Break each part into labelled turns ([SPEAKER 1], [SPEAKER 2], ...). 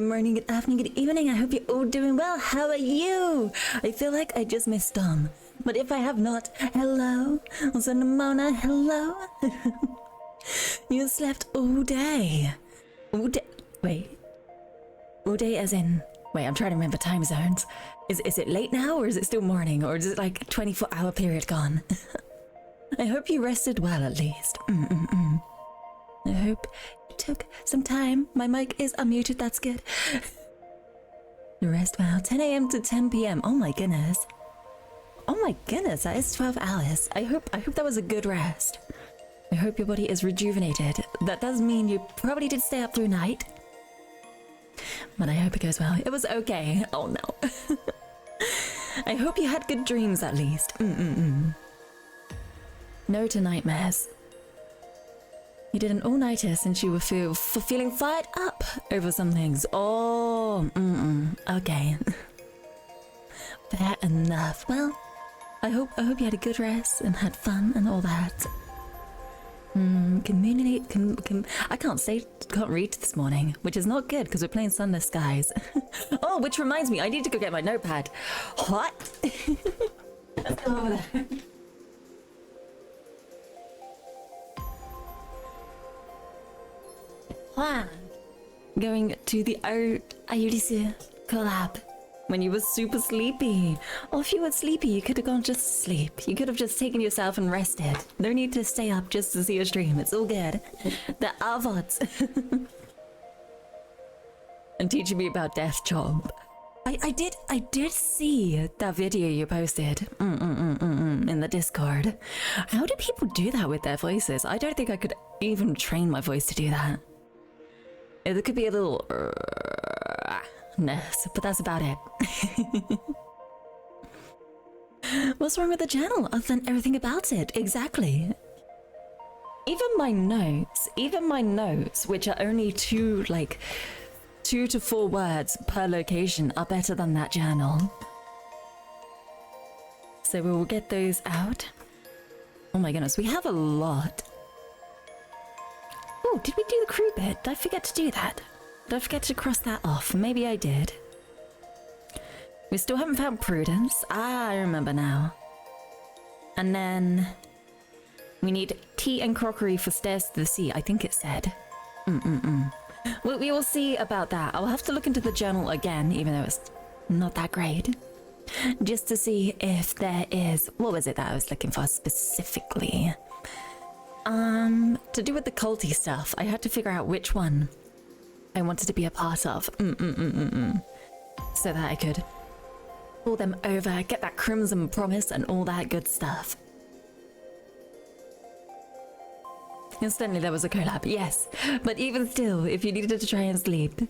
[SPEAKER 1] morning, good afternoon, good evening. I hope you're all doing well. How are you? I feel like I just missed Dom. But if I have not, hello. Also, Namona, hello. You slept all day. All day. Wait. All day as in... Wait, I'm trying to remember time zones. Is it late now, or is it still morning? Or is it like a 24-hour period gone? I hope you rested well, at least. I hope you took some time. My mic is unmuted, that's good. Rest well. 10 a.m. to 10 p.m. Oh my goodness. Oh my goodness, that is 12 hours. I hope that was a good rest. I hope your body is rejuvenated. That does mean you probably did stay up through night. But I hope it goes well. It was okay. Oh no. I hope you had good dreams at least. No to nightmares. You did an all-nighter since you were feeling fired up over some things. Oh, okay. Fair enough. Well, I hope you had a good rest and had fun and all that. Community, I can't read this morning, which is not good because we're playing Sunless Skies. Oh, which reminds me, I need to go get my notepad. What? Let's go over there. Going to the Ayurisu collab when you were super sleepy. Or if you were sleepy, you could have gone just to sleep. You could have just taken yourself and rested. No need to stay up just to see a stream. It's all good. The avods. And teaching me about Death Chomp. I did see that video you posted in the Discord. How do people do that with their voices? I don't think I could even train my voice to do that. It could be a little ness, but that's about it. What's wrong with the channel other than everything about it? Exactly. Even my notes, which are only 2 to 4 words per location, are better than that channel. So we will get those out. Oh my goodness, we have a lot. Oh, did we do the crew bit? Did I forget to do that? Did I forget to cross that off? Maybe I did. We still haven't found Prudence. Ah, I remember now. And then we need tea and crockery for stairs to the sea, I think it said. We will see about that. I'll have to look into the journal again, even though it's not that great. Just to see if there is... What was it that I was looking for specifically? To do with the culty stuff, I had to figure out which one I wanted to be a part of. So that I could pull them over, get that crimson promise and all that good stuff. Instantly there was a collab, yes. But even still, if you needed to try and sleep,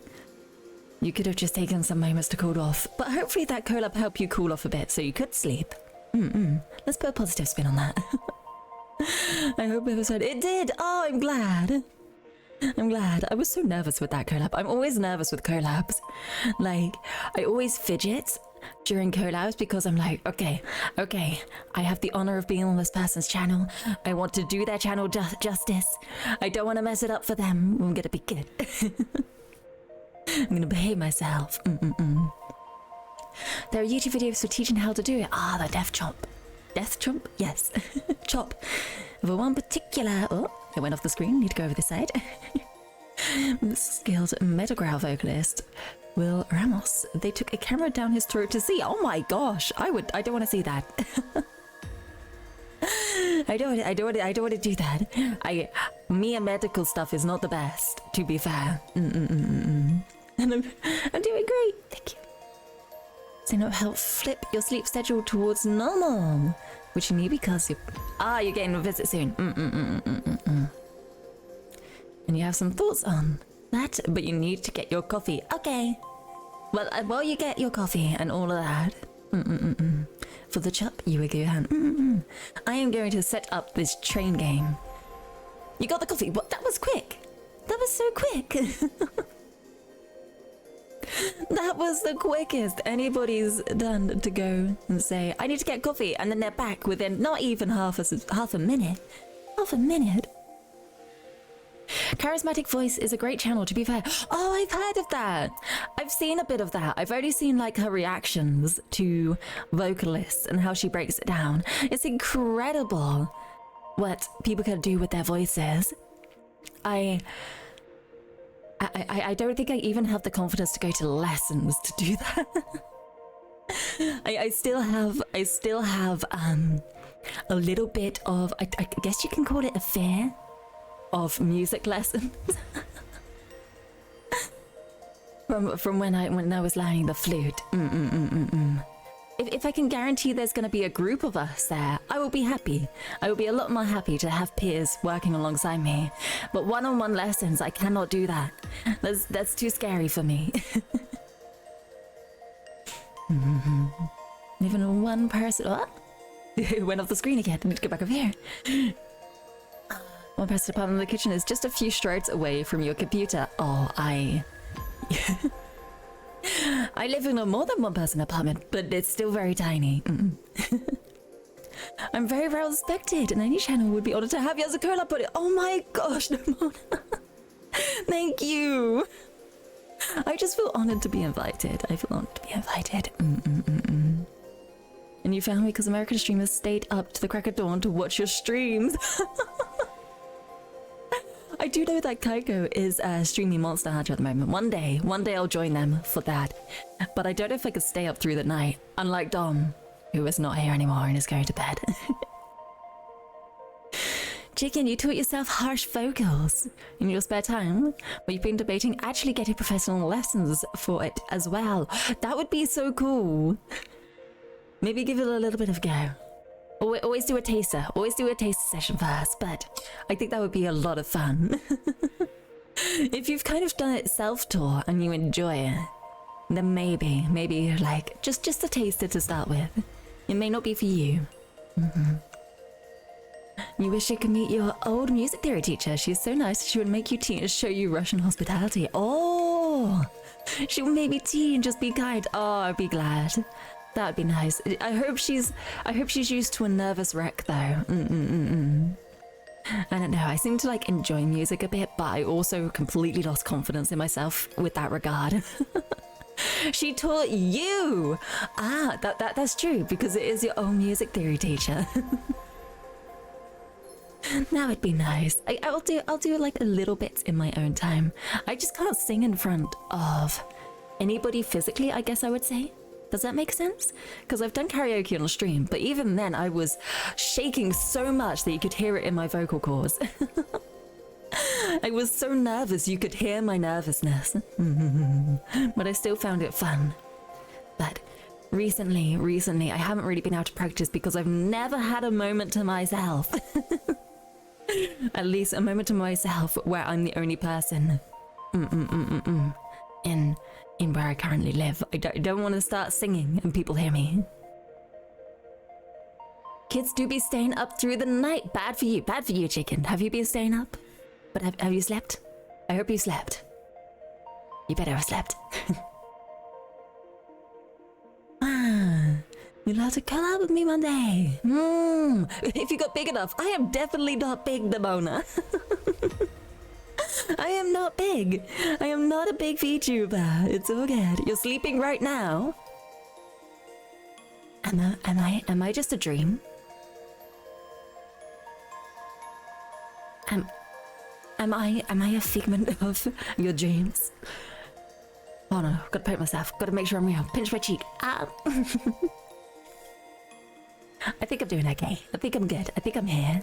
[SPEAKER 1] you could have just taken some moments to cool off. But hopefully that collab helped you cool off a bit so you could sleep. Let's put a positive spin on that. I hope it was fun. It did! Oh, I'm glad. I'm glad. I was so nervous with that collab. I'm always nervous with collabs. Like, I always fidget during collabs because I'm like, okay, I have the honor of being on this person's channel. I want to do their channel justice. I don't want to mess it up for them. I'm gonna be good. I'm gonna behave myself. There are YouTube videos for teaching how to do it. Ah, the Death Chomp. Death Chomp? Yes. Chop. For one particular... Oh, it went off the screen. Need to go over this side. Skilled metagrowl vocalist Will Ramos. They took a camera down his throat to see. Oh my gosh. I don't want to see that. I don't want to do that. Me and medical stuff is not the best, to be fair. And I'm doing great. Thank you. So now help flip your sleep schedule towards normal, which you need because you're getting a visit soon. And you have some thoughts on that, but you need to get your coffee. Okay. Well, while you get your coffee and all of that, for the chop, you will go hand. I am going to set up this train game. You got the coffee? What? That was quick. That was so quick. That was the quickest anybody's done to go and say, I need to get coffee, and then they're back within not even half a minute. Half a minute. Charismatic Voice is a great channel, to be fair. Oh, I've heard of that. I've seen a bit of that. I've only seen like her reactions to vocalists and how she breaks it down. It's incredible what people can do with their voices. I don't think I even have the confidence to go to lessons to do that. I still have a little bit of, I guess you can call it a fear of music lessons. from when I was learning the flute. If I can guarantee there's going to be a group of us there, I will be happy. I will be a lot more happy to have peers working alongside me. But one-on-one lessons, I cannot do that. That's too scary for me. Even one person. What? It went off the screen again. I need to get back over here. One person apart in the kitchen is just a few strides away from your computer. Oh, I live in a more than one person apartment, but it's still very tiny. I'm very well respected, and any channel would be honored to have you as a curl up buddy. Oh my gosh, Nimona. Thank you. I just feel honored to be invited. I feel honored to be invited. And you found me because American streamers stayed up to the crack of dawn to watch your streams. I do know that Kaiko is streaming Monster Hunter at the moment. One day I'll join them for that. But I don't know if I could stay up through the night, unlike Dom, who is not here anymore and is going to bed. Chicken, you taught yourself harsh vocals in your spare time, but you've been debating actually getting professional lessons for it as well. That would be so cool. Maybe give it a little bit of a go. Always do a taster. Always do a taster session first, but I think that would be a lot of fun. If you've kind of done it self-taught and you enjoy it, then maybe like just a taster to start with. It may not be for you. You wish you could meet your old music theory teacher. She's so nice. She would make you tea and show you Russian hospitality. Oh, she would make me tea and just be kind. Oh, I'd be glad. That'd be nice. I hope she's used to a nervous wreck though. I don't know. I seem to like enjoy music a bit, but I also completely lost confidence in myself with that regard. She taught you. Ah, that's true because it is your own music theory teacher. That would be nice. I'll do like a little bit in my own time. I just can't sing in front of anybody physically, I guess I would say. Does that make sense? Because I've done karaoke on a stream, but even then I was shaking so much that you could hear it in my vocal cords. I was so nervous you could hear my nervousness. But I still found it fun. But recently, I haven't really been able to practice because I've never had a moment to myself. At least a moment to myself where I'm the only person in where I currently live. I don't want to start singing and people hear me. Kids do be staying up through the night. Bad for you, chicken. Have you been staying up? But have you slept? I hope you slept. You better have slept. You'll have to come out with me one day. If you got big enough. I am definitely not big, Nimona. I am not big. I am not a big VTuber. It's all good. You're sleeping right now. Am I just a dream? Am I a figment of your dreams? Oh no, gotta poke myself. Gotta make sure I'm real. Pinch my cheek. Ah. I think I'm doing okay. I think I'm good. I think I'm here.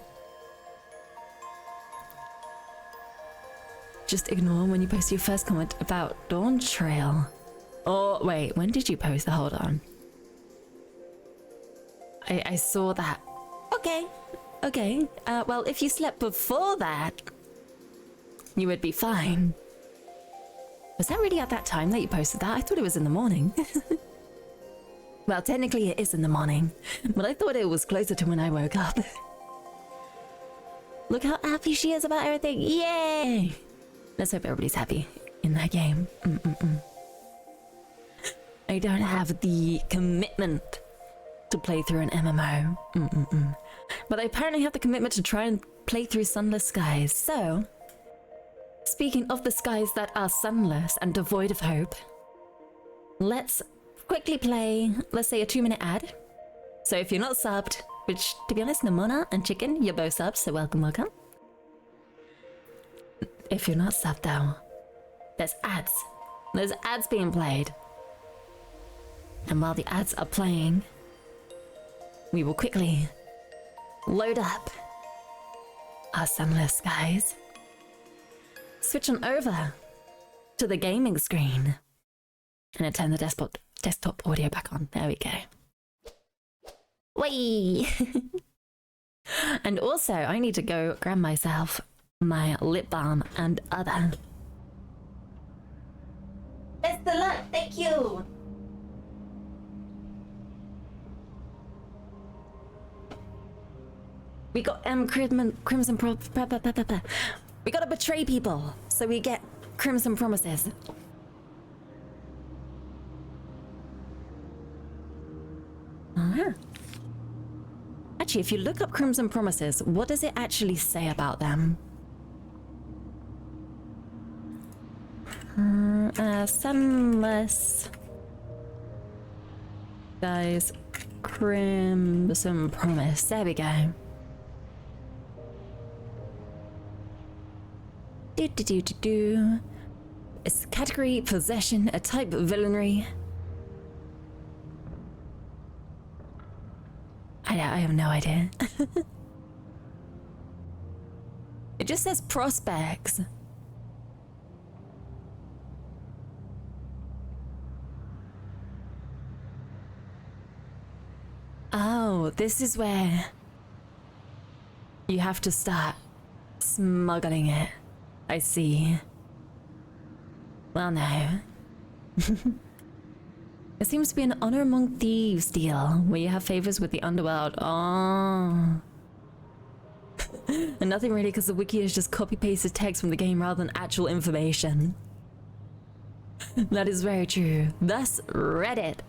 [SPEAKER 1] Just ignore when you post your first comment about Dawn Trail. Oh, wait, when did you post that? Hold on. I saw that. Okay. Well, if you slept before that, you would be fine. Was that really at that time that you posted that? I thought it was in the morning. Well, technically it is in the morning, but I thought it was closer to when I woke up. Look how happy she is about everything. Yay! Let's hope everybody's happy in that game. I don't have the commitment to play through an MMO. But I apparently have the commitment to try and play through Sunless Skies, so Speaking of the skies that are sunless and devoid of hope, let's quickly play, let's say, a 2-minute ad. So if you're not subbed, which, to be honest, Namona and Chicken, you're both subs, so welcome, welcome. If you're not subbed, though, there's ads. There's ads being played. And while the ads are playing, we will quickly load up our sunless skies. Switch on over to the gaming screen. And then turn the desktop audio back on. There we go. Whee! And also, I need to go grab myself my lip balm and other. Best of luck, thank you! We got Crimson we gotta betray people, so we get Crimson Promises. Actually, if you look up Crimson Promises, what does it actually say about them? Sunless guys, Crimson Promise. There we go. It's category possession, a type of villainy. I have no idea. It just says prospects. Oh, this is where you have to start smuggling it. I see. Well, no. It seems to be an honor among thieves deal, where you have favors with the underworld. Oh. And nothing really, because the wiki is just copy-pasted text from the game rather than actual information. That is very true. Thus, Reddit.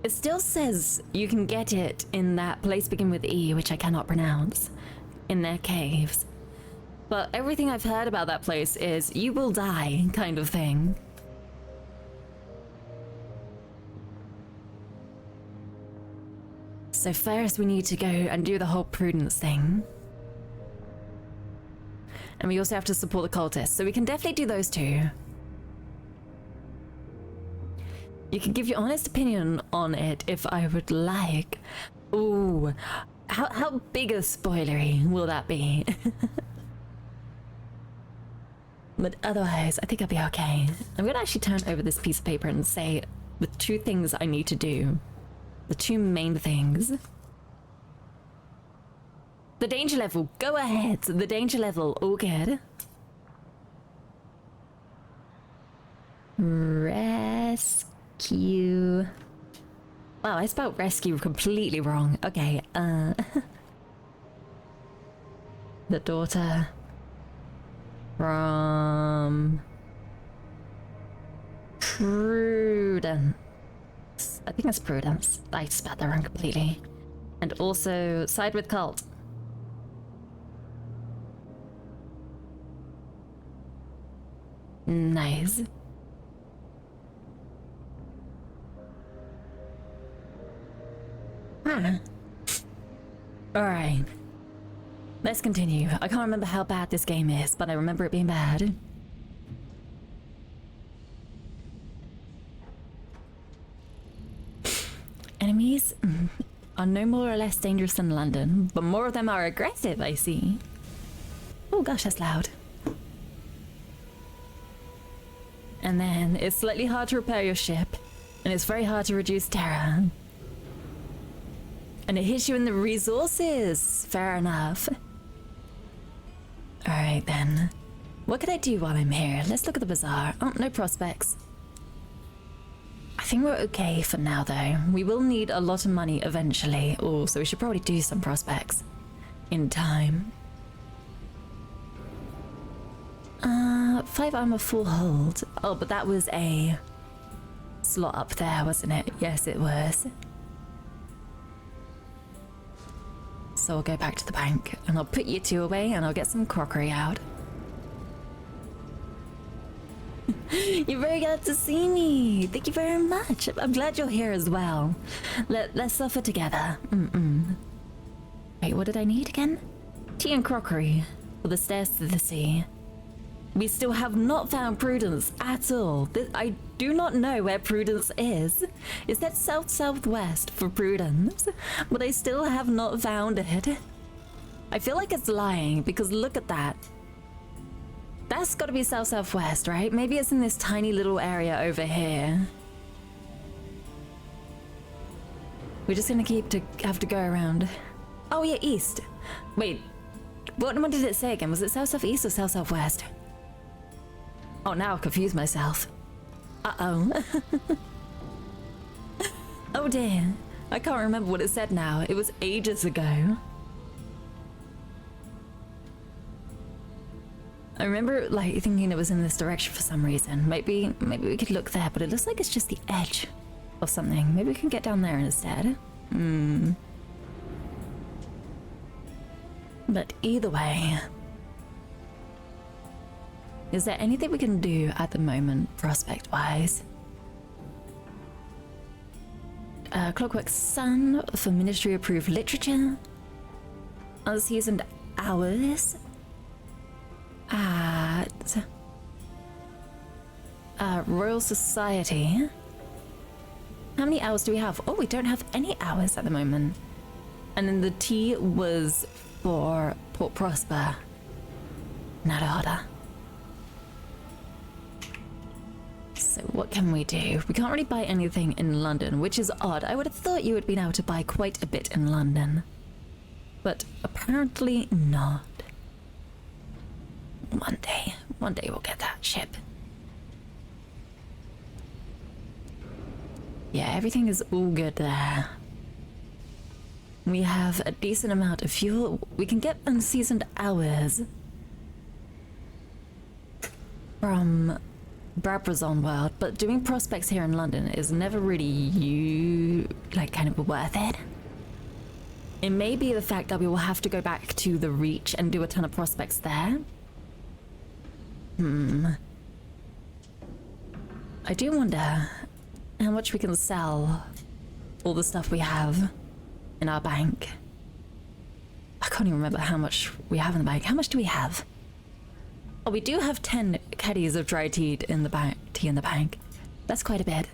[SPEAKER 1] It still says you can get it in that place begin with E, which I cannot pronounce, in their caves. But everything I've heard about that place is you will die kind of thing. So first we need to go and do the whole prudence thing. And we also have to support the cultists, so we can definitely do those two. You can give your honest opinion on it if I would like. Ooh, how big a spoilery will that be? But otherwise, I think I'll be okay. I'm gonna actually turn over this piece of paper and say the 2 things I need to do. The 2 main things. The danger level, go ahead. The danger level, all good. Rescue. Wow, I spelled rescue completely wrong. Okay, the daughter from Prudence. I think it's Prudence. I spelled that wrong completely. And also side with cult. Nice. Alright. Let's continue. I can't remember how bad this game is, but I remember it being bad. Enemies are no more or less dangerous than London, but more of them are aggressive, I see. Oh gosh, that's loud. And then it's slightly hard to repair your ship, and it's very hard to reduce terror. And it hits you in the resources. Fair enough. Alright then. What can I do while I'm here? Let's look at the bazaar. Oh, no prospects. I think we're okay for now though. We will need a lot of money eventually. Oh, so we should probably do some prospects in time. 5 armor full hold. Oh, but that was a slot up there, wasn't it? Yes, it was. so I'll go back to the bank and I'll put you two away and I'll get some crockery out. You're very glad to see me. Thank you very much. I'm glad you're here as well. Let's suffer together. Wait, what did I need again? Tea and crockery for the stairs to the sea. We still have not found Prudence at all. I do not know where Prudence is. Is that south-southwest for Prudence? But I still have not found it. I feel like it's lying because look at that. That's got to be south-southwest, right? Maybe it's in this tiny little area over here. We're just gonna have to go around. Oh yeah, east. Wait, what did it say again? Was it south-southeast or south-southwest? Oh, now I've confused myself. Uh-oh. Oh dear. I can't remember what it said now. It was ages ago. I remember like thinking it was in this direction for some reason. Maybe we could look there, but it looks like it's just the edge of something. Maybe we can get down there instead. But either way, is there anything we can do at the moment, prospect-wise? Clockwork Sun for Ministry-approved literature. Unseasoned hours at Royal Society. How many hours do we have? Oh, we don't have any hours at the moment. And then the tea was for Port Prosper. Narada. So what can we do? We can't really buy anything in London, which is odd. I would have thought you would have been able to buy quite a bit in London. But apparently not. One day we'll get that ship. Yeah, everything is all good there. We have a decent amount of fuel. We can get unseasoned hours from Brabrazon World, but doing prospects here in London is never really kind of worth it. It may be the fact that we will have to go back to the Reach and do a ton of prospects there. I do wonder how much we can sell all the stuff we have in our bank. I can't even remember how much we have in the bank. How much do we have? Oh, we do have 10 caddies of dry tea in the bank. That's quite a bit.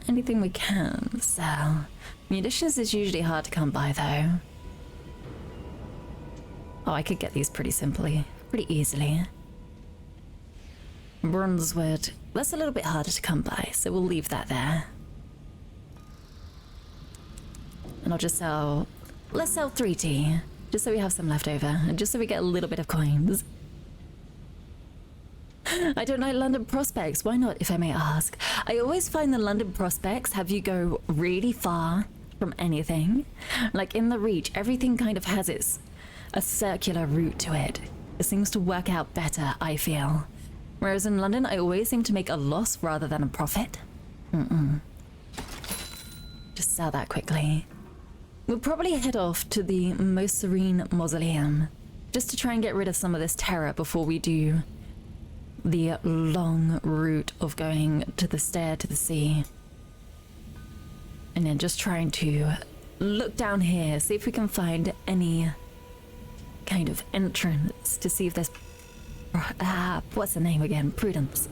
[SPEAKER 1] Anything we can sell. Munitions is usually hard to come by though. Oh, I could get these pretty easily. Bronzewood, that's a little bit harder to come by, so we'll leave that there. And I'll just let's sell 3 tea, just so we have some left over, and just so we get a little bit of coins. I don't like London prospects, why not, if I may ask? I always find the London prospects have you go really far from anything. Like in the Reach, everything kind of has a circular route to it. It seems to work out better, I feel. Whereas in London, I always seem to make a loss rather than a profit. Just sell that quickly. We'll probably head off to the Most Serene Mausoleum, just to try and get rid of some of this terror before we do the long route of going to the stair to the sea. And then just trying to look down here, see if we can find any kind of entrance to see if there's what's the name again? Prudence.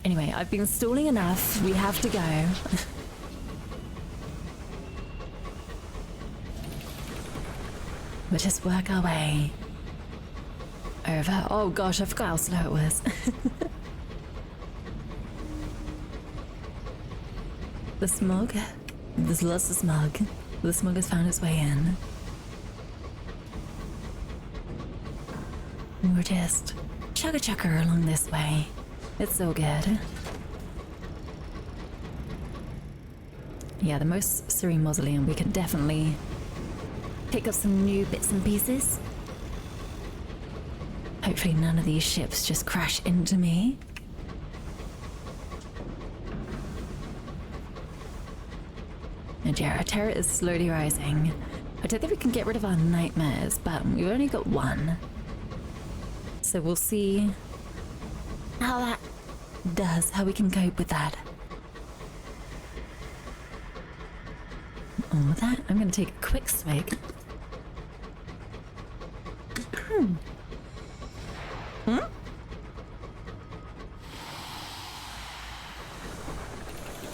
[SPEAKER 1] Anyway, I've been stalling enough. We have to go. We'll just work our way over. Oh gosh, I forgot how slow it was. The smog. There's lots of smog. The smog has found its way in. We're just chugga-chugga along this way. It's so good. Yeah, the Most Serene Mausoleum, we can definitely pick up some new bits and pieces. Hopefully none of these ships just crash into me. dear, our terror is slowly rising. I don't think we can get rid of our nightmares, but we've only got one. So we'll see how that does, how we can cope with that. And with that, I'm going to take a quick swig.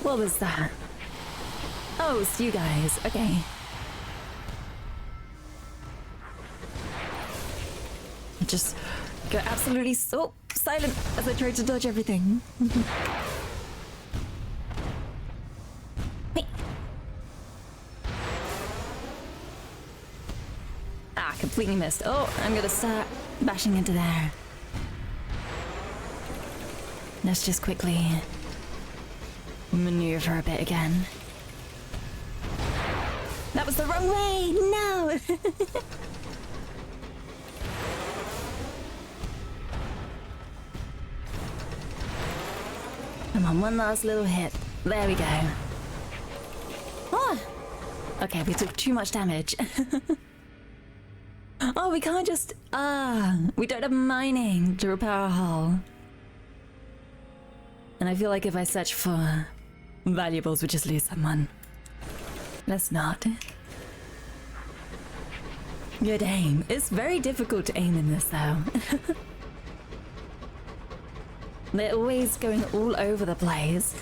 [SPEAKER 1] What was that? Oh, it's you guys. Okay. Just go absolutely so silent as I try to dodge everything. Hey. Ah, completely missed. Oh, I'm gonna start bashing into there. Let's just quickly maneuver a bit again. That was the wrong way! No! Come on, one last little hit. There we go. Oh! Okay, we took too much damage. Oh, we can't just... we don't have mining to repair our hull. And I feel like if I search for valuables, we just lose someone. Let's not. Good aim. It's very difficult to aim in this, though. They're always going all over the place.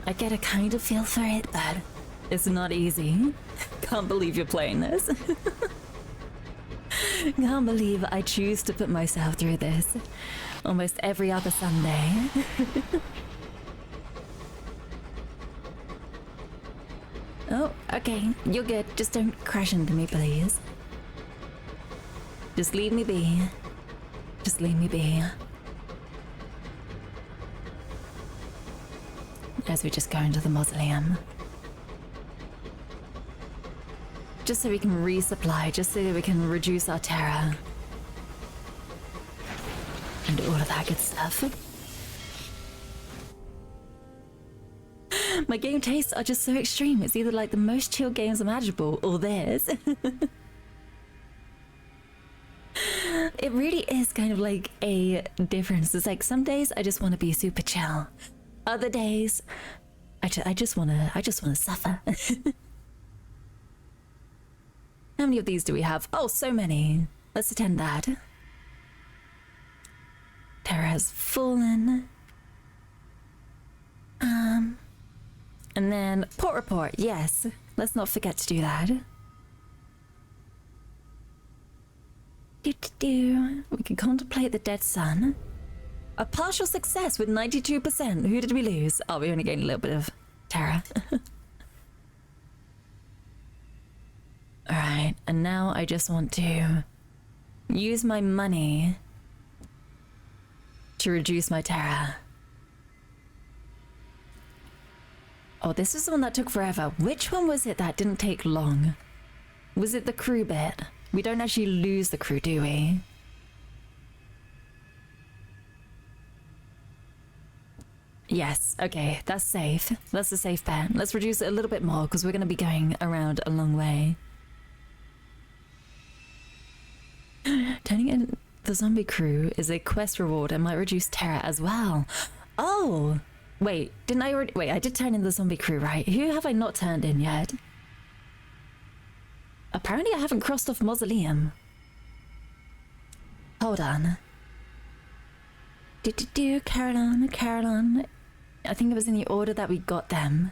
[SPEAKER 1] I get a kind of feel for it, but it's not easy. Can't believe you're playing this. Can't believe I choose to put myself through this almost every other Sunday. Oh, okay, you're good. Just don't crash into me, please. Just leave me be. Just leave me be. As we just go into the mausoleum. Just so we can resupply, just so that we can reduce our terror. And all of that good stuff. My game tastes are just so extreme. It's either like the most chill games imaginable or this. It really is kind of like a difference. It's like some days I just want to be super chill. Other days, I just want to suffer. How many of these do we have? Oh, so many. Let's attend that. Terror has fallen. And then port report. Yes, let's not forget to do that. We can contemplate the dead sun. A partial success with 92%. Who did we lose? Oh, we only gained a little bit of terror. Alright, and now I just want to use my money to reduce my terror. Oh, this is the one that took forever. Which one was it that didn't take long? Was it the crew bit? We don't actually lose the crew, do we? Yes, okay, that's safe. That's a safe bet. Let's reduce it a little bit more because we're going to be going around a long way. Turning in the zombie crew is a quest reward and might reduce terror as well. Oh! Wait, didn't I already... Wait, I did turn in the zombie crew, right? Who have I not turned in yet? Apparently I haven't crossed off Mausoleum. Hold on. Caroline. I think it was in the order that we got them.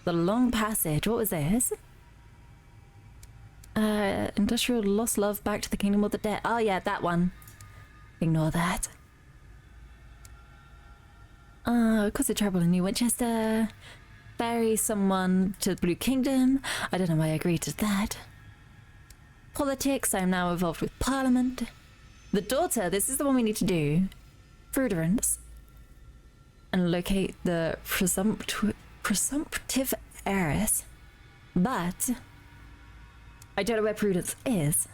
[SPEAKER 1] The Long Passage. What was this? Industrial Lost Love Back to the Kingdom of the Dead. Oh yeah, that one. Ignore that. Cause of Trouble in New Winchester. Ferry someone to the Blue Kingdom. I don't know why I agreed to that. Politics. I am now involved with Parliament. The Daughter. This is the one we need to do. Fruiterance. And locate the presumptive heiress. But I don't know where Prudence is.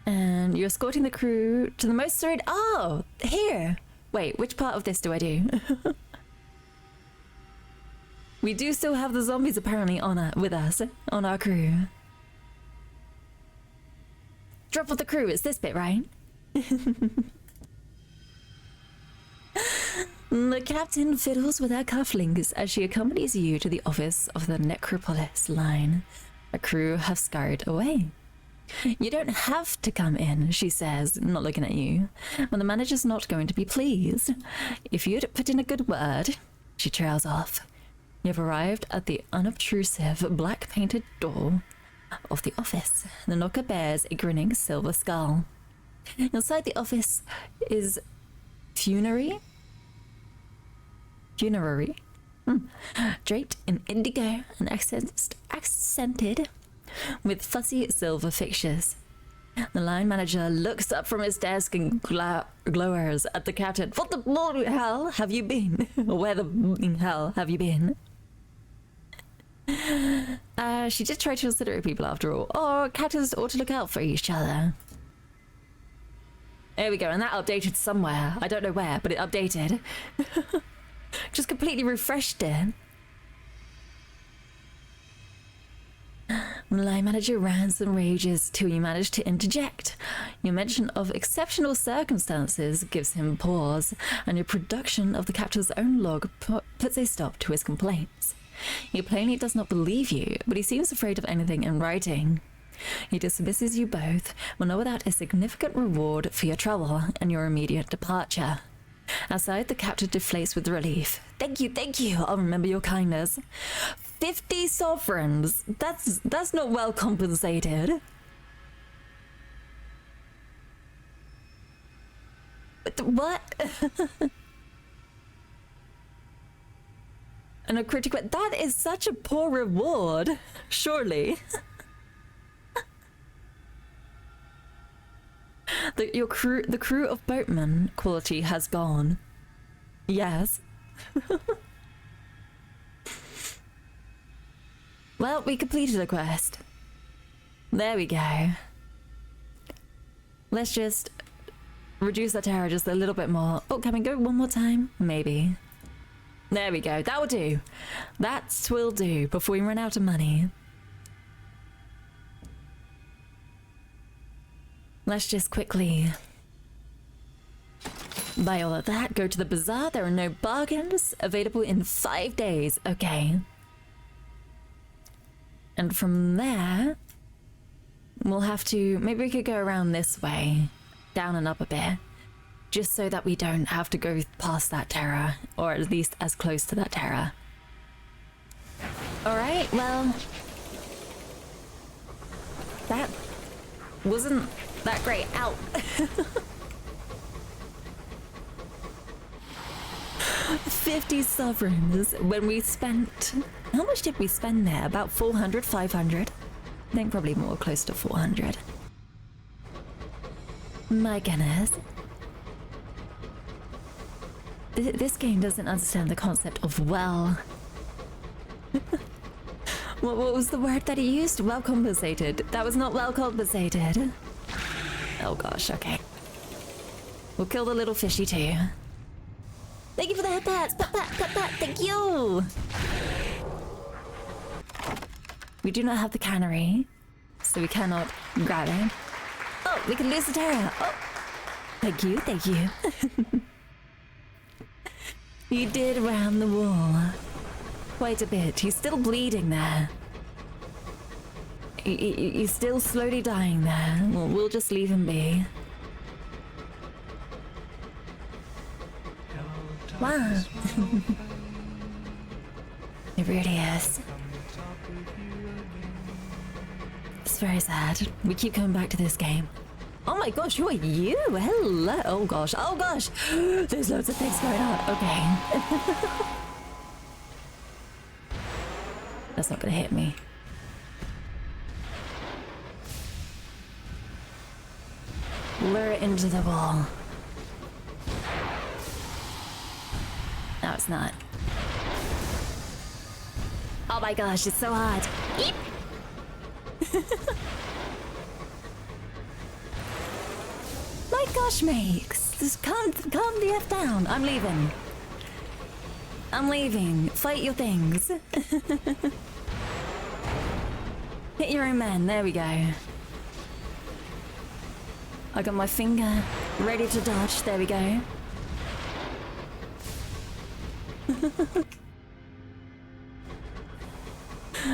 [SPEAKER 1] And you're escorting the crew to the most serene... Oh! Here! Wait, which part of this do I do? We do still have the zombies apparently with us, on our crew. Drop off the crew, it's this bit, right? The captain fiddles with her cufflinks as she accompanies you to the office of the Necropolis line. The crew have scurried away. You don't have to come in, she says, not looking at you. But the manager's not going to be pleased. If you'd put in a good word, she trails off. You've arrived at the unobtrusive black-painted door of the office. The knocker bears a grinning silver skull. Inside the office is funerary, draped in indigo and accented with fussy silver fixtures. The line manager looks up from his desk and glowers at the captain. What the bloody hell have you been? Where the hell have you been? She did try to consider people after all. Oh, captains ought to look out for each other. There we go, and that updated somewhere. I don't know where, but it updated. Just completely refreshed it. The line manager rants and rages till you manage to interject. Your mention of exceptional circumstances gives him pause, and your production of the captain's own log puts a stop to his complaints. He plainly does not believe you, but he seems afraid of anything in writing. He dismisses you both, but not without a significant reward for your trouble and your immediate departure. Outside, the captain deflates with relief. Thank you, I'll remember your kindness. 50 sovereigns! That's not well compensated. What? And a critical... That is such a poor reward, surely. The crew of boatmen quality has gone. Yes. Well, we completed a quest. There we go. Let's just reduce our terror just a little bit more. Oh, can we go one more time? Maybe. There we go. That will do. That will do before we run out of money. Let's just quickly buy all of that. Go to the bazaar. There are no bargains available in 5 days. Okay. And from there, we'll have to... Maybe we could go around this way. Down and up a bit. Just so that we don't have to go past that terror. Or at least as close to that terror. Alright, well... That wasn't that great. Ow! 50 sovereigns when we spent... How much did we spend there? About 400, 500? I think probably more close to 400. My goodness. This game doesn't understand the concept of well. What was the word that he used? Well compensated. That was not well compensated. Oh gosh, okay. We'll kill the little fishy too. Thank you for the head pats! Pat, pat, pat, pat, thank you! We do not have the cannery, so we cannot grab it. Oh, we can lose the terror! Oh! Thank you, thank you. He did ram the wall. Quite a bit. He's still bleeding there. He's still slowly dying there. Well, we'll just leave him be. Wow. It really is. It's very sad. We keep coming back to this game. Oh my gosh, who are you? Hello. Oh gosh. Oh gosh. There's loads of things going on. Okay. That's not gonna hit me. Lure it into the wall. No, it's not. Oh my gosh, it's so hard. Eep. My gosh, makes. just calm the F down. I'm leaving. I'm leaving. Fight your things. Hit your own men. There we go. I got my finger ready to dodge. There we go.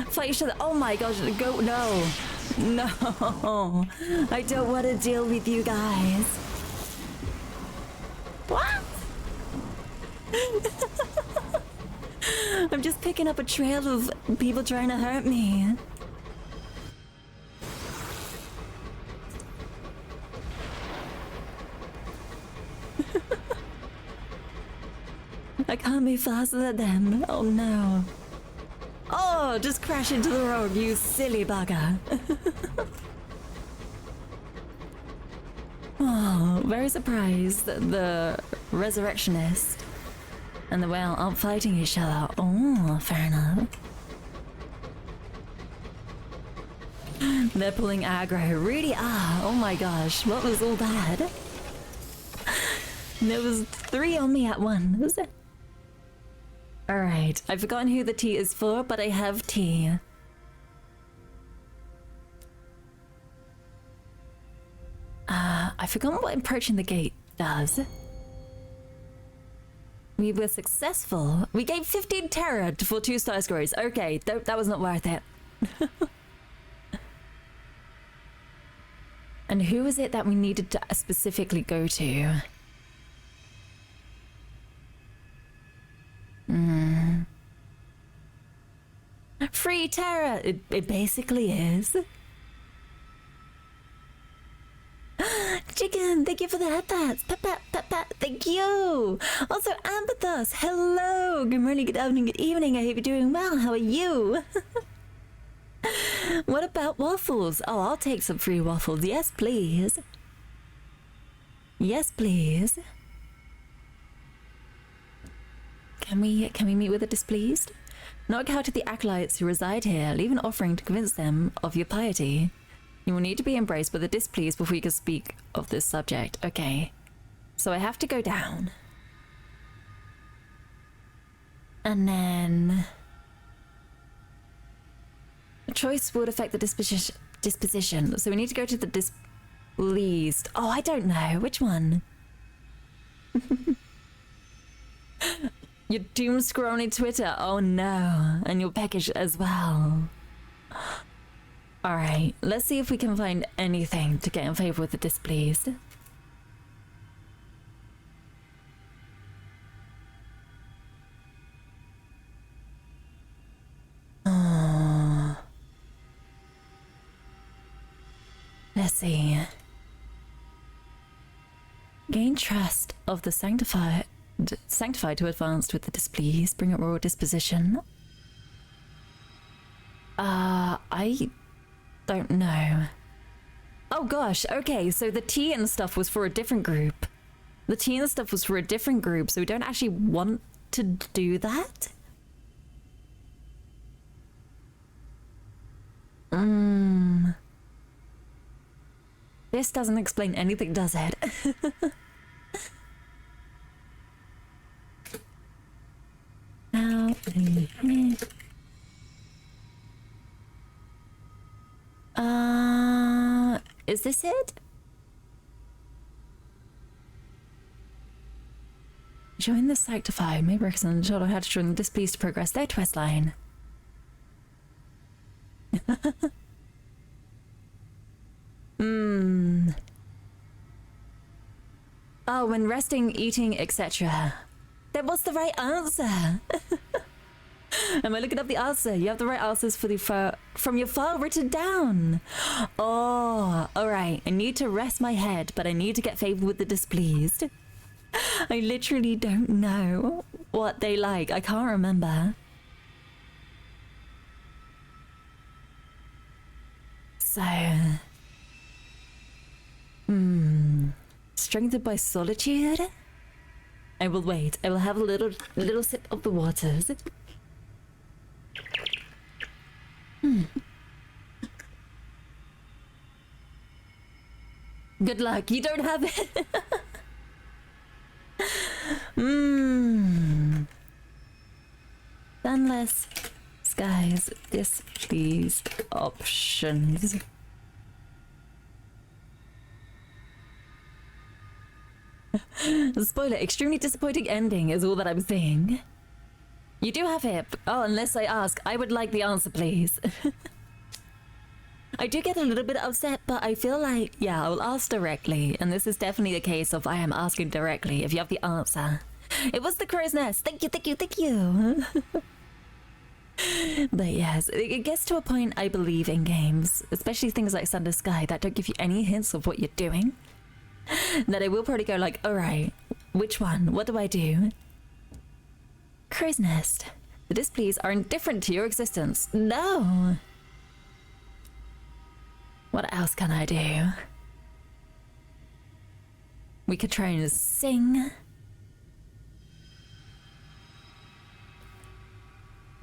[SPEAKER 1] Fight each other. Oh my gosh. Go. No. No. I don't want to deal with you guys. What? I'm just picking up a trail of people trying to hurt me. I can't be faster than them. Oh no. Oh, just crash into the road, you silly bugger. Oh, very surprised that the resurrectionist and the whale aren't fighting each other. Oh, fair enough. They're pulling aggro. Really are. Oh my gosh, what was all that? There was 3 on me at once. Alright, I've forgotten who the T is for, but I have T. I've forgotten what approaching the gate does. We were successful. We gave 15 terror for 2 star scores. Okay, that was not worth it. And who was it that we needed to specifically go to? Free terror! It basically is. Chicken, thank you for the headpats. Pat, pat, pat, pat, thank you. Also, Amberthus, hello. Good morning, good afternoon, good evening. I hope you're doing well. How are you? What about waffles? Oh, I'll take some free waffles. Yes, please. Yes, please. Can we meet with the displeased? Not go to the acolytes who reside here. Leave an offering to convince them of your piety. You will need to be embraced by the displeased before you can speak of this subject. Okay. So I have to go down. And then... the choice would affect the disposition. So we need to go to the displeased. Oh, I don't know. Which one? Your doom scrolling Twitter. Oh no. And your package as well. Alright, let's see if we can find anything to get in favor with the displeased. Oh. Let's see. Gain trust of the sanctified to advance with the displeased. Bring up royal disposition. I don't know. Oh gosh, okay, so the tea and stuff was for a different group. The tea and stuff was for a different group, so we don't actually want to do that? This doesn't explain anything, does it? Is this it? Join the sanctified. Maybe Rickson told how to join the displeased to progress their quest line. Oh, when resting, eating, etc. That was the right answer. Am I looking up the answer? You have the right answers for the from your file written down. Oh, alright. I need to rest my head, but I need to get favor with the displeased. I literally don't know what they like. I can't remember. So... strengthened by solitude? I will wait. I will have a little sip of the waters. Good luck. You don't have it. Sunless skies, displeased options. Spoiler, extremely disappointing ending is all that I'm saying. You do have it. Oh, unless I ask, I would like the answer, please. I do get a little bit upset, but I feel like, yeah, I will ask directly. And this is definitely a case of I am asking directly if you have the answer. It was the crow's nest. Thank you, thank you, thank you. But yes, it gets to a point, I believe, in games, especially things like Sunless Sky, that don't give you any hints of what you're doing, that I will probably go like, alright, which one? What do I do? Crow's nest. The displeased are indifferent to your existence. No! What else can I do? We could try and sing.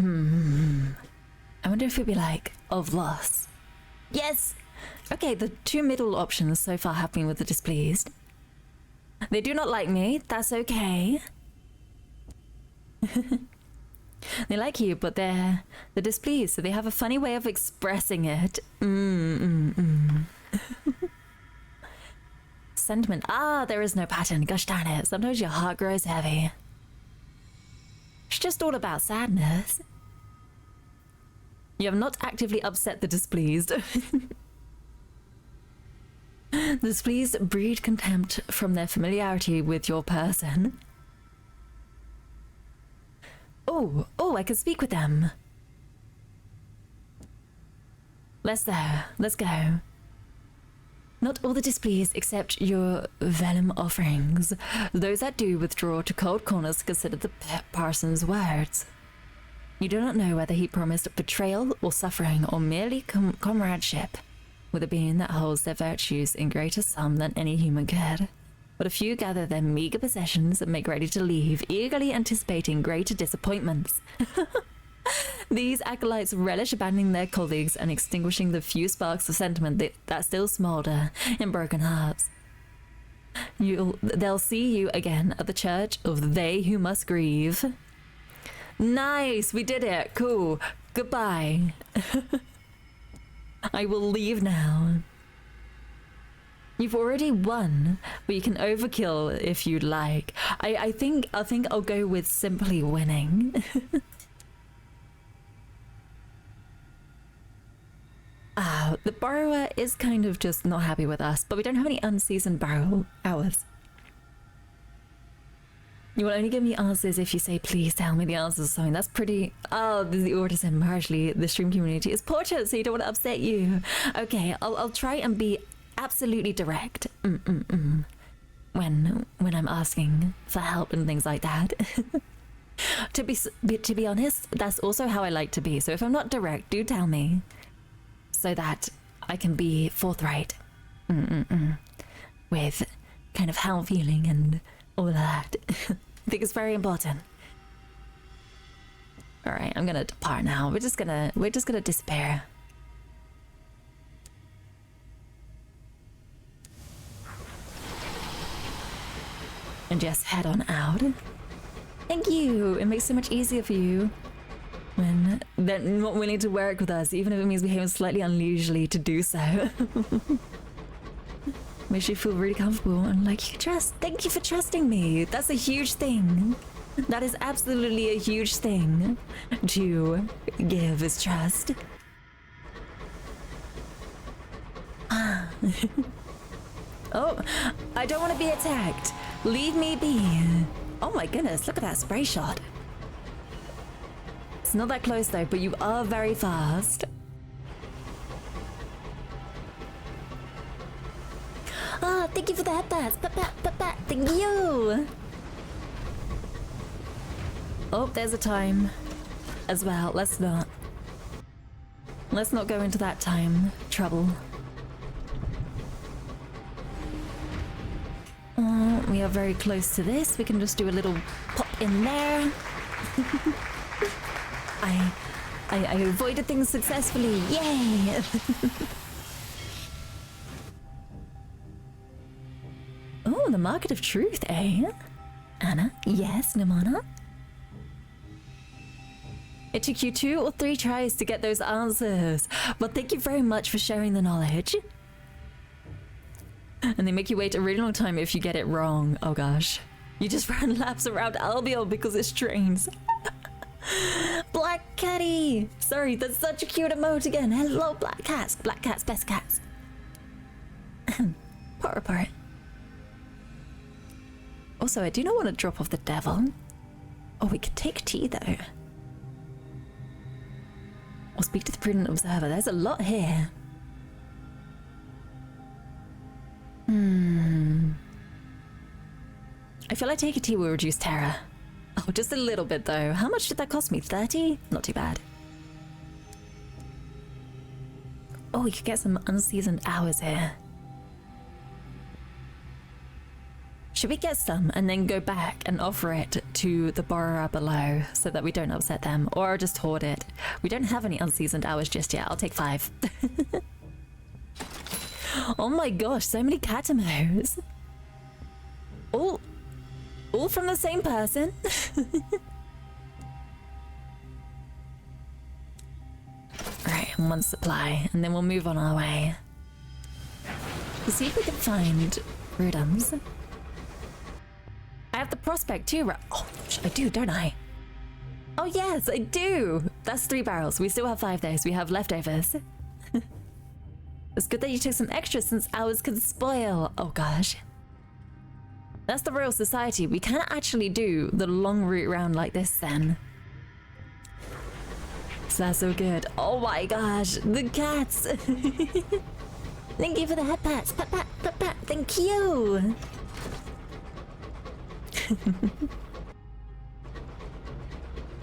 [SPEAKER 1] I wonder if it'd be like, of loss. Yes! Okay, the two middle options so far have been with the displeased. They do not like me, that's okay. They like you, but they're displeased, so they have a funny way of expressing it. Sentiment. Ah, there is no pattern. Gosh darn it. Sometimes your heart grows heavy. It's just all about sadness. You have not actively upset the displeased. The displeased breed contempt from their familiarity with your person. Oh, I can speak with them. Let's go. Not all the displeased accept your vellum offerings. Those that do withdraw to cold corners to consider the parson's words. You do not know whether he promised betrayal or suffering or merely comradeship with a being that holds their virtues in greater sum than any human could. But a few gather their meager possessions and make ready to leave, eagerly anticipating greater disappointments. These acolytes relish abandoning their colleagues and extinguishing the few sparks of sentiment that still smolder in broken hearts. They'll see you again at the church of they who must grieve. Nice, we did it. Cool. Goodbye. I will leave now. You've already won, but you can overkill if you'd like. I think I'll go with simply winning. The borrower is kind of just not happy with us, but we don't have any unseasoned borrow hours. You will only give me answers if you say, please tell me the answers or something. That's pretty... Oh, the autism, partially. The stream community is portrait, so you don't want to upset you. Okay, I'll try and be absolutely direct. When I'm asking for help and things like that. To be honest, that's also how I like to be. So if I'm not direct, do tell me. So that I can be forthright. With kind of how I'm feeling and all of that. I think it's very important. All right, I'm gonna depart now. We're just gonna disappear. And just head on out. Thank you. It makes it so much easier for you when they're not willing to work with us, even if it means behaving slightly unusually to do so. Makes you feel really comfortable and like you can trust. Thank you for trusting me. That's a huge thing. That is absolutely a huge thing to give is trust. Oh, I don't want to be attacked. Leave me be. Oh my goodness, look at that spray shot. It's not that close though, but you are very fast. Ah, thank you for the headbats. Thank you. Oh, there's a time as well. Let's not go into that time trouble. We are very close to this. We can just do a little pop in there. I avoided things successfully. Yay! Oh, the market of truth, eh? Anna? Yes, Nimana? It took you 2 or 3 tries to get those answers. Well, thank you very much for sharing the knowledge. And they make you wait a really long time if you get it wrong. Oh gosh. You just ran laps around Albion because it's trains. Black Catty! Sorry, that's such a cute emote again. Hello, Black Cats. Black Cats, best cats. Part report. Also, I do not want to drop off the devil. Oh, we could take tea though. Or speak to the prudent observer. There's a lot here. I feel like taking tea will reduce terror. Oh, just a little bit though. How much did that cost me? 30? Not too bad. Oh, we could get some unseasoned hours here. Should we get some and then go back and offer it to the borrower below so that we don't upset them, or just hoard it? We don't have any unseasoned hours just yet. I'll take 5. Oh my gosh, so many Catamos. All from the same person. Right, 1 supply, and then we'll move on our way. We'll see if we can find Prudence. I have the prospect too, right? Oh, I do, don't I? Oh yes, I do. That's 3 barrels. We still have 5 days. We have leftovers. It's good that you took some extras since ours could spoil. Oh gosh. That's the Royal Society. We can't actually do the long route round like this then. So that's so good. Oh my gosh, the cats. Thank you for the head pats. Pat, pat, pat, pat. Thank you.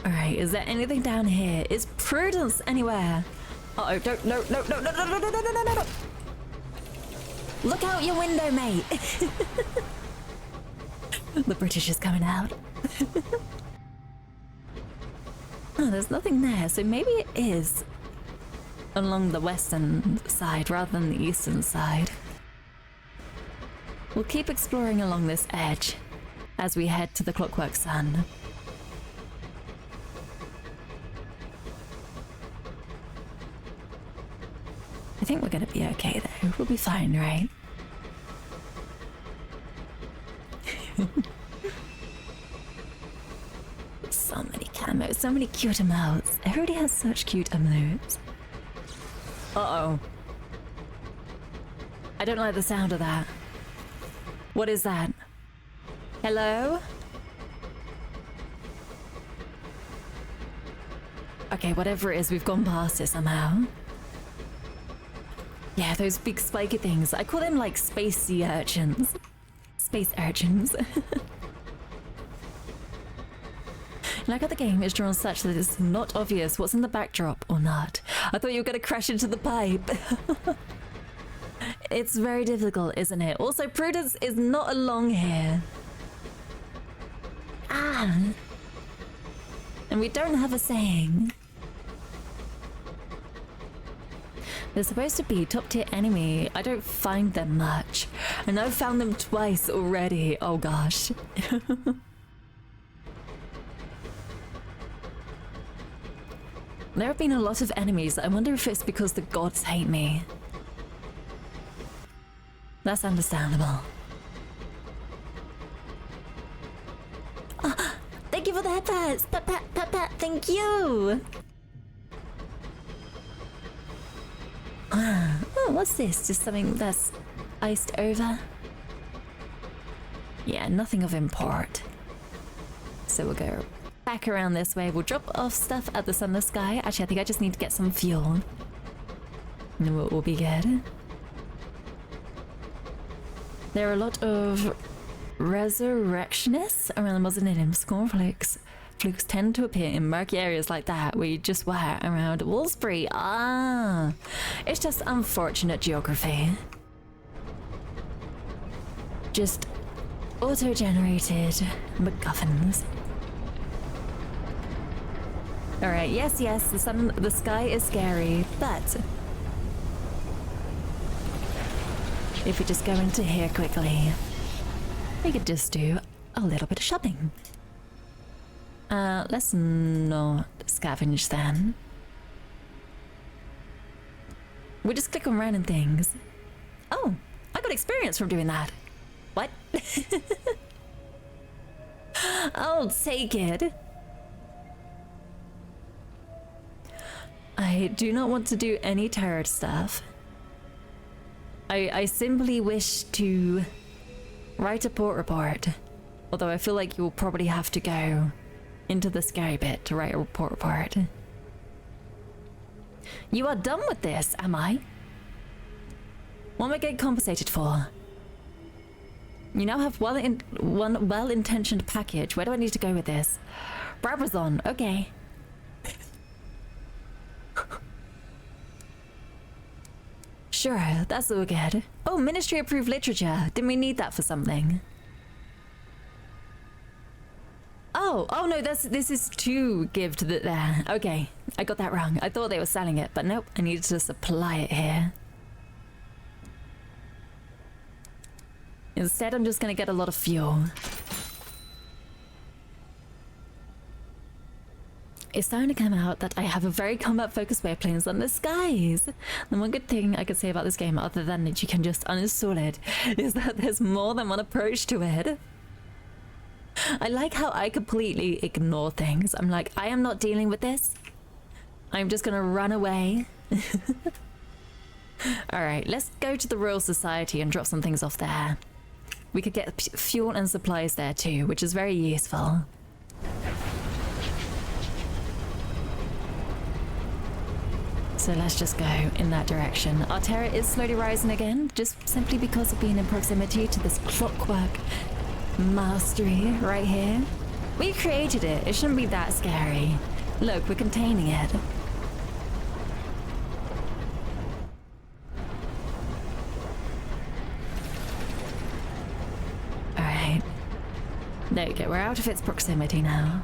[SPEAKER 1] Alright, is there anything down here? Is Prudence anywhere? Uh-oh, don't, no. Look out your window, mate. The British is coming out. Oh, there's nothing there, so maybe it is along the western side rather than the eastern side. We'll keep exploring along this edge as we head to the Clockwork Sun. I think we're gonna be okay though. We'll be fine, right? So many camos, so many cute emotes. Everybody has such cute emotes. Uh-oh. I don't like the sound of that. What is that? Hello? Okay, whatever it is, we've gone past it somehow. Yeah, those big spiky things. I call them like space sea urchins. Space urchins. Like how the game is drawn such that it's not obvious what's in the backdrop or not. I thought you were going to crash into the pipe. It's very difficult, isn't it? Also, Prudence is not along here. Ah. And we don't have a saying. They're supposed to be top tier enemy. I don't find them much. And I've found them twice already. Oh gosh. There have been a lot of enemies. I wonder if it's because the gods hate me. That's understandable. Oh, thank you for the headpats! Pat, pat, pat, pat, thank you! Ah, oh, what's this? Just something that's iced over? Yeah, nothing of import. So we'll go back around this way. We'll drop off stuff at the Sunless Sky. Actually, I think I just need to get some fuel. And then we'll be good. There are a lot of resurrectionists around the mausoleum. Scornflakes. Flukes tend to appear in murky areas like that where you just were around Wolfsbury. Ah, it's just unfortunate geography. Just auto-generated MacGuffins. Alright, yes, the sky is scary, but if we just go into here quickly, we could just do a little bit of shopping. Let's not scavenge then. We just click on random things. Oh, I got experience from doing that. What? I'll take it. I do not want to do any terror stuff. I simply wish to write a port report. Although I feel like you'll probably have to go into the scary bit to write a report report. You are done with this, am I? What am I getting compensated for? You now have one well-intentioned package. Where do I need to go with this? Brabazon, okay. Sure, that's all good. Oh, Ministry approved literature. Didn't we need that for something? Oh no, this is to give to the there. Okay, I got that wrong. I thought they were selling it, but nope, I needed to supply it here. Instead, I'm just gonna get a lot of fuel. It's starting to come out that I have a very combat-focused way of playing Sunless Skies. The one good thing I could say about this game, other than that you can just uninstall it, is that there's more than one approach to it. I like how I completely ignore things. I'm like, I am not dealing with this. I'm just gonna run away. Alright, let's go to the Royal Society and drop some things off there. We could get fuel and supplies there too, which is very useful. So let's just go in that direction. Our terror is slowly rising again, just simply because of being in proximity to this clockwork mastery right here. We created it. It shouldn't be that scary. Look, we're containing it. Alright. There we go. We're out of its proximity now.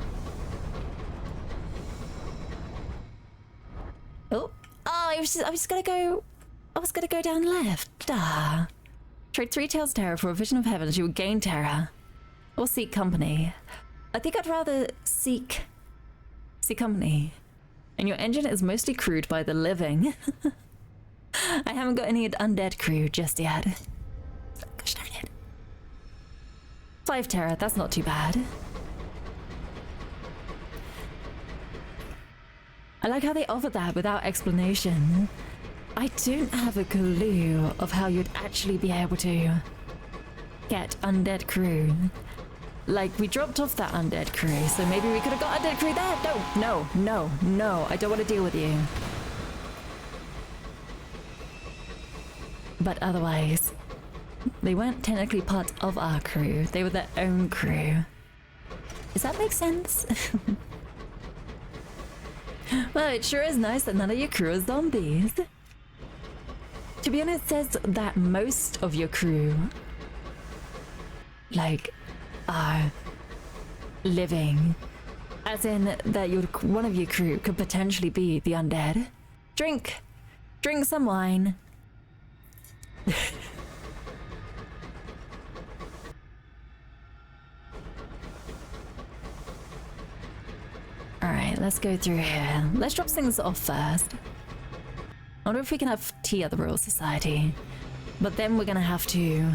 [SPEAKER 1] I was gonna go down left. Duh. Trade 3 tails terror for a vision of heaven. You will gain terror. Or seek company. I think I'd rather seek company. And your engine is mostly crewed by the living. I haven't got any undead crew just yet. Gosh darn it. 5 terror, that's not too bad. I like how they offer that without explanation. I don't have a clue of how you'd actually be able to get undead crew. Like, we dropped off that undead crew, so maybe we could have got undead crew there. No, I don't want to deal with you. But otherwise, they weren't technically part of our crew. They were their own crew. Does that make sense? Well, it sure is nice that none of your crew are zombies. To be honest, it says that most of your crew, like, are living. As in that one of your crew could potentially be the undead. Drink some wine. Alright, let's go through here. Let's drop things off first. I wonder if we can have tea at the Royal Society. But then we're gonna have to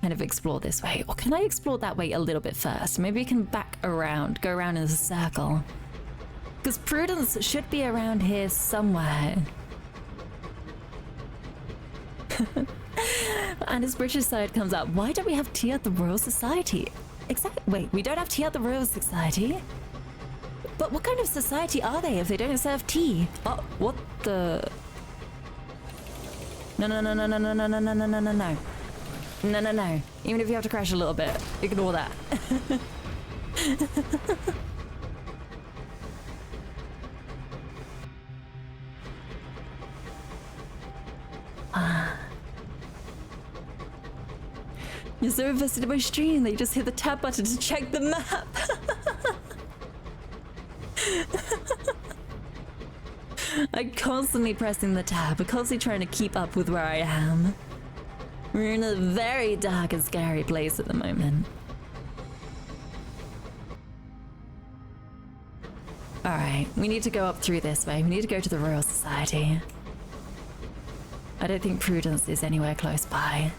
[SPEAKER 1] kind of explore this way. Or can I explore that way a little bit first? Maybe we can back around, go around in a circle. Because Prudence should be around here somewhere. And his British side comes out. Why don't we have tea at the Royal Society? Wait, we don't have tea at the Royal Society? But what kind of society are they if they don't serve tea? Oh, what the? No. No. Even if you have to crash a little bit, ignore that. You're so invested in my stream that you just hit the tab button to check the map. I'm constantly pressing the tab, constantly trying to keep up with where I am. We're in a very dark and scary place at the moment. Alright, we need to go up through this way. We need to go to the Royal Society. I don't think Prudence is anywhere close by.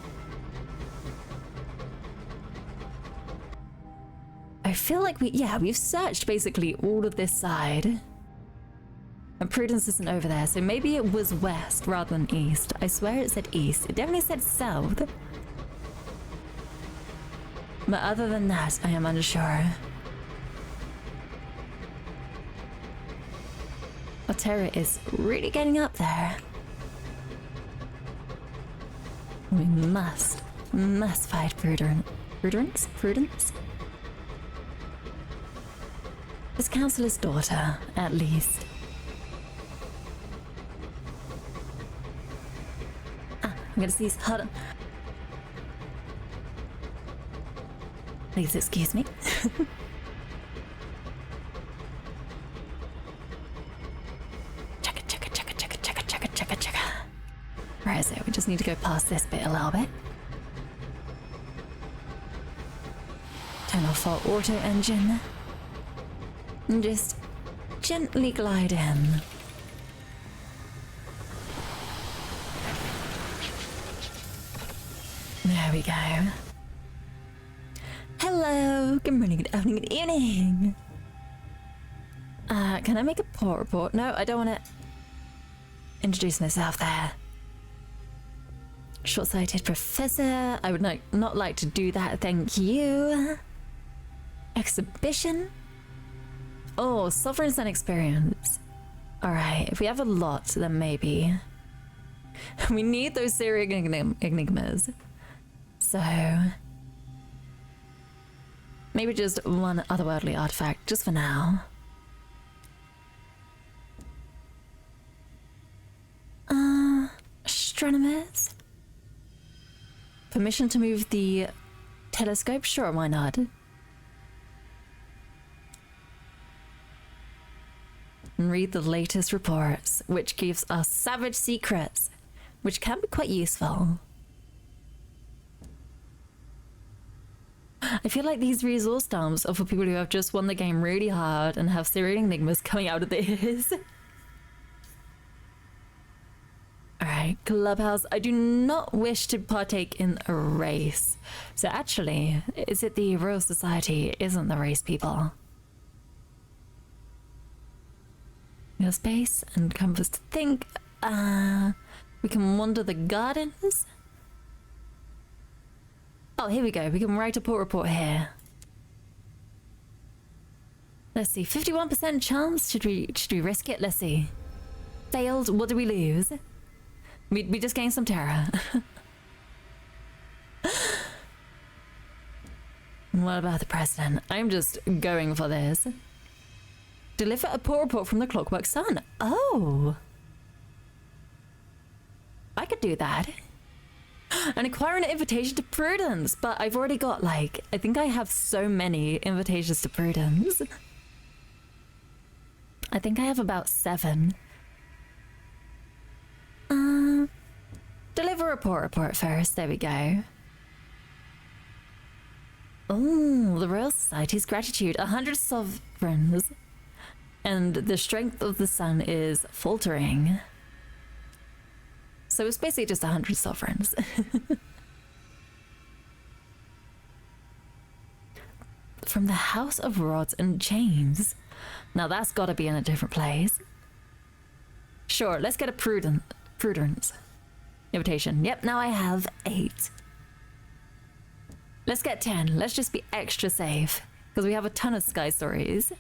[SPEAKER 1] I feel like we've searched basically all of this side. And Prudence isn't over there, so maybe it was west rather than east. I swear it said east. It definitely said south. But other than that, I am unsure. Otera is really getting up there. We must fight Prudence? His counselor's daughter, at least. I'm gonna see. Hold on. Please excuse me. Chugga. Where is it? We just need to go past this bit a little bit. Turn off our auto engine. And just gently glide in. There we go. Hello, good morning, good afternoon, good evening. Can I make a port report? No, I don't want to introduce myself there. Short-sighted professor. I would not like to do that, thank you. Exhibition. Oh, sovereign and experience. Alright, if we have a lot, then maybe. We need those serious enigmas. So maybe just one otherworldly artifact, just for now. Astronomers? Permission to move the telescope? Sure, why not? And read the latest reports, which gives us savage secrets, which can be quite useful. I feel like these resource dumps are for people who have just won the game really hard and have serial enigmas coming out of this. Alright, Clubhouse. I do not wish to partake in a race. So actually, is it the Royal Society? Isn't the race people? No space and compass to think. We can wander the gardens. Oh, here we go. We can write a port report here. Let's see. 51% chance. Should we risk it? Let's see. Failed. What do we lose? We just gained some terror. What about the president? I'm just going for this. Deliver a port report from the Clockwork Sun. Oh. I could do that. And acquire an invitation to Prudence. But I've already got, like, I think I have so many invitations to Prudence. I think I have about 7. Deliver a port report first. There we go. Oh, the Royal Society's gratitude. 100 sovereigns. And the strength of the sun is faltering. So it's basically just 100 sovereigns. From the House of Rods and Chains. Now that's got to be in a different place. Sure, let's get a Prudence invitation. Yep, now I have 8. Let's get 10. Let's just be extra safe because we have a ton of Sky stories.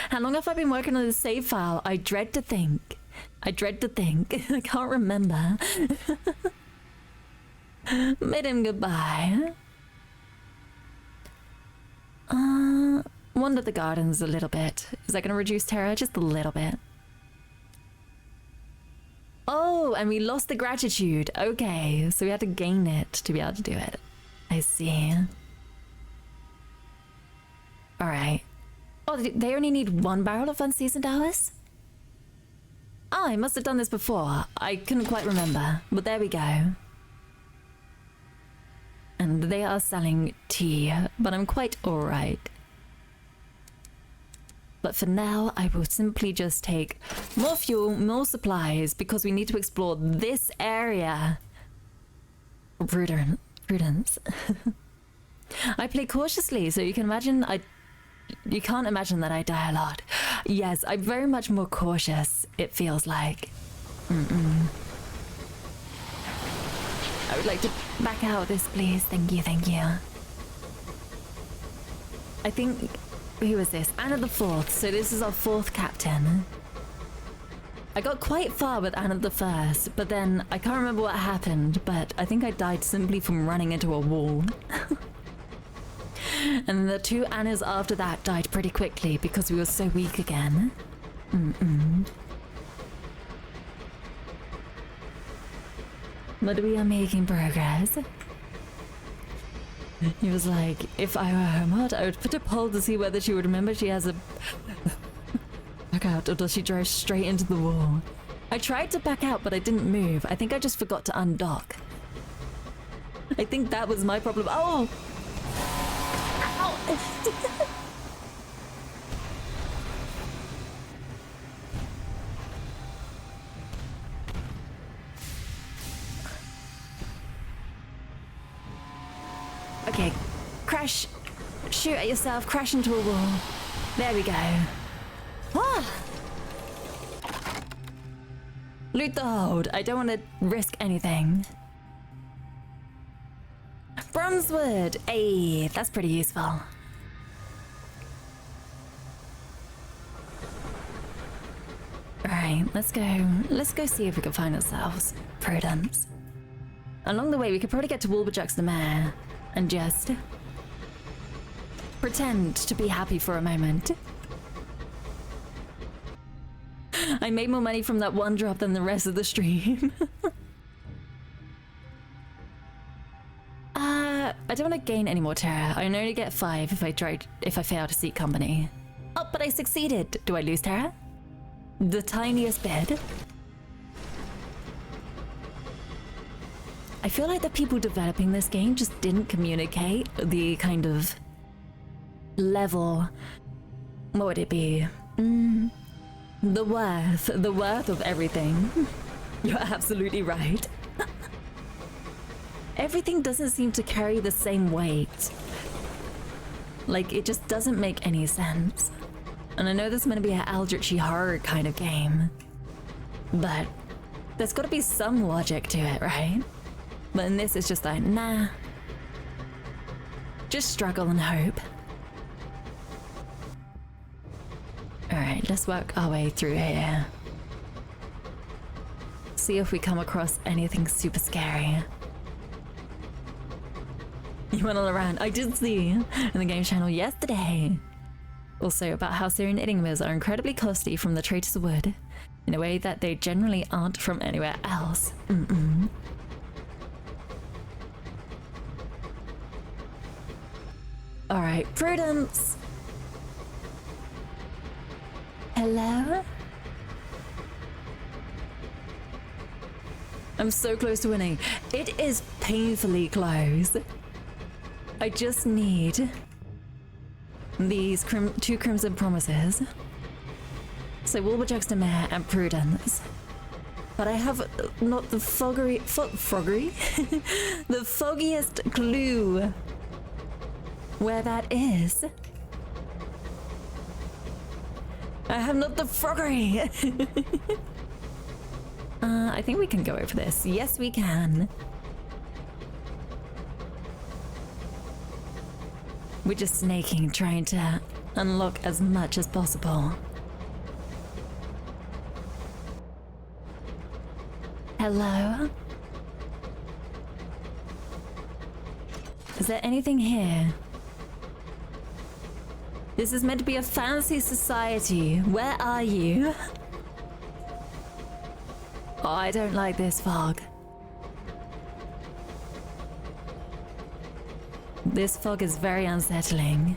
[SPEAKER 1] How long have I been working on this save file? I dread to think. I can't remember. Bid him goodbye. Wander the gardens a little bit. Is that going to reduce terror? Just a little bit. Oh, and we lost the gratitude. Okay, so we had to gain it to be able to do it. I see. Alright. Oh, they only need 1 barrel of unseasoned hours? Oh, I must have done this before. I couldn't quite remember, but there we go. And they are selling tea, but I'm quite alright. But for now, I will simply just take more fuel, more supplies, because we need to explore this area. Prudence. I play cautiously, so you can imagine you can't imagine that I die a lot. Yes, I'm very much more cautious, it feels like. I would like to back out of this, please. Thank you, thank you. I think, who is this? Anna the Fourth, so this is our 4th captain. I got quite far with Anna the First, but then I can't remember what happened, but I think I died simply from running into a wall. And the 2 Annas after that died pretty quickly because we were so weak again. But we are making progress. He was like, if I were her mod, I would put a poll to see whether she would remember she has a back out, or does she drive straight into the wall? I tried to back out, but I didn't move. I think I just forgot to undock. I think that was my problem. Oh! Ow! Okay, crash, shoot at yourself, crash into a wall. There we go. Ah! Loot the hold. I don't want to risk anything. Bronzewood. Ayy, that's pretty useful. Alright, let's go see if we can find ourselves Prudence. Along the way, we could probably get to Woolbajux's mare and just pretend to be happy for a moment. I made more money from that one drop than the rest of the stream. I don't want to gain any more terror. I only get 5 if I fail to seek company. Oh, but I succeeded. Do I lose terror? The tiniest bit. I feel like the people developing this game just didn't communicate the kind of level. What would it be? The worth of everything. You're absolutely right. Everything doesn't seem to carry the same weight. Like, it just doesn't make any sense. And I know this is meant to be an eldritchy horror kind of game, but there's got to be some logic to it, right? But in this, it's just like, nah. Just struggle and hope. Alright, let's work our way through here. See if we come across anything super scary. You went all around. I did see in the game channel yesterday. Also about how Syrian enigmas are incredibly costly from the traders' wood in a way that they generally aren't from anywhere else. Alright, Prudence! Hello? I'm so close to winning. It is painfully close. I just need these 2 Crimson Promises. So Woolbajux's mare and Prudence. But I have not the the foggiest clue where that is. I have not the froggery. I think we can go over this. Yes, we can. We're just snaking, trying to unlock as much as possible. Hello? Is there anything here? This is meant to be a fancy society. Where are you? Oh, I don't like this fog. This fog is very unsettling.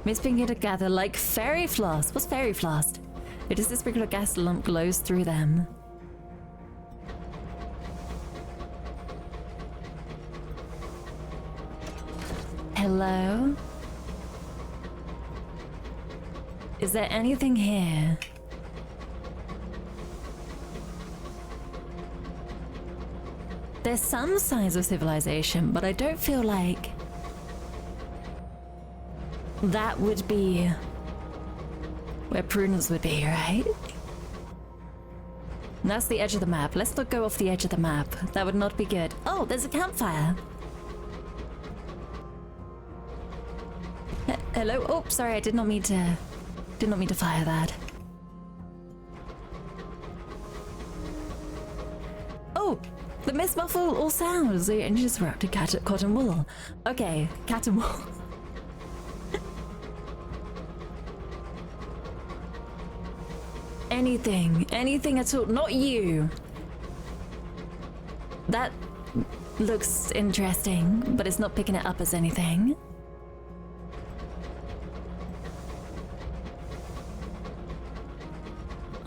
[SPEAKER 1] Miss being able to gather like fairy floss. What's fairy floss? It is this sprinkle of gas lump glows through them. Hello? Is there anything here? There's some signs of civilization, but I don't feel like that would be where Prudence would be, right? And that's the edge of the map. Let's not go off the edge of the map. That would not be good. Oh, there's a campfire. Hello? Oh, sorry, I did not mean to fire that. Oh, the mist muffled all sounds. The engines wrapped in cotton wool. Okay, cat and wool. Anything at all. Not you. That looks interesting, but it's not picking it up as anything.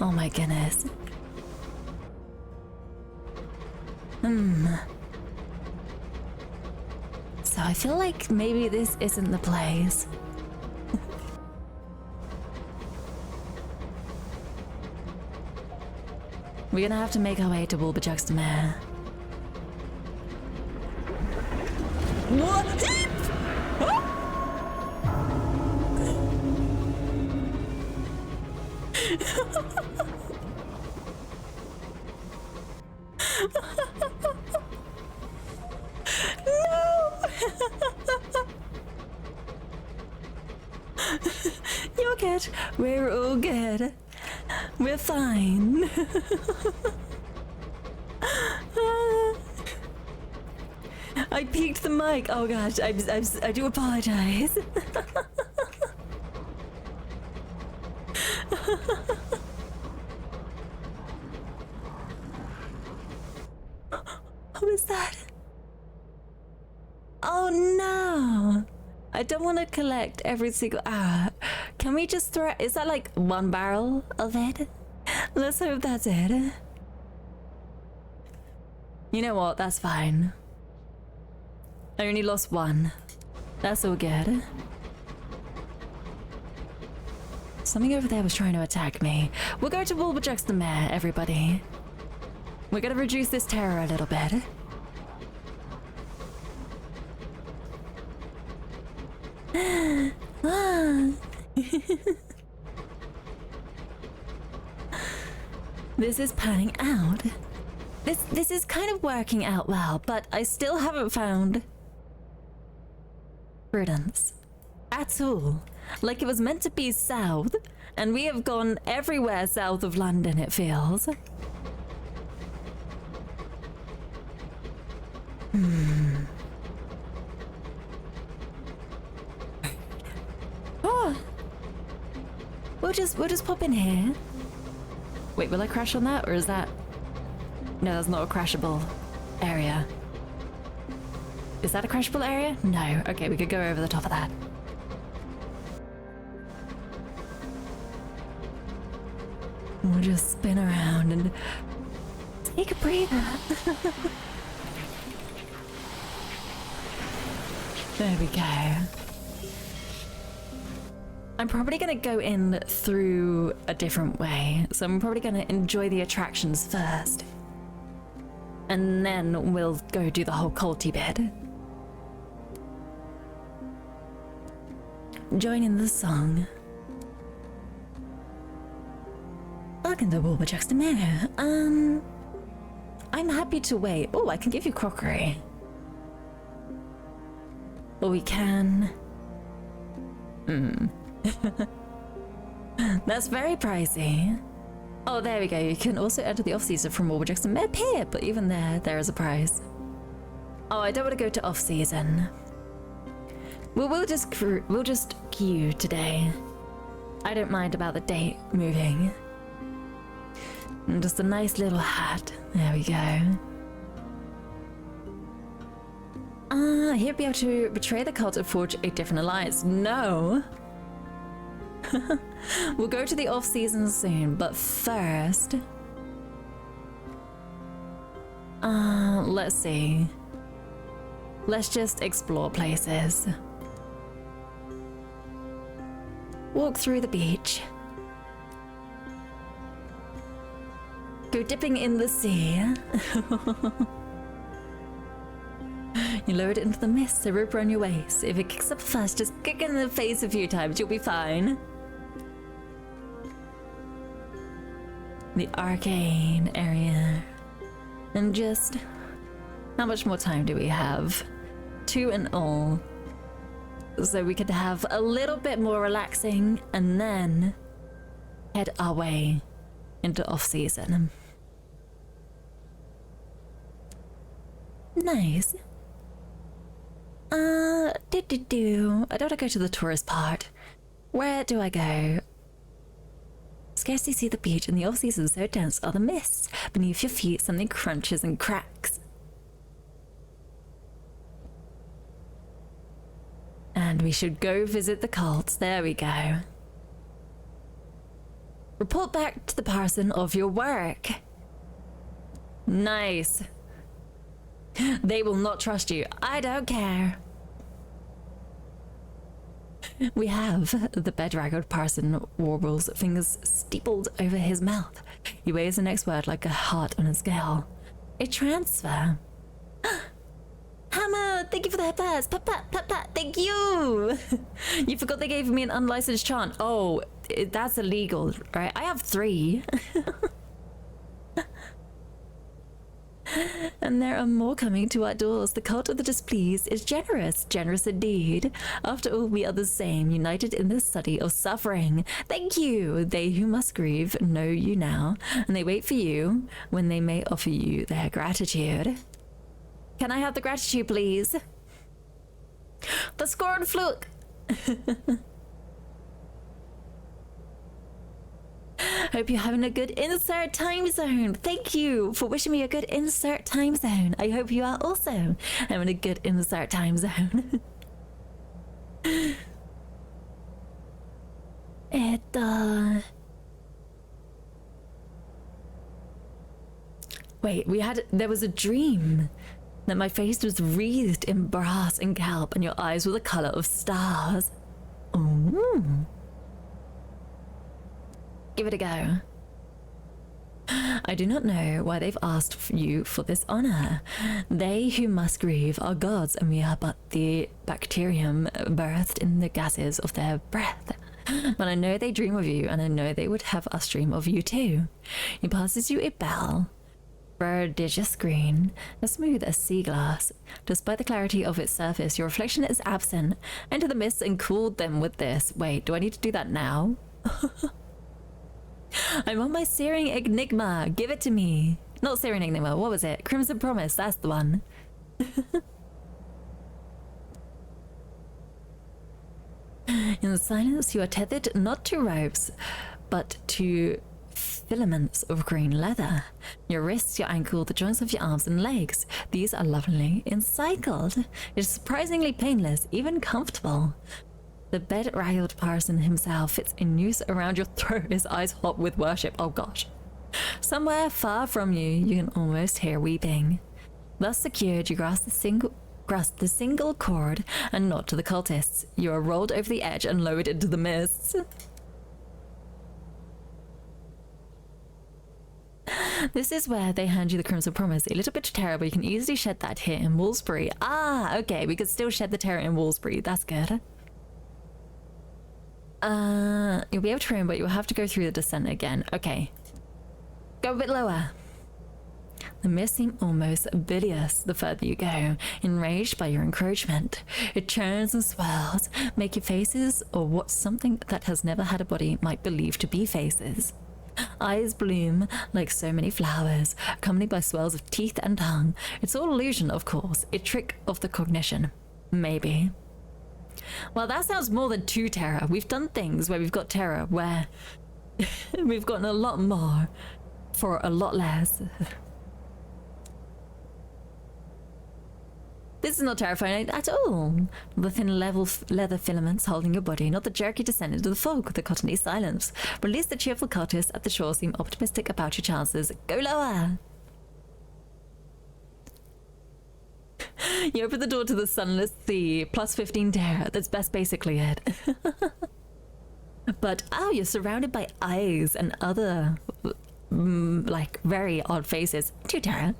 [SPEAKER 1] Oh my goodness. So I feel like maybe this isn't the place. We're gonna have to make our way to Wolberjuxtamere. What? No! You're good. We're all good. We're fine. I peeked the mic. Oh gosh, I do apologize. What was that? Oh no! I don't want to collect every single. Can we just throw? Is that like one barrel of it? Let's hope that's it. You know what? That's fine. I only lost one. That's all good. Something over there was trying to attack me. We'll go to Wolberjuxtamere, everybody. We're gonna reduce this terror a little bit. This is panning out. This is kind of working out well, but I still haven't found Prudence at all. Like it was meant to be south, and we have gone everywhere south of London, it feels. Oh, we'll just pop in here. Wait, will I crash on that, or is that? No, that's not a crashable area. Is that a crashable area? No. Okay, we could go over the top of that. We'll just spin around and take a breather. There we go. I'm probably gonna go in through a different way. So I'm probably gonna enjoy the attractions first. And then we'll go do the whole culty bit. Join in the song. Welcome to Wolberjuxtamere. I'm happy to wait. Oh, I can give you crockery. Or we can... That's very pricey. Oh, there we go. You can also enter the off-season from Wolberjuxtamere Pier, but even there is a price. Oh, I don't want to go to off-season. We'll just queue today. I don't mind about the date moving. And just a nice little hat. There we go. He'll be able to betray the cult and forge a different alliance. No! We'll go to the off-season soon, but first... let's see. Let's just explore places. Walk through the beach. Go dipping in the sea. You lower it into the mist, a rope around your waist. If it kicks up fast, just kick it in the face a few times, you'll be fine. The arcane area. And just... how much more time do we have? 2 in all. So we could have a little bit more relaxing and then head our way into off-season. Nice. I don't want to go to the tourist part. Where do I go? Scarcely see the beach in the off-season, so dense are the mists. Beneath your feet, something crunches and cracks. And we should go visit the cults. There we go. Report back to the parson of your work. Nice. They will not trust you. I don't care. We have the bedraggled parson warbles, fingers steepled over his mouth. He weighs the next word like a heart on a scale. A transfer. Hammer, thank you for the headpass. Pat, pat, pat, pat, thank you. You forgot they gave me an unlicensed chant. Oh, that's illegal, right? I have 3. And there are more coming to our doors. The cult of the displeased is generous, generous indeed. After all, we are the same, united in the study of suffering. Thank you. They who must grieve know you now, and they wait for you when they may offer you their gratitude. Can I have the gratitude, please? The scorn fluke. Hope you're having a good insert time zone. Thank you for wishing me a good insert time zone. I hope you are also having a good insert time zone. Wait, there was a dream that my face was wreathed in brass and kelp and your eyes were the color of stars. Ooh. Give it a go. I do not know why they've asked you for this honor. They who must grieve are gods, and we are but the bacterium birthed in the gases of their breath. But I know they dream of you, and I know they would have us dream of you too. He passes you a bell, prodigious green, as smooth as sea glass. Despite the clarity of its surface, your reflection is absent. Enter the mists and cool them with this. Wait, do I need to do that now? I'm on my Searing Enigma. Give it to me. Not Searing Enigma. What was it? Crimson Promise. That's the one. In the silence, you are tethered not to ropes, but to filaments of green leather. Your wrists, your ankle, the joints of your arms and legs. These are lovingly encircled. It is surprisingly painless, even comfortable. The bed-railed parson himself fits a noose around your throat, his eyes hot with worship. Oh gosh. Somewhere far from you, you can almost hear weeping. Thus secured, you grasp the single cord and nod to the cultists. You are rolled over the edge and lowered into the mists. This is where they hand you the Crimson Promise. A little bit of terror, but you can easily shed that here in Woolsbury. Ah, okay, we could still shed the terror in Woolsbury. That's good. You'll be able to roam, but you'll have to go through the descent again. Okay. Go a bit lower. The mist seems almost bilious the further you go, enraged by your encroachment. It churns and swells, making faces, or what something that has never had a body might believe to be faces. Eyes bloom like so many flowers, accompanied by swells of teeth and tongue. It's all illusion, of course, a trick of the cognition. Maybe. Well, that sounds more than 2 terror. We've done things where we've got terror, where we've gotten a lot more for a lot less. This is not terrifying at all. The thin leather filaments holding your body, not the jerky descent into the fog, the cottony silence. Release the cheerful cultists at the shore seem optimistic about your chances. Go lower! You open the door to the sunless sea, plus 15 terror. That's basically it. But oh, you're surrounded by eyes and other like very odd faces. Tutara.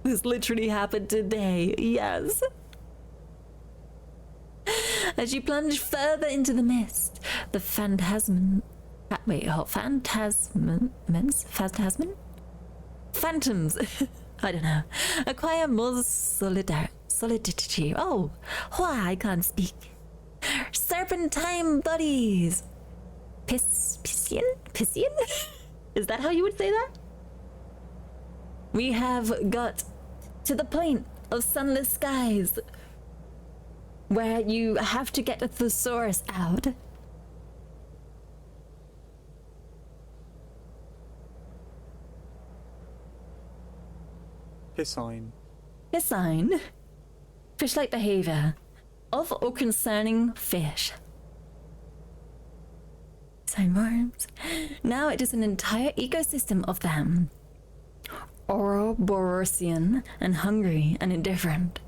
[SPEAKER 1] This literally happened today. Yes. As you plunge further into the mist, the phantasm. Wait, phantoms. I don't know. Acquire more solidity. Oh, why I can't speak. Serpentine buddies. Piscian? Is that how you would say that? We have got to the point of sunless skies where you have to get the thesaurus out.
[SPEAKER 2] Piscine.
[SPEAKER 1] Piscine. Fish-like behavior of or concerning fish. Piscine worms. Now it is an entire ecosystem of them. Ouroborosian and hungry and indifferent.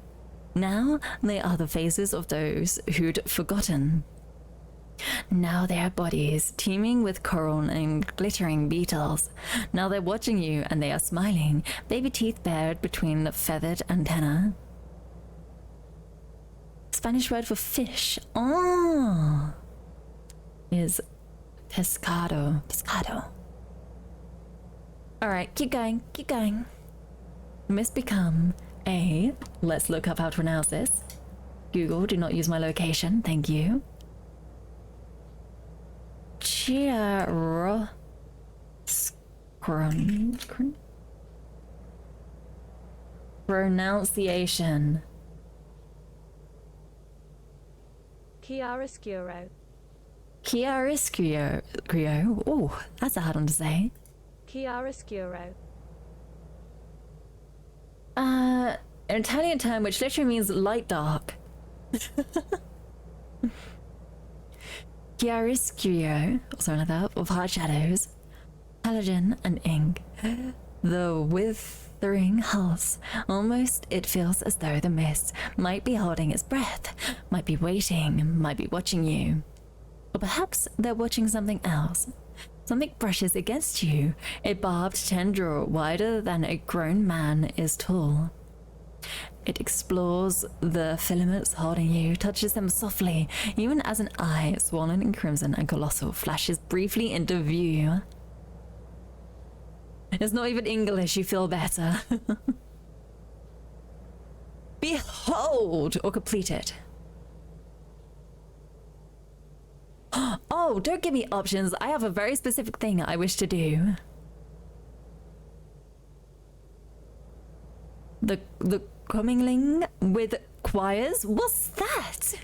[SPEAKER 1] Now they are the faces of those who'd forgotten. Now their bodies teeming with coral and glittering beetles. Now they're watching you and they are smiling, baby teeth bared between the feathered antenna. Spanish word for fish, is pescado. Alright, keep going. Must become a, let's look up how to pronounce this. Google, do not use my location, thank you. Pronunciation.
[SPEAKER 3] Chiaroscuro.
[SPEAKER 1] Oh, that's a hard one to say.
[SPEAKER 3] Chiaroscuro.
[SPEAKER 1] An Italian term which literally means light dark. Chiaroscuro, or something like that, of hard shadows, halogen and ink. The withering hulls. Almost it feels as though the mist might be holding its breath, might be waiting, might be watching you. Or perhaps they're watching something else. Something brushes against you, a barbed tendril wider than a grown man is tall. It explores the filaments holding you, touches them softly, even as an eye, swollen in crimson and colossal, flashes briefly into view. It's not even English, you feel better. Behold, or complete it. Oh, don't give me options. I have a very specific thing I wish to do. The commingling with choirs? What's that?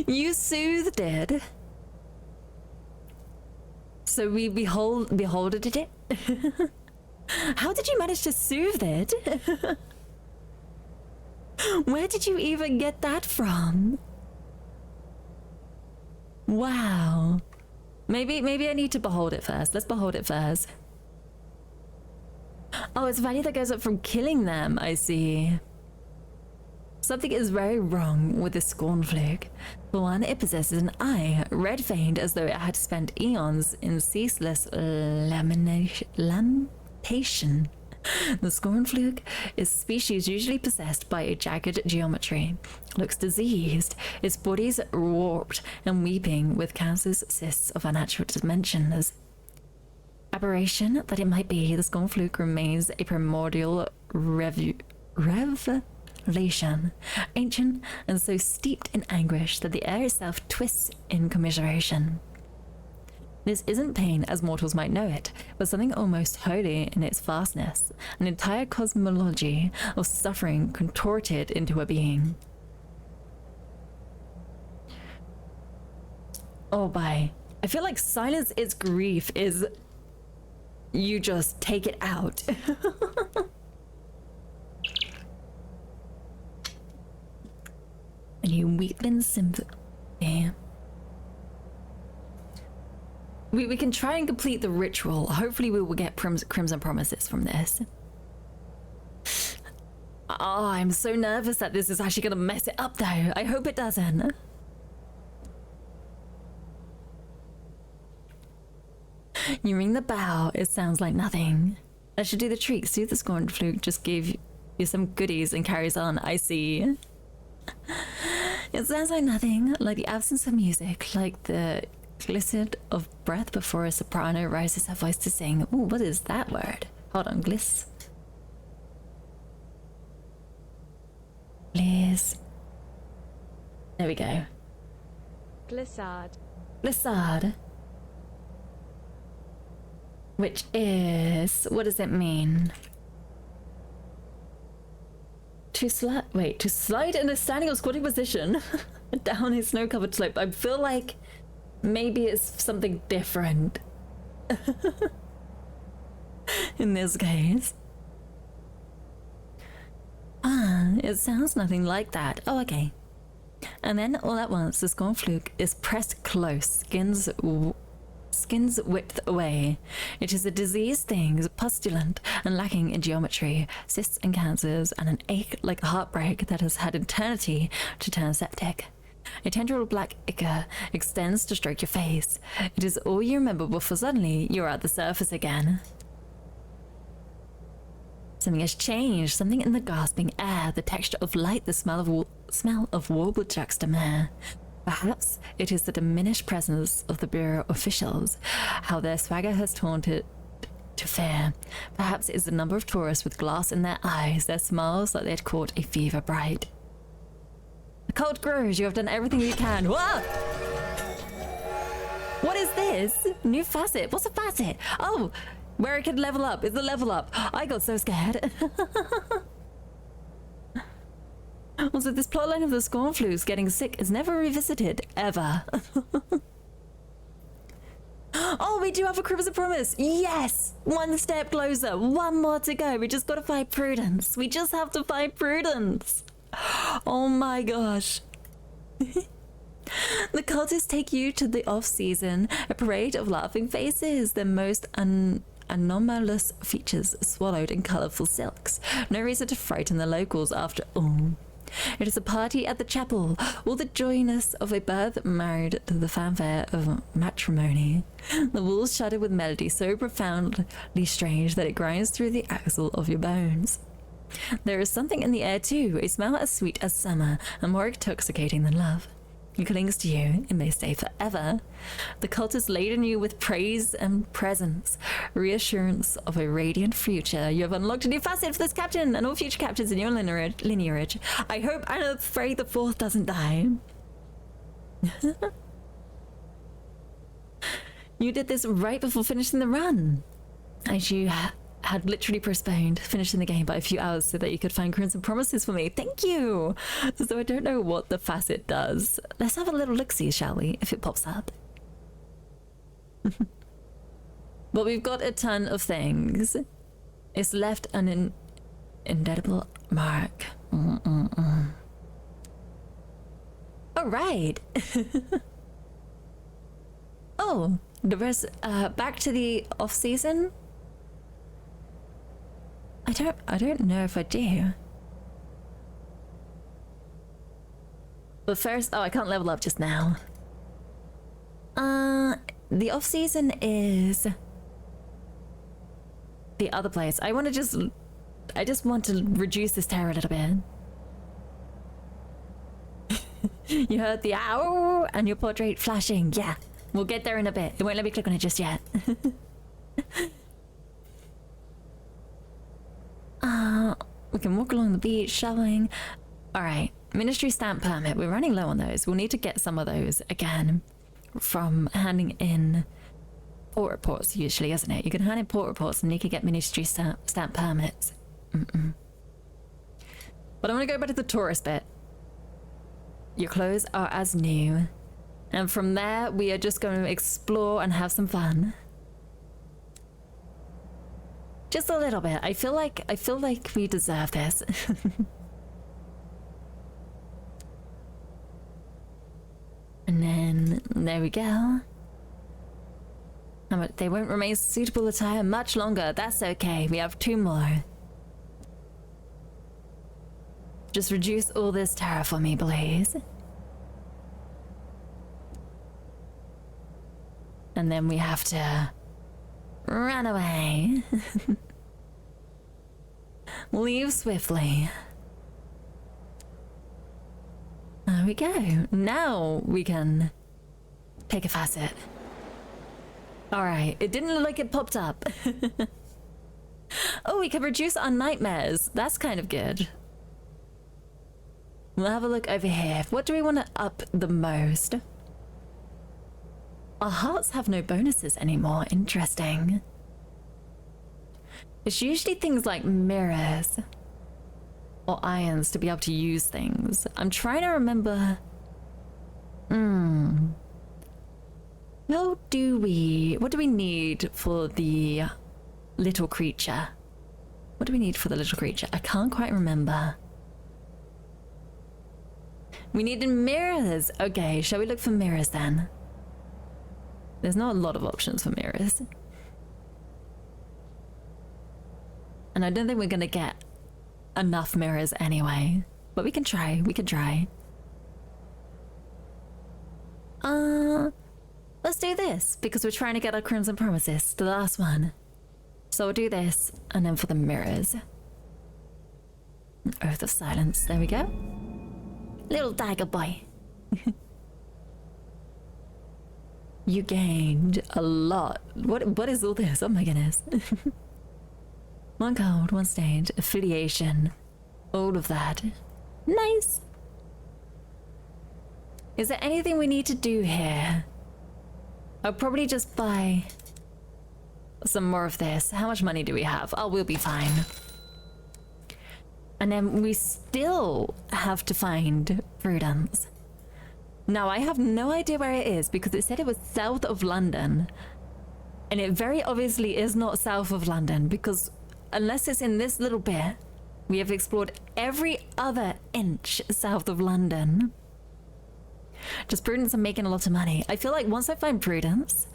[SPEAKER 1] You soothed it. So we beholded it? How did you manage to soothe it? Where did you even get that from? Wow. Maybe I need to behold it first. Let's behold it first. Oh, it's value that goes up from killing them, I see. Something is very wrong with this scornflake. For one, it possesses an eye, red-veined as though it had spent eons in ceaseless lamentation. The scornflake is a species usually possessed by a jagged geometry. Looks diseased, its body's warped and weeping with countless cysts of unnatural dimensions. Aberration that it might be, the scornflake remains a primordial revelation, ancient and so steeped in anguish that the air itself twists in commiseration. This isn't pain as mortals might know it, but something almost holy in its vastness, an entire cosmology of suffering contorted into a being. Oh, bye. I feel like silence its grief is you just take it out. And you weep in sympathy. We can try and complete the ritual. Hopefully we will get crimson promises from this. Oh, I'm so nervous that this is actually going to mess it up though. I hope it doesn't. You ring the bell, it sounds like nothing. I should do the trick. See if the scorn fluke just gave you some goodies and carries on. I see. It sounds like nothing, like the absence of music, like the glisten of breath before a soprano raises her voice to sing. Ooh, what is that word? Hold on, gliss. Please. There we go.
[SPEAKER 3] Glissade.
[SPEAKER 1] Glissade. Which is... what does it mean? To slide in a standing or squatting position down a snow-covered slope. I feel like maybe it's something different in this case. Ah, it sounds nothing like that. Oh, okay. And then all at once, the scorn fluke is pressed close, skin's width away. It is a diseased thing, pustulant and lacking in geometry, cysts and cancers, and an ache like a heartbreak that has had eternity to turn septic. A tendril of black ichor extends to stroke your face. It is all you remember before suddenly you're at the surface again. Something has changed, something in the gasping air, the texture of light, the smell of warble juxtamare. Perhaps it is the diminished presence of the bureau officials, how their swagger has taunted to fear. Perhaps it is the number of tourists with glass in their eyes, their smiles like they'd caught a fever bright. The cult grows, you have done everything you can. Whoa! What is this? New facet. What's a facet? Oh, where it can level up. It's a level up. I got so scared. Also, this plotline of the scorn flukes getting sick is never revisited, ever. Oh, we do have a Crimson Promise. Yes! One step closer. One more to go. We just gotta find Prudence. We just have to find Prudence. Oh my gosh. The cultists take you to the off-season, a parade of laughing faces, their most anomalous features swallowed in colourful silks. No reason to frighten the locals after all. It is a party at the chapel, all the joyousness of a birth married to the fanfare of matrimony. The walls shudder with melody so profoundly strange that it grinds through the axle of your bones. There is something in the air too, a smell as sweet as summer and more intoxicating than love. It clings to you, it may stay forever. The cult has laden you with praise and presence, reassurance of a radiant future. You have unlocked a new facet for this captain and all future captains in your lineage. I hope and I'm afraid the fourth doesn't die. You did this right before finishing the run. As you had literally postponed finishing the game by a few hours so that you could find Crimson Promises for me. Thank you! So I don't know what the facet does. Let's have a little look-see, shall we, if it pops up. But we've got a ton of things. It's left an indelible mark. Alright! Oh, the rest, back to the off-season? I don't know if I do. But first, oh, I can't level up just now. The off season is the other place. I just want to reduce this terror a little bit. You heard the ow and your portrait flashing. Yeah, we'll get there in a bit. It won't let me click on it just yet. We can walk along the beach, shoveling. Alright, ministry stamp permit. We're running low on those. We'll need to get some of those again from handing in port reports, usually, isn't it? You can hand in port reports and you can get ministry stamp permits. But I'm going to go back to the tourist bit. Your clothes are as new. And from there, we are just going to explore and have some fun. Just a little bit. I feel like we deserve this. And then there we go. They won't remain suitable attire much longer. That's okay. We have 2 more. Just reduce all this terror for me, please. And then we have to Run away. Leave swiftly. There we go. Now we can take a facet. Alright, it didn't look like it popped up. Oh, we can reduce our nightmares. That's kind of good. We'll have a look over here. What do we want to up the most? Our hearts have no bonuses anymore. Interesting. It's usually things like mirrors or irons to be able to use things. I'm trying to remember. What do we need for the little creature? What do we need for the little creature? I can't quite remember. We needed mirrors. Okay, shall we look for mirrors then? There's not a lot of options for mirrors. And I don't think we're gonna get enough mirrors anyway. But we can try, let's do this, because we're trying to get our Crimson Promises, the last one. So we'll do this, and then for the mirrors. Oath of Silence, there we go. Little dagger boy. You gained a lot. What is all this? Oh my goodness. One code, one stage, affiliation, all of that. Nice. Is there anything we need to do here? I'll probably just buy some more of this. How much money do we have? Oh, we'll be fine. And then we still have to find Prudence. Now, I have no idea where it is because it said it was south of London. And it very obviously is not south of London because unless it's in this little bit, we have explored every other inch south of London. Just Prudence and making a lot of money. I feel like once I find Prudence,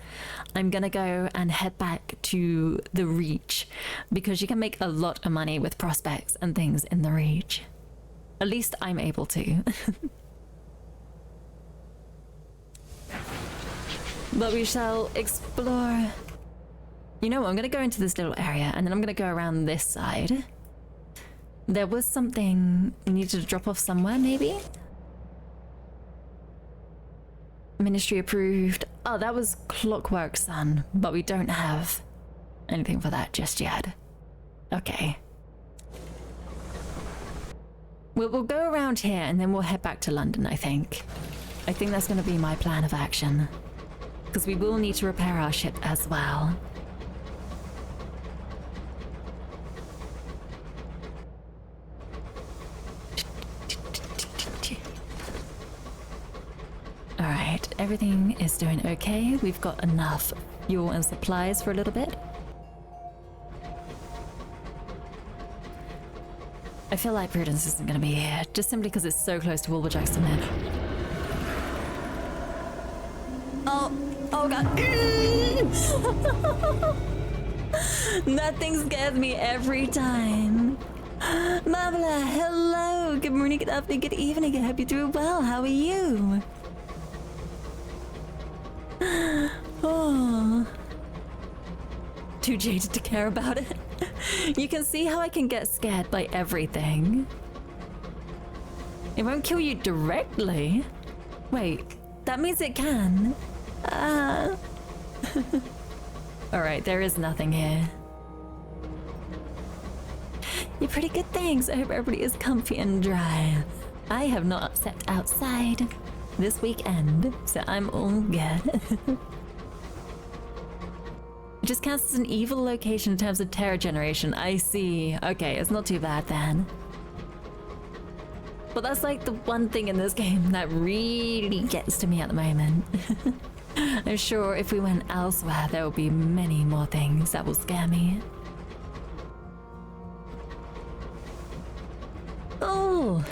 [SPEAKER 1] I'm gonna go and head back to the Reach because you can make a lot of money with prospects and things in the Reach. At least I'm able to. But we shall explore. You know what, I'm gonna go into this little area and then I'm gonna go around this side. There was something we needed to drop off somewhere, maybe? Ministry approved. Oh, that was Clockwork Sun, but we don't have anything for that just yet. Okay. We'll go around here and then we'll head back to London, I think. I think that's going to be my plan of action. Because we will need to repair our ship as well. Alright, everything is doing okay. We've got enough fuel and supplies for a little bit. I feel like Prudence isn't going to be here, just simply because it's so close to Wolverjack's Med. Oh god. That thing scares me every time. Mabla, hello. Good morning, good afternoon, good evening. I hope you're doing well. How are you? Oh. Too jaded to care about it. You can see how I can get scared by everything. It won't kill you directly. Wait, that means it can. Alright, there is nothing here. You're pretty good, thanks. I hope everybody is comfy and dry. I have not stepped outside this weekend, so I'm all good. It just counts as an evil location in terms of terror generation. I see. Okay, it's not too bad then. But that's like the one thing in this game that really gets to me at the moment. I'm sure if we went elsewhere, there will be many more things that will scare me. Oh!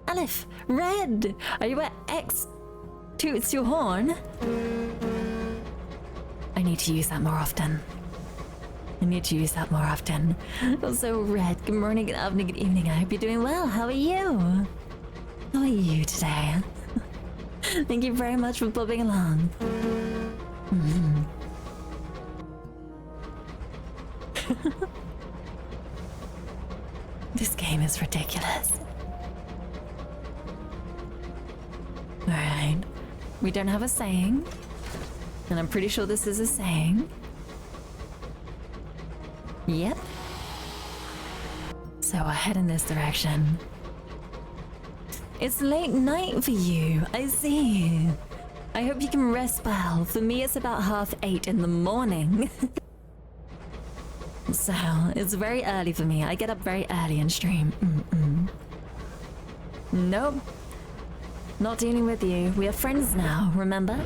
[SPEAKER 1] Aleph, Red! Are you where X toots your horn? I need to use that more often. Also, Red, good morning, good afternoon, good evening. I hope you're doing well. How are you? How are you today? Thank you very much for popping along. This game is ridiculous. Alright. We don't have a saying. And I'm pretty sure this is a saying. Yep. So I'll head in this direction. It's late night for you, I see. I hope you can rest well. For me, it's about 8:30 in the morning. So, it's very early for me. I get up very early and stream. Nope. Not dealing with you. We are friends now, remember?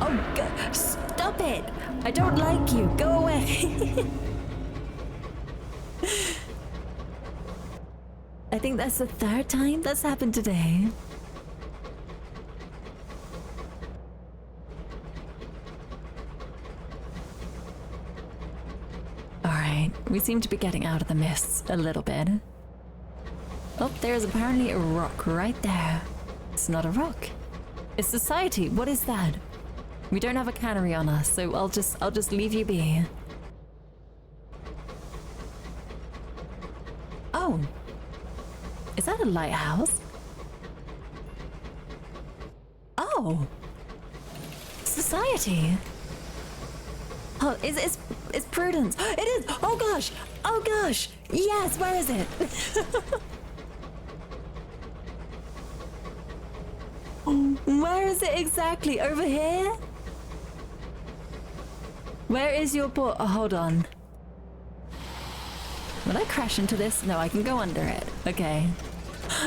[SPEAKER 1] Oh, stop it! I don't like you. Go away. I think that's the 3rd time that's happened today. Alright, we seem to be getting out of the mists a little bit. Oh, there's apparently a rock right there. It's not a rock. It's society. What is that? We don't have a cannery on us, so I'll just leave you be. Oh. Is that a lighthouse? Oh. Society. Oh, it's Prudence. It is. Oh gosh. Oh gosh. Yes, where is it? Where is it exactly? Over here? Where is your port? Oh, hold on. Will I crash into this? No, I can go under it. Okay.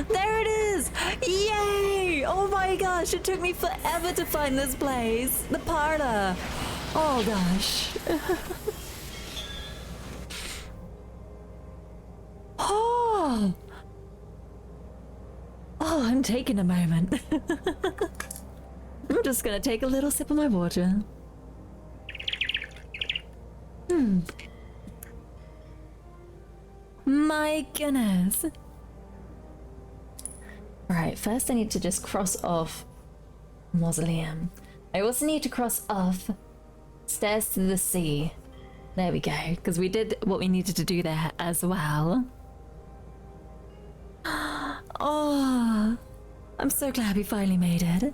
[SPEAKER 1] There it is! Yay! Oh my gosh, it took me forever to find this place. The parlor. Oh gosh. Oh! Oh, I'm taking a moment. I'm just gonna take a little sip of my water. My goodness. Alright, first I need to just cross off Mausoleum. I also need to cross off Stairs to the Sea. There we go, because we did what we needed to do there as well. Oh, I'm so glad we finally made it.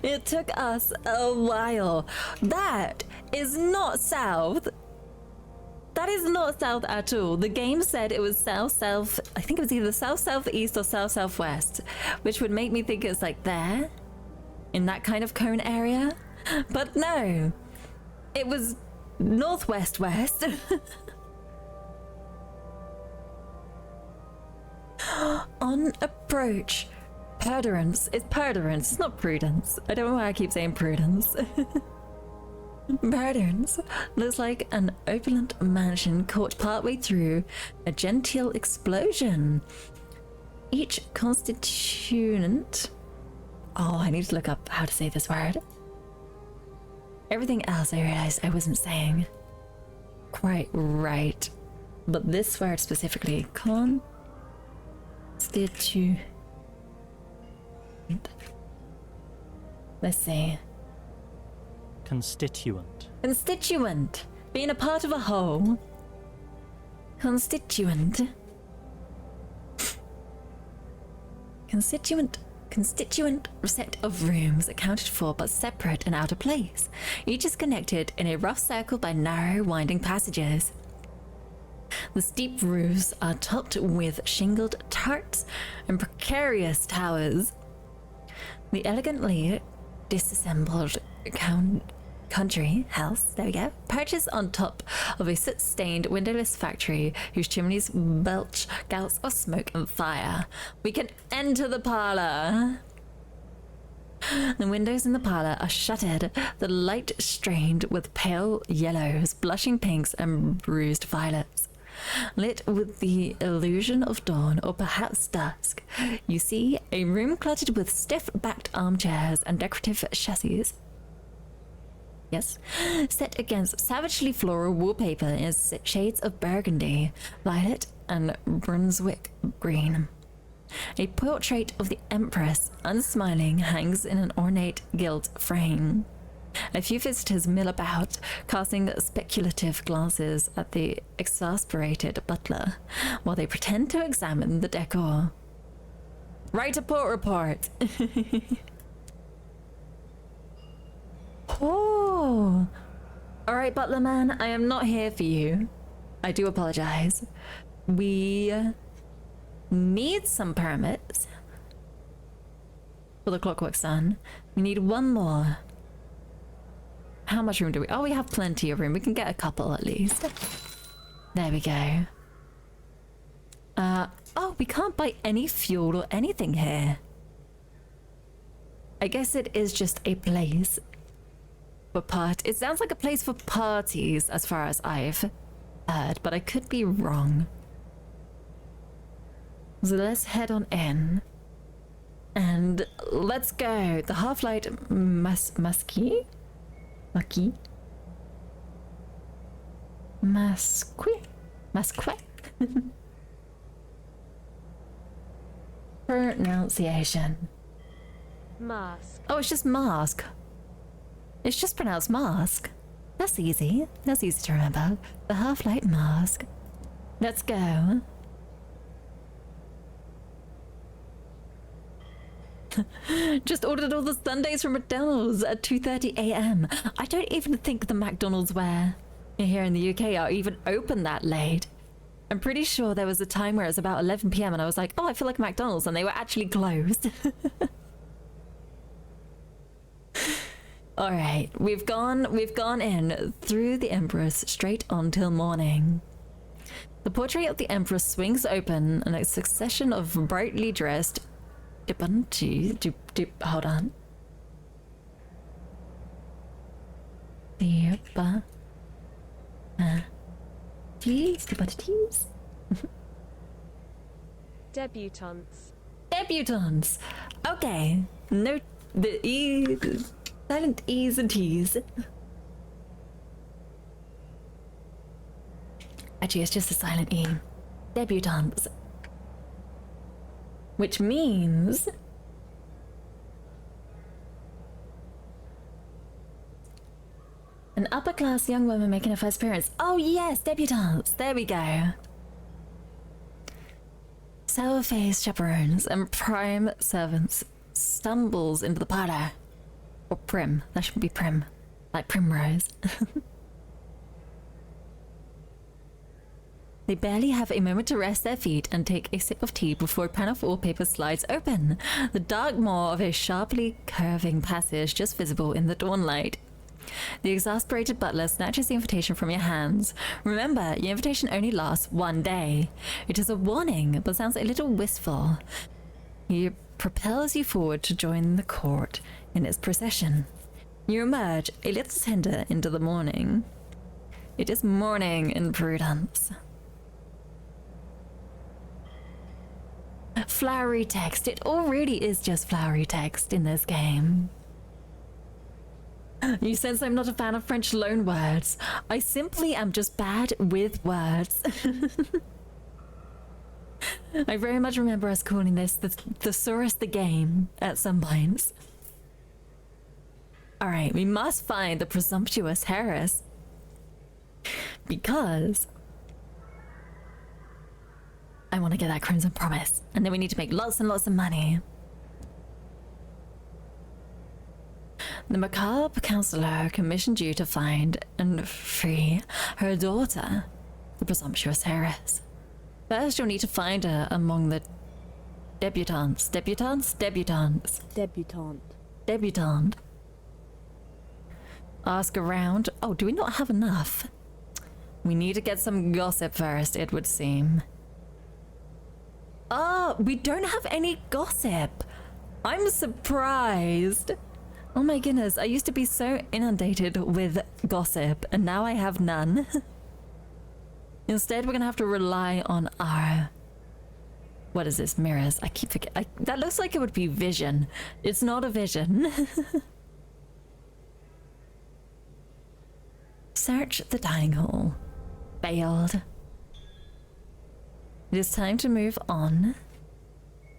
[SPEAKER 1] It took us a while. That is not south. That is not south at all. The game said it was south. I think it was either southeast or southwest, which would make me think it's like there, in that kind of cone area. But no, it was northwest. On approach. Perdurance. It's perdurance. It's not prudence. I don't know why I keep saying prudence. Perdurance looks like an opulent mansion caught partway through a genteel explosion. Each constituent... Oh, I need to look up how to say this word. Everything else I realized I wasn't saying quite right. But this word specifically, constituent. Let's see.
[SPEAKER 2] Constituent.
[SPEAKER 1] Constituent. Being a part of a whole. Constituent. Constituent set of rooms accounted for but separate and out of place. Each is connected in a rough circle by narrow, winding passages. The steep roofs are topped with shingled turrets and precarious towers. The elegantly disassembled country house, there we go, perches on top of a soot-stained windowless factory whose chimneys belch gouts of smoke and fire. We can enter the parlor. The windows in the parlor are shuttered, the light strained with pale yellows, blushing pinks, and bruised violets. Lit with the illusion of dawn, or perhaps dusk, you see a room cluttered with stiff-backed armchairs and decorative chaises. Yes, set against savagely floral wallpaper in shades of burgundy, violet, and Brunswick green. A portrait of the Empress, unsmiling, hangs in an ornate gilt frame. A few visitors mill about, casting speculative glances at the exasperated butler, while they pretend to examine the decor. Write a port report! Oh! Alright, butler man, I am not here for you. I do apologize. We need some permits for the Clockwork Sun. We need one more. How much room do we? Oh, we have plenty of room. We can get a couple at least. There we go. Oh, we can't buy any fuel or anything here. I guess it is just a place for it sounds like a place for parties as far as I've heard, but I could be wrong. So let's head on in. And let's go. The Half-Light Muskie? Mucky? Masque? Pronunciation.
[SPEAKER 3] Mask.
[SPEAKER 1] Oh, it's just mask. It's just pronounced mask. That's easy. That's easy to remember. The Half-Light Mask. Let's go. Just ordered all the sundaes from McDonald's at 2:30 a.m. I don't even think the McDonald's where here in the UK are even open that late. I'm pretty sure there was a time where it was about 11 p.m. and I was like, oh, I feel like McDonald's, and they were actually closed. All right, we've gone in through the Empress straight on till morning. The portrait of the Empress swings open, and a succession of brightly dressed hold on.
[SPEAKER 3] Debutantes.
[SPEAKER 1] Debutantes. Okay. No, the E, silent E's and T's. Actually, it's just a silent E. Debutantes. Which means an upper-class young woman making her first appearance. Oh yes, debutantes. There we go. Sour-faced chaperones and prime servants stumbles into the parlor. Or prim. That should be prim. Like primrose. They barely have a moment to rest their feet and take a sip of tea before a pan of wallpaper slides open. The dark maw of a sharply curving passage just visible in the dawnlight. The exasperated butler snatches the invitation from your hands. Remember, your invitation only lasts one day. It is a warning, but sounds a little wistful. He propels you forward to join the court in its procession. You emerge, a little tender, into the morning. It is morning in Prudence. Flowery text. It all really is just flowery text in this game. You sense I'm not a fan of French loanwords. I simply am just bad with words. I very much remember us calling this the Thesaurus the game at some points. Alright, we must find the presumptuous heiress. Because I want to get that Crimson Promise. And then we need to make lots and lots of money. The macabre counselor commissioned you to find and free her daughter, the presumptuous heiress. First, you'll need to find her among the debutantes. Debutante. Ask around. Oh, do we not have enough? We need to get some gossip first, it would seem. Oh, we don't have any gossip. I'm surprised. Oh my goodness, I used to be so inundated with gossip, and now I have none. Instead, we're gonna have to rely on our... What is this? Mirrors. I keep forgetting. That looks like it would be vision. It's not a vision. Search the dining hall. Failed. It is time to move on.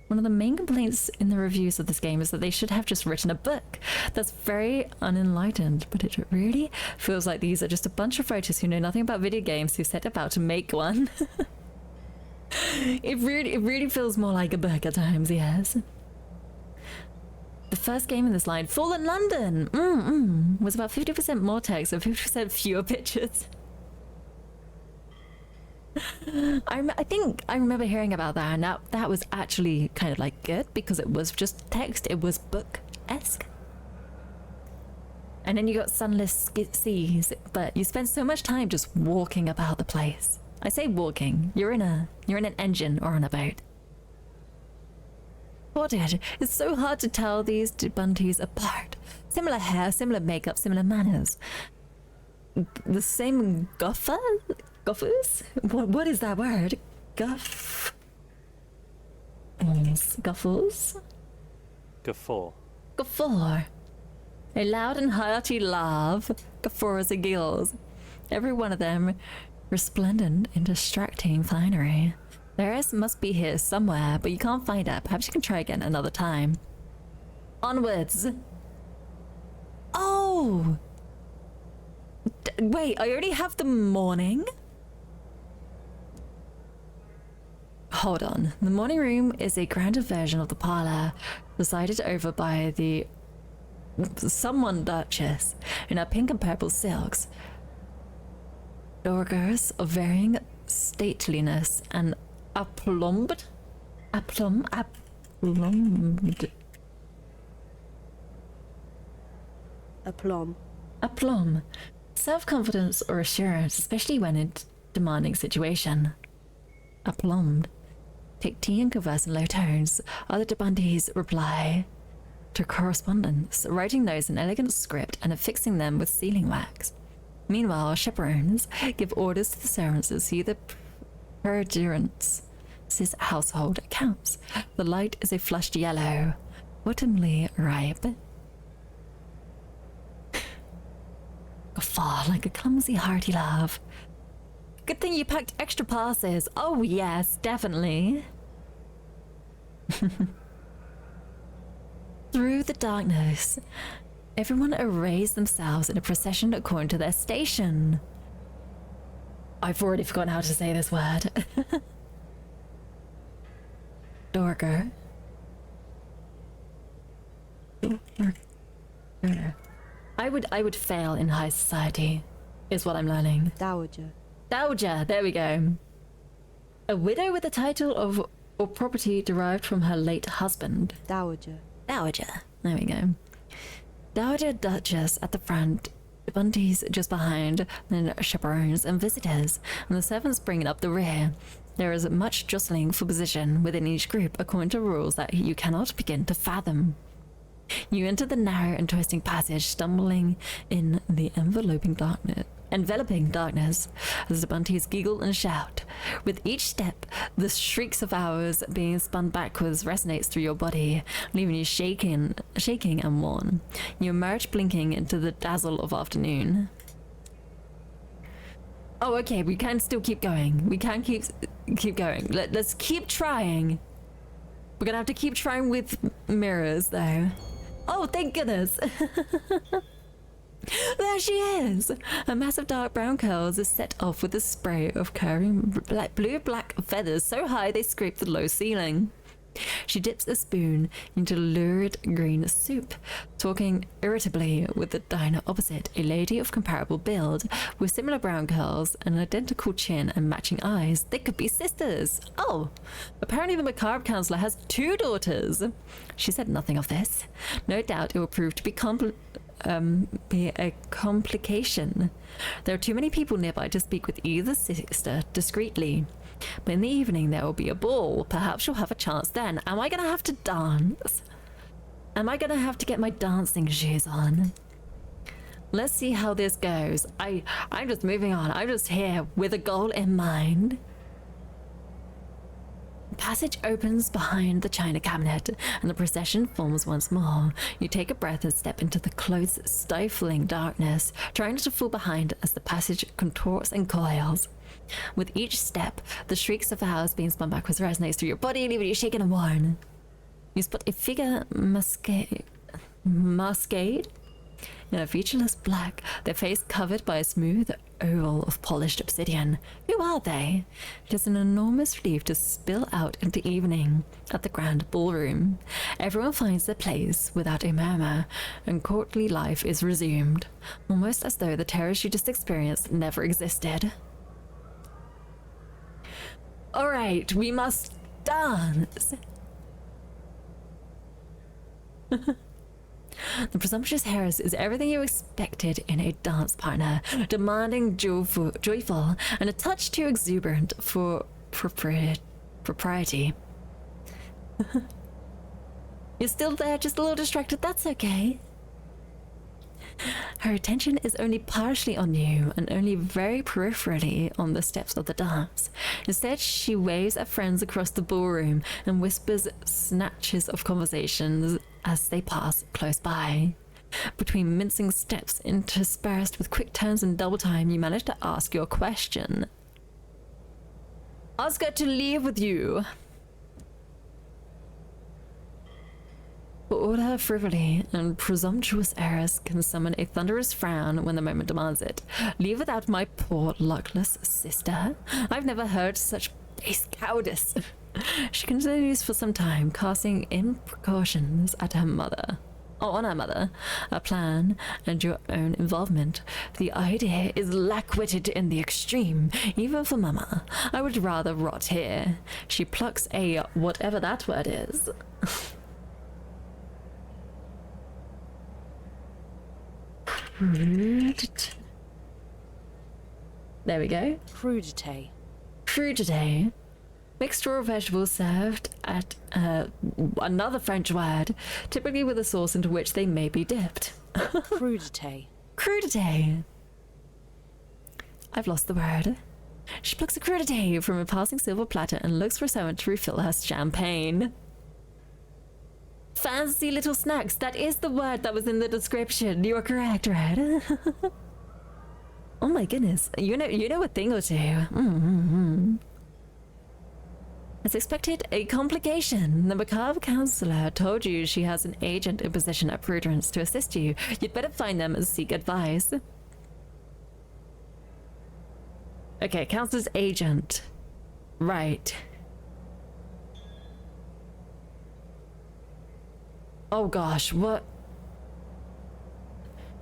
[SPEAKER 1] One of the main complaints in the reviews of this game is that they should have just written a book. That's very unenlightened, but it really feels like these are just a bunch of writers who know nothing about video games who set about to make one. It really feels more like a book at times, yes. The first game in this line, Fallen London, was about 50% more text and 50% fewer pictures. I think I remember hearing about that, and that was actually kind of like good because it was just text. It was book-esque. And then you got Sunless Seas, but you spend so much time just walking about the place. I say walking. You're in an engine or on a boat. What it? It's so hard to tell these two bunties apart. Similar hair, similar makeup, similar manners. The same Guffers? What is that word? Scuffles? Guffaw. A loud and hearty laugh. Guffaws and giggles. Every one of them resplendent in distracting finery. Theirs must be here somewhere, but you can't find it. Perhaps you can try again another time. Onwards. Oh! Wait, I already have the morning? Hold on. The morning room is a grander version of the parlor, presided over by the someone duchess in her pink and purple silks. Doorgers of varying stateliness and aplumbed. Aplomb. Self-confidence or assurance, especially when in demanding situation. Aplombed. Take tea and converse in low tones. Other Debunties reply to correspondence, writing those in elegant script and affixing them with sealing wax. Meanwhile, chaperones give orders to the servants to see the perdurance household accounts. The light is a flushed yellow, autumnly ripe. Guffaw like a clumsy, hearty laugh. Good thing you packed extra passes. Oh yes, definitely. Through the darkness, everyone arrays themselves in a procession according to their station. I've already forgotten how to say this word. Dorger. I would fail in high society, is what I'm learning. Dowager, there we go. A widow with the title of or property derived from her late husband. Dowager, there we go. Dowager Duchess at the front, bunties just behind, then chaperones and visitors, and the servants bringing up the rear. There is much jostling for position within each group according to rules that you cannot begin to fathom. You enter the narrow and twisting passage, stumbling in the enveloping darkness as the bunties giggle and shout. With each step, the shrieks of hours being spun backwards resonates through your body, leaving you shaking and worn. You emerge blinking into the dazzle of afternoon. Oh, okay, we can still keep going. We can keep going. Let's keep trying. We're gonna have to keep trying with mirrors, though. Oh, thank goodness. There she is! Her massive dark brown curls are set off with a spray of curving blue-black feathers so high they scrape the low ceiling. She dips a spoon into lurid green soup, talking irritably with the diner opposite, a lady of comparable build, with similar brown curls, an identical chin and matching eyes. They could be sisters! Oh! Apparently the macabre counselor has 2 daughters! She said nothing of this. No doubt it will prove to be a complication. There are too many people nearby to speak with either sister discreetly. But in the evening there will be a ball. Perhaps you'll have a chance then. Am I gonna have to dance? Am I gonna have to get my dancing shoes on? Let's see how this goes. I'm just moving on. I'm just here with a goal in mind. The passage opens behind the china cabinet, and the procession forms once more. You take a breath and step into the close, stifling darkness, trying not to fall behind as the passage contorts and coils. With each step, the shrieks of hours being spun backwards resonates through your body, leaving you shaken and worn. You spot a figure masquerade in a featureless black, their face covered by a smooth oval of polished obsidian. Who are they? It is an enormous relief to spill out into evening at the grand ballroom. Everyone finds their place without a murmur, and courtly life is resumed, almost as though the terrors you just experienced never existed. Alright, we must dance! The presumptuous heiress is everything you expected in a dance partner, demanding, joyful, and a touch too exuberant for propriety. You're still there, just a little distracted, that's okay. Her attention is only partially on you and only very peripherally on the steps of the dance. Instead, she waves at friends across the ballroom and whispers snatches of conversations as they pass close by. Between mincing steps interspersed with quick turns and double time, you manage to ask your question. Ask her to leave with you. For all her frivolity and presumptuous heiress can summon a thunderous frown when the moment demands it. Leave without my poor luckless sister? I've never heard such base cowardice. She continues for some time, casting in precautions at her mother. Oh, on her mother, a plan, and your own involvement. The idea is lack-witted in the extreme, even for Mama. I would rather rot here. She plucks a whatever that word is. There we go.
[SPEAKER 2] Crudité.
[SPEAKER 1] Crudité. Mixture of vegetables served at another French word, typically with a sauce into which they may be dipped.
[SPEAKER 2] Crudité.
[SPEAKER 1] Crudité. I've lost the word. She plucks a crudité from a passing silver platter and looks for someone to refill her champagne. Fancy little snacks. That is the word that was in the description. You are correct, Red. Oh my goodness. You know a thing or two. As expected, a complication. The macabre counselor told you she has an agent in position at Prudence to assist you. You'd better find them and seek advice. Okay, counselor's agent. Right. Oh gosh, what?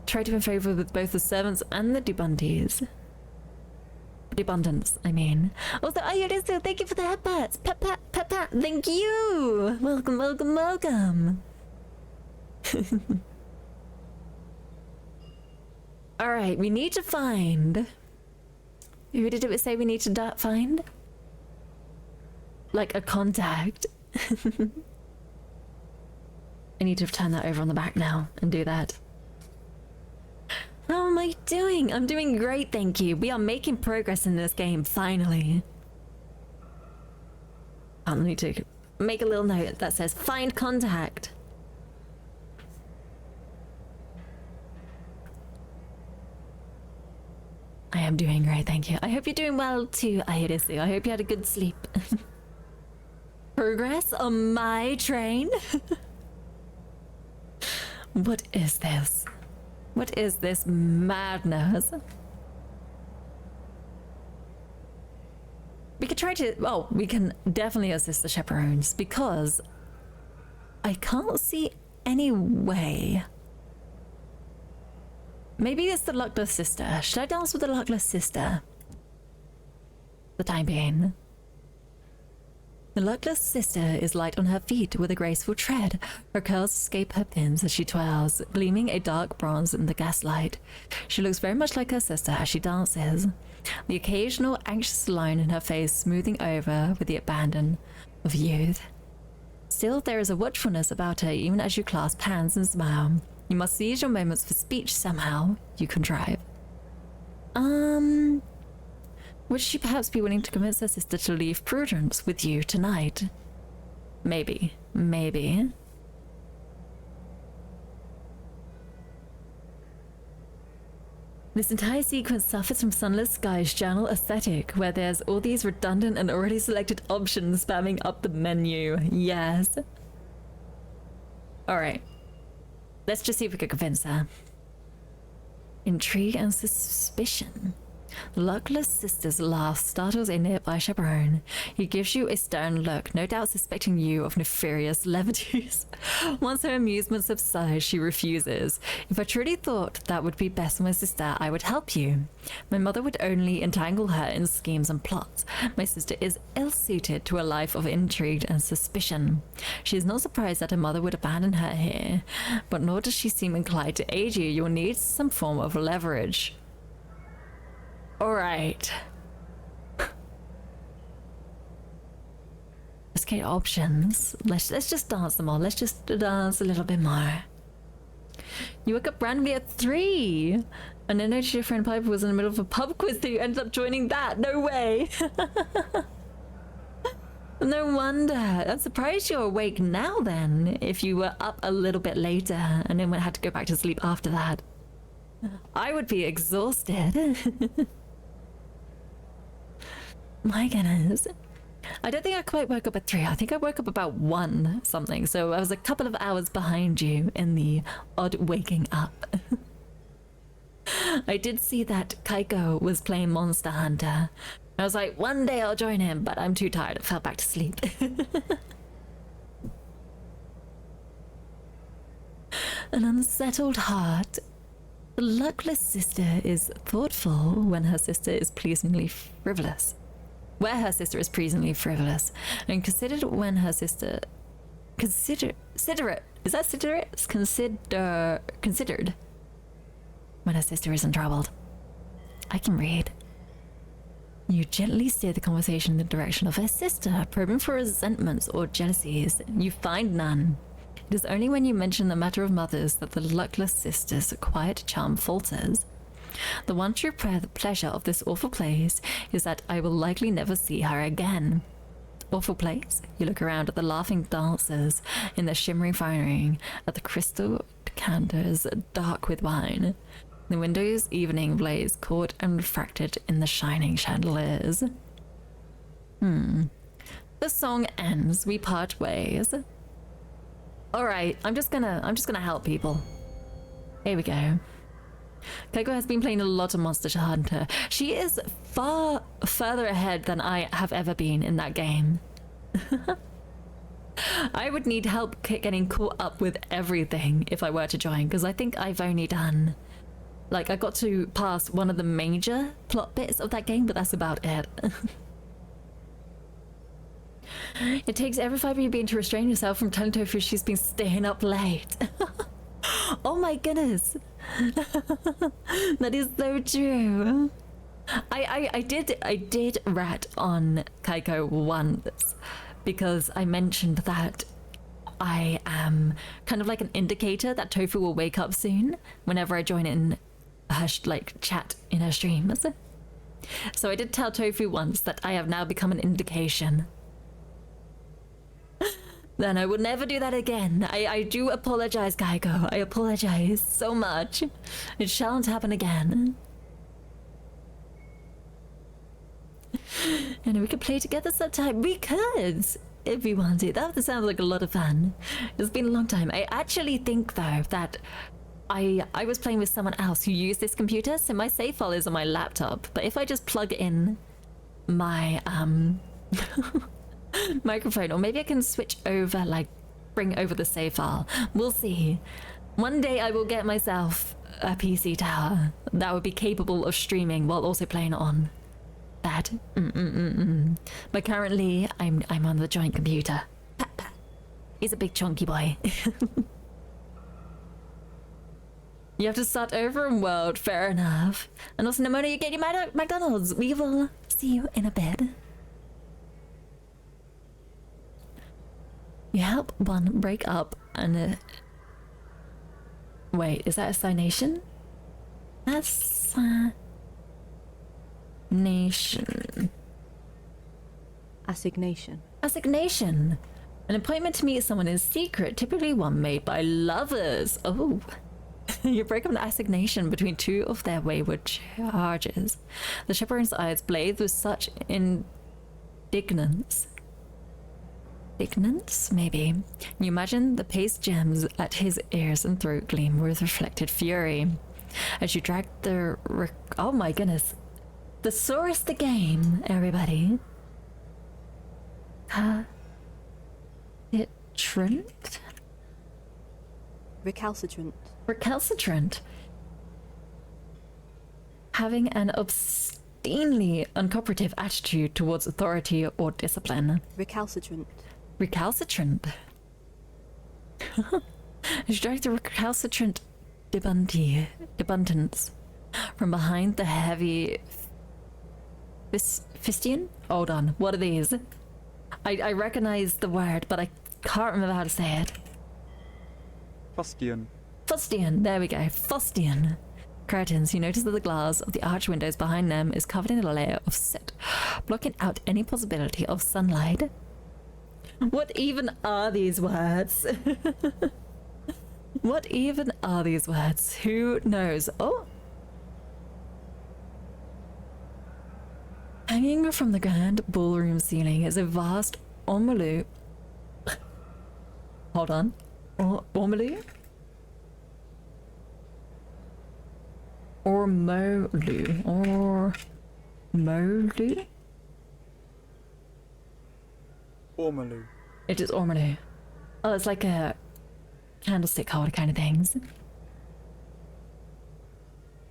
[SPEAKER 1] Try to be in favor with both the servants and the Dubundis. Dubundants, I mean. Also, Ayurisu, thank you for the headbutts. Pat, pat, pat, pat, thank you. Welcome, welcome, welcome. Alright, we need to find... Who did it say we need to find? Like a contact. I need to turn that over on the back now and do that. How am I doing? I'm doing great, thank you. We are making progress in this game, finally. I need to make a little note that says find contact. I am doing great, thank you. I hope you're doing well too, Ayurisu. I hope you had a good sleep. Progress on my train? What is this? What is this madness? We could try to... Well, we can definitely assist the chaperones because I can't see any way. Maybe it's the luckless sister. Should I dance with the luckless sister? For the time being. The luckless sister is light on her feet with a graceful tread. Her curls escape her pins as she twirls, gleaming a dark bronze in the gaslight. She looks very much like her sister as she dances, the occasional anxious line in her face smoothing over with the abandon of youth. Still, there is a watchfulness about her even as you clasp hands and smile. You must seize your moments for speech somehow. You contrive. Would she perhaps be willing to convince her sister to leave Prudence with you tonight? Maybe. Maybe. This entire sequence suffers from Sunless Sky's journal aesthetic, where there's all these redundant and already selected options spamming up the menu. Yes. Alright. Let's just see if we can convince her. Intrigue and suspicion. The luckless sister's laugh startles a nearby chaperone. He gives you a stern look, no doubt suspecting you of nefarious levities. Once her amusement subsides, she refuses. If I truly thought that would be best for my sister, I would help you. My mother would only entangle her in schemes and plots. My sister is ill-suited to a life of intrigue and suspicion. She is not surprised that her mother would abandon her here, but nor does she seem inclined to aid you. You'll need some form of leverage. Alright. Let's get options. Let's just dance them all. Let's just dance a little bit more. You woke up randomly at 3 and then noticed your friend Piper was in the middle of a pub quiz that you ended up joining that. No way. No wonder. I'm surprised you're awake now then, if you were up a little bit later and then had to go back to sleep after that. I would be exhausted. My goodness. I don't think I quite woke up at 3. I think I woke up about 1 something. So I was a couple of hours behind you in the odd waking up. I did see that Kaiko was playing Monster Hunter. I was like, one day I'll join him, but I'm too tired. I fell back to sleep. An unsettled heart. The luckless sister is thoughtful when her sister is pleasingly frivolous. Where her sister is pleasingly frivolous, and considered when her sister considered when her sister isn't troubled. I can read. You gently steer the conversation in the direction of her sister, probing for resentments or jealousies. You find none. It is only when you mention the matter of mothers that the luckless sister's quiet charm falters. The one true pleasure of this awful place is that I will likely never see her again. Awful place? You look around at the laughing dancers in the shimmering finery, at the crystal decanters dark with wine, the windows' evening blaze caught and refracted in the shining chandeliers. The song ends. We part ways. All right, I'm just gonna help people. Here we go. Keiko has been playing a lot of Monster Hunter. She is far further ahead than I have ever been in that game. I would need help getting caught up with everything if I were to join, because I think I've only done... Like, I got to pass one of the major plot bits of that game, but that's about it. It takes every fiber of you being to restrain yourself from telling Tofu she's been staying up late. Oh my goodness. That is so true. I did rat on Kaiko once because I mentioned that I am kind of like an indicator that Tofu will wake up soon whenever I join in her chat in her streams. So I did tell Tofu once that I have now become an indication. Then I will never do that again. I do apologize, Kaiko. I apologize so much. It shan't happen again. And we could play together sometime. We could, if we wanted. That sounds like a lot of fun. It's been a long time. I actually think, though, that I was playing with someone else who used this computer, so my save file is on my laptop. But if I just plug in my microphone, or maybe I can switch over, like bring over the save file. We'll see. One day I will get myself a PC tower that would be capable of streaming while also playing on that. But currently I'm on the joint computer. Pat, pat. He's a big chunky boy. You have to start over in world, fair enough. And also, Nimona, you get your McDonald's. We will see you in a bit. You help one break up and... Wait, is that assignation? Assignation.
[SPEAKER 2] Assignation.
[SPEAKER 1] Assignation. An appointment to meet someone in secret, typically one made by lovers. Oh. You break up an assignation between two of their wayward charges. The chaperone's eyes blaze with such indignance. Indignance, maybe. You imagine the paste gems at his ears and throat gleam with reflected fury. As you drag the... oh my goodness. Thesaurus the game, everybody. Trent?
[SPEAKER 4] Recalcitrant.
[SPEAKER 1] Recalcitrant. Having an obscenely uncooperative attitude towards authority or discipline.
[SPEAKER 4] Recalcitrant.
[SPEAKER 1] Recalcitrant. As you drag the recalcitrant debutants from behind the heavy Fistian? Hold on, what are these? I recognize the word, but I can't remember how to say it.
[SPEAKER 5] Fustian.
[SPEAKER 1] Fustian, there we go, Fustian. Curtains, you notice that the glass of the arch windows behind them is covered in a layer of soot, blocking out any possibility of sunlight. What even are these words? What even are these words? Who knows? Oh! Hanging from the grand ballroom ceiling is a vast ormolu. Hold on. Ormolu? Ormolu. Ormolu?
[SPEAKER 5] Ormolu.
[SPEAKER 1] It is Ormolu. Oh, it's like a candlestick holder kind of things.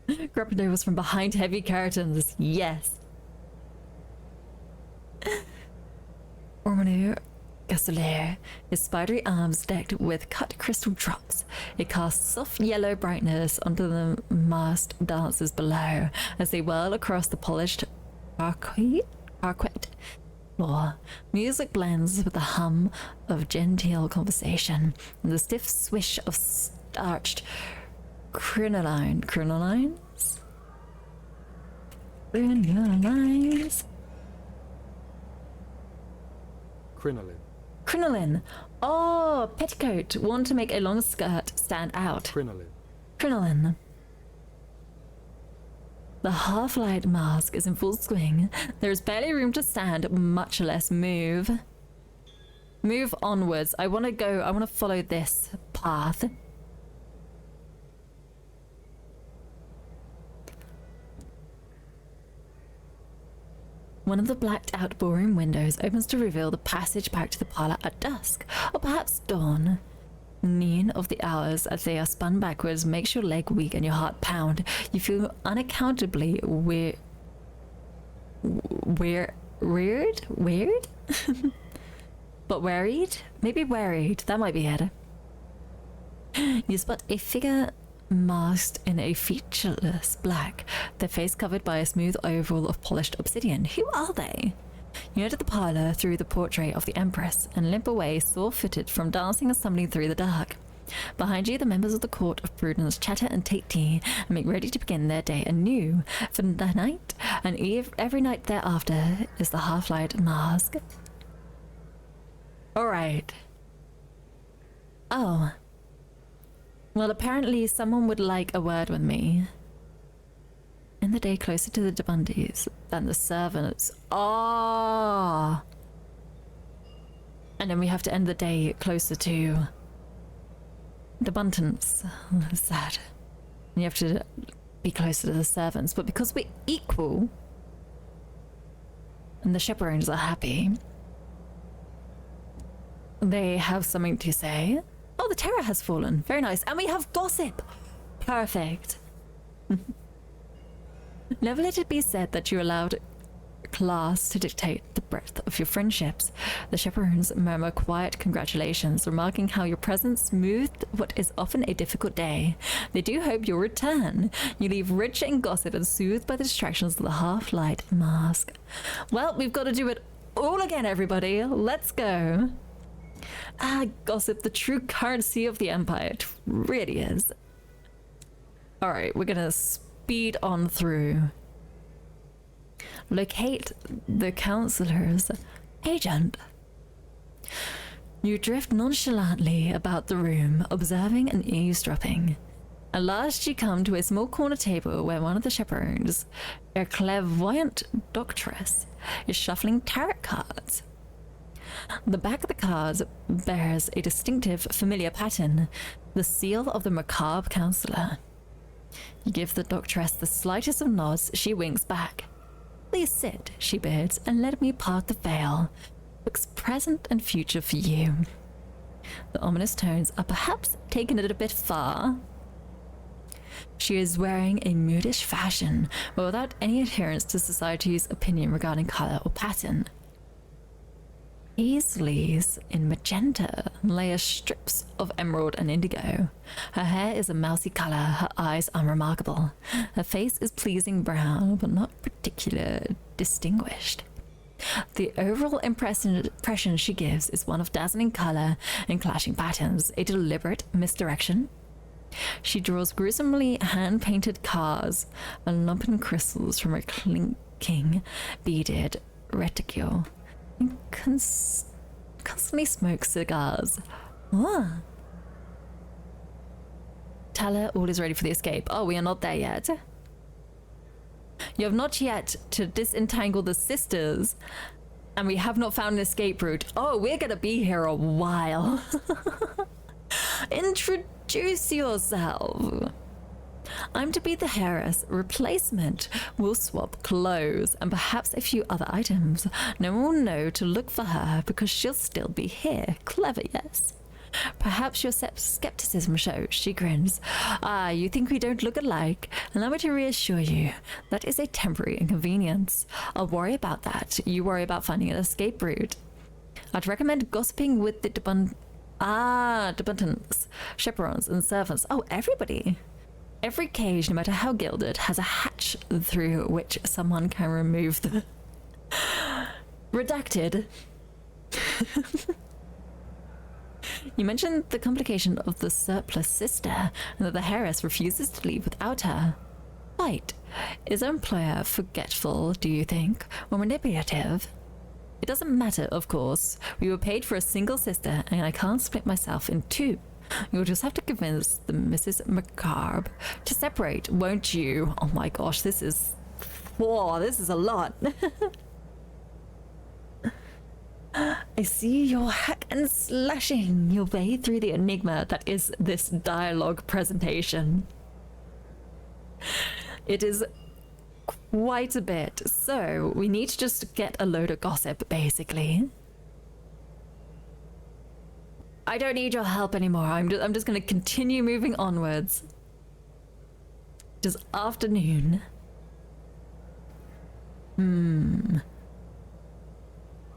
[SPEAKER 1] Grappinova from behind heavy curtains. Yes. Ormolu Gasolier, his spidery arms decked with cut crystal drops. It casts soft yellow brightness onto the masked dancers below as they whirl across the polished parquet floor. Music blends with the hum of genteel conversation and the stiff swish of starched crinolines?
[SPEAKER 5] Crinoline.
[SPEAKER 1] Crinoline. Oh, petticoat. Worn to make a long skirt stand out.
[SPEAKER 5] Crinoline.
[SPEAKER 1] Crinoline. The half-light mask is in full swing. There is barely room to stand, much less move. Move onwards. I want to follow this path. One of the blacked-out ballroom windows opens to reveal the passage back to the parlor at dusk, or perhaps dawn. Noon of the hours as they are spun backwards makes your leg weak and your heart pound. You feel unaccountably weird? But worried? Maybe worried. That might be it. You spot a figure masked in a featureless black, their face covered by a smooth oval of polished obsidian. Who are they? You enter the parlor through the portrait of the Empress and limp away sore-footed from dancing and stumbling through the dark. Behind you, the members of the Court of Prudence chatter and take tea and make ready to begin their day anew. For the night and every night thereafter is the half-light mask. Alright. Oh. Well, apparently someone would like a word with me. In the day closer to the Debundis than the servants. Ah. And then we have to end the day closer to the Buntons. Sad. And you have to be closer to the servants. But because we're equal and the chaperones are happy, they have something to say. Oh, the terror has fallen. Very nice. And we have gossip. Perfect. Never let it be said that you allowed class to dictate the breadth of your friendships. The chaperones murmur quiet congratulations, remarking how your presence smoothed what is often a difficult day. They do hope you'll return. You leave rich in gossip and soothed by the distractions of the half-light mask. Well, we've got to do it all again, everybody. Let's go. Ah, gossip, the true currency of the Empire. It really is. Alright, we're gonna speed on through. Locate the counselor's agent. You drift nonchalantly about the room, observing and eavesdropping. At last you come to a small corner table where one of the chaperones, a clairvoyant doctress, is shuffling tarot cards. The back of the card bears a distinctive, familiar pattern, the seal of the macabre counselor. You give the doctoress the slightest of nods, she winks back. Please sit, she bids, and let me part the veil. Looks present and future for you. The ominous tones are perhaps taken it a bit far. She is wearing a moodish fashion, but without any adherence to society's opinion regarding colour or pattern. Paisleys in magenta layer strips of emerald and indigo. Her hair is a mousy colour, her eyes unremarkable. Her face is pleasing brown, but not particularly distinguished. The overall impression she gives is one of dazzling colour and clashing patterns, a deliberate misdirection. She draws gruesomely hand-painted cars and lumpen crystals from her clinking, beaded reticule, and constantly smokes cigars. Ah. Tell her all is ready for the escape. Oh, we are not there yet. You have not yet to disentangle the sisters, and we have not found an escape route. Oh, we're gonna be here a while. Introduce yourself. I'm to be the heiress. Replacement will swap clothes and perhaps a few other items. No one will know to look for her because she'll still be here. Clever, yes? Perhaps your skepticism shows. She grins. Ah, you think we don't look alike? Allow me to reassure you. That is a temporary inconvenience. I'll worry about that. You worry about finding an escape route. I'd recommend gossiping with the debutants, chaperons, and servants. Oh, everybody. Every cage, no matter how gilded, has a hatch through which someone can remove the... Redacted. You mentioned the complication of the surplus sister, and that the heiress refuses to leave without her. Right. Is her employer forgetful, do you think, or manipulative? It doesn't matter, of course. We were paid for a single sister, and I can't split myself in two. You'll just have to convince the Mrs. Macabre to separate, won't you? Oh my gosh, this is... Whoa, this is a lot. I see your hack and slashing your way through the enigma that is this dialogue presentation. It is quite a bit, so we need to just get a load of gossip, basically. I don't need your help anymore. I'm just going to continue moving onwards. It is afternoon.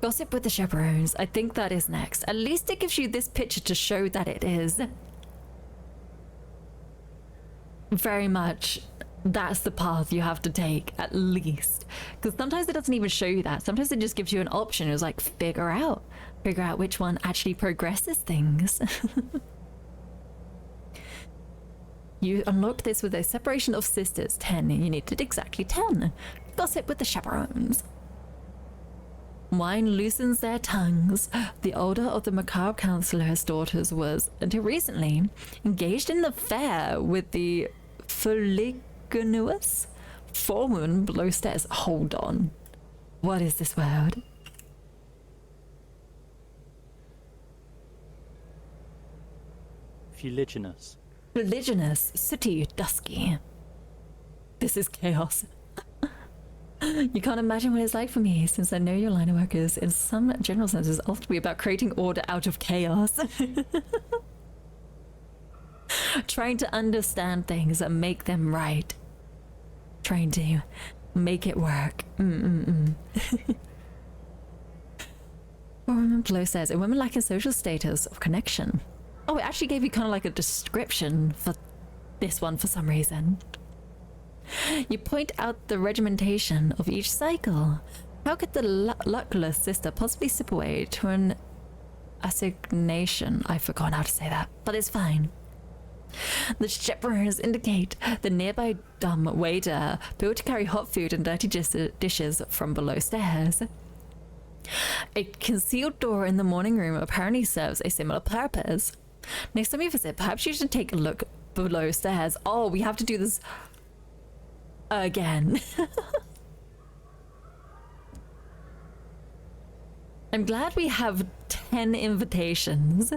[SPEAKER 1] Gossip with the chaperones. I think that is next. At least it gives you this picture to show that it is. Very much. That's the path you have to take, at least. Because sometimes it doesn't even show you that. Sometimes it just gives you an option. It's like, figure out which one actually progresses things. You unlocked this with a separation of sisters, 10. You needed exactly 10. Gossip with the chaperones. Wine loosens their tongues. The older of the macabre counselor's daughters was, until recently, engaged in an affair with the Fuliganous forewoman below stairs. Hold on. What is this word?
[SPEAKER 4] Fuliginous.
[SPEAKER 1] Fuliginous, sooty, dusky. This is chaos. You can't imagine what it's like for me, since I know your line of work is, in some general senses, ultimately about creating order out of chaos. Trying to understand things and make them right. Trying to make it work. Woman below says, a woman lacking social status or connection. Oh, it actually gave you kind of like a description for this one for some reason. You point out the regimentation of each cycle. How could the luckless sister possibly slip away to an assignation? I've forgotten how to say that, but it's fine. The chaperones indicate the nearby dumb waiter built to carry hot food and dirty dishes from below stairs. A concealed door in the morning room apparently serves a similar purpose. Next time you visit, perhaps you should take a look below stairs. Oh, we have to do this again. I'm glad we have 10 invitations.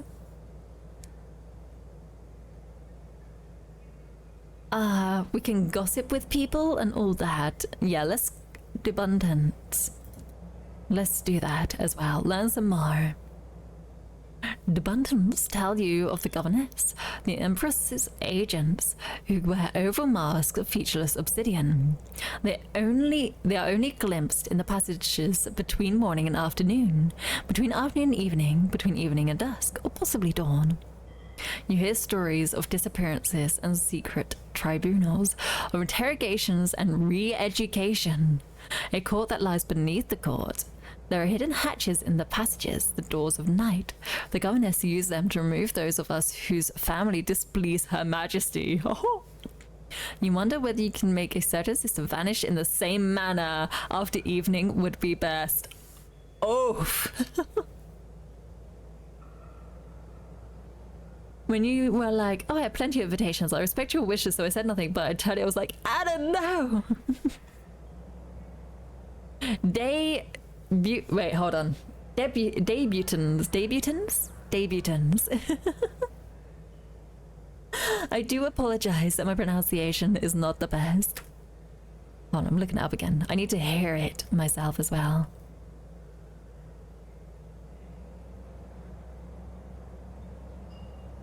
[SPEAKER 1] We can gossip with people and all that. Yeah, let's do abundance. Let's do that as well. Learn some more. The Buntons tell you of the governess, the Empress's agents, who wear oval masks of featureless obsidian. They are only glimpsed in the passages between morning and afternoon, between afternoon and evening, between evening and dusk, or possibly dawn. You hear stories of disappearances and secret tribunals, of interrogations and re-education. A court that lies beneath the court. There are hidden hatches in the passages, the doors of night. The governess used them to remove those of us whose family displease her majesty. Oh. You wonder whether you can make a certain sister vanish in the same manner after evening would be best. Oh. When you were like, oh, I have plenty of invitations, I respect your wishes, so I said nothing, but I turned it, I was like, I don't know. Wait, hold on. Debutants. I do apologize that my pronunciation is not the best. Hold on, I'm looking it up again. I need to hear it myself as well.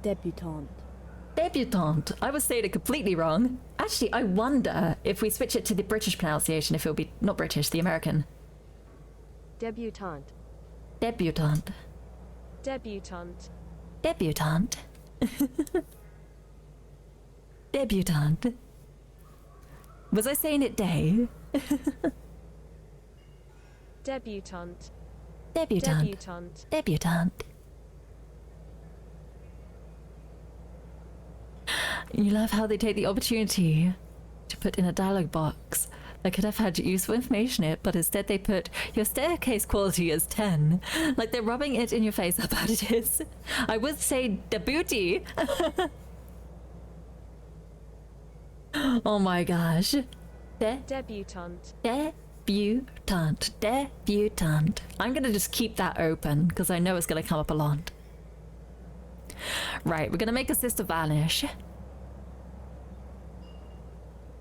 [SPEAKER 1] Debutante. I was saying it completely wrong. Actually, I wonder if we switch it to the British pronunciation, if it'll be not British, the American.
[SPEAKER 3] Debutante.
[SPEAKER 1] Debutante.
[SPEAKER 3] Debutante.
[SPEAKER 1] Debutante. Debutante. Was I saying it day?
[SPEAKER 3] Debutante.
[SPEAKER 1] Debutante.
[SPEAKER 3] Debutante.
[SPEAKER 1] Debutante. You love how they take the opportunity to put in a dialogue box that could have had useful information in it, but instead they put your staircase quality is 10. Like they're rubbing it in your face how bad it is. I would say debutee. Oh my gosh.
[SPEAKER 3] Debutante.
[SPEAKER 1] Debutante. Debutante. I'm gonna just keep that open because I know it's gonna come up a lot. Right, we're gonna make a sister vanish.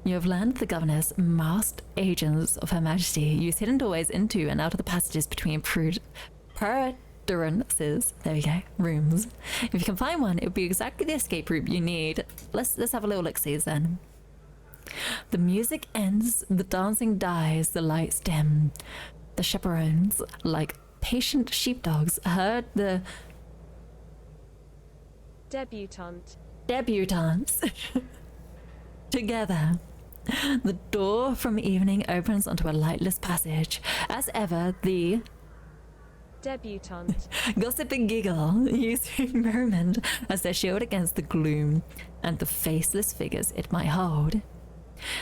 [SPEAKER 1] You have learned the governess, masked agents of Her Majesty, use hidden doorways into and out of the passages between perdurances. There we go. Rooms. If you can find one, it would be exactly the escape route you need. Let's have a little look-see then. The music ends, the dancing dies, the lights dim. The chaperones, like patient sheepdogs, heard the debutantes together. The door from evening opens onto a lightless passage. As ever, the
[SPEAKER 3] debutante
[SPEAKER 1] gossip and giggle, using merriment as their shield against the gloom and the faceless figures it might hold.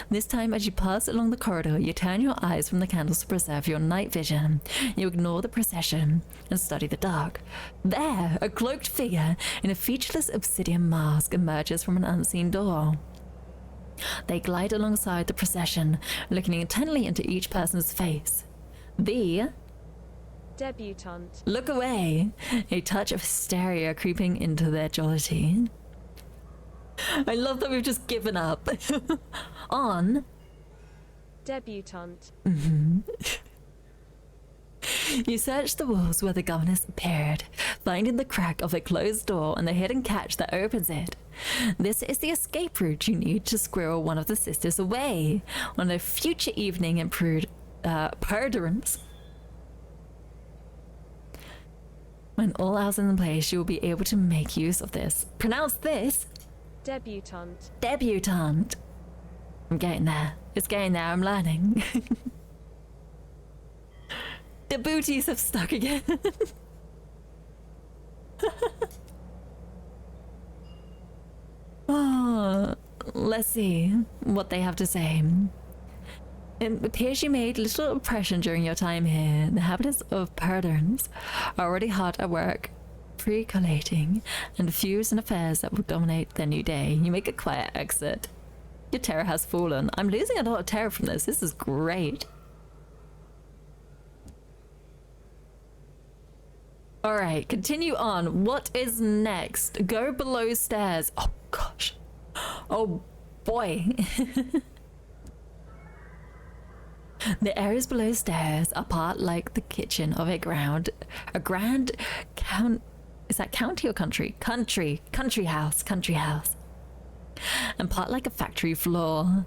[SPEAKER 1] This time, as you pass along the corridor, you turn your eyes from the candles to preserve your night vision. You ignore the procession and study the dark. There, a cloaked figure in a featureless obsidian mask emerges from an unseen door. They glide alongside the procession, looking intently into each person's face. The
[SPEAKER 3] debutante
[SPEAKER 1] look away, a touch of hysteria creeping into their jollity. I love that we've just given up. On
[SPEAKER 3] debutante.
[SPEAKER 1] You search the walls where the governess appeared, finding the crack of a closed door and the hidden catch that opens it. This is the escape route you need to squirrel one of the sisters away on a future evening in Perdurance. When all else is in place, you will be able to make use of this. Pronounce this.
[SPEAKER 3] Debutante.
[SPEAKER 1] Debutante. I'm getting there. It's getting there. I'm learning. The booties have stuck again. Oh, let's see what they have to say. It appears you made little impression during your time here. The inhabitants of Perdurance are already hard at work, pre-collating and fuse in affairs that will dominate their new day. You make a quiet exit. Your terror has fallen. I'm losing a lot of terror from this. This is great. All right, continue on. What is next? Go below stairs. Oh, gosh. Oh, boy. The areas below stairs are part like the kitchen of a grand count. Is that county or country? Country house. And part like a factory floor.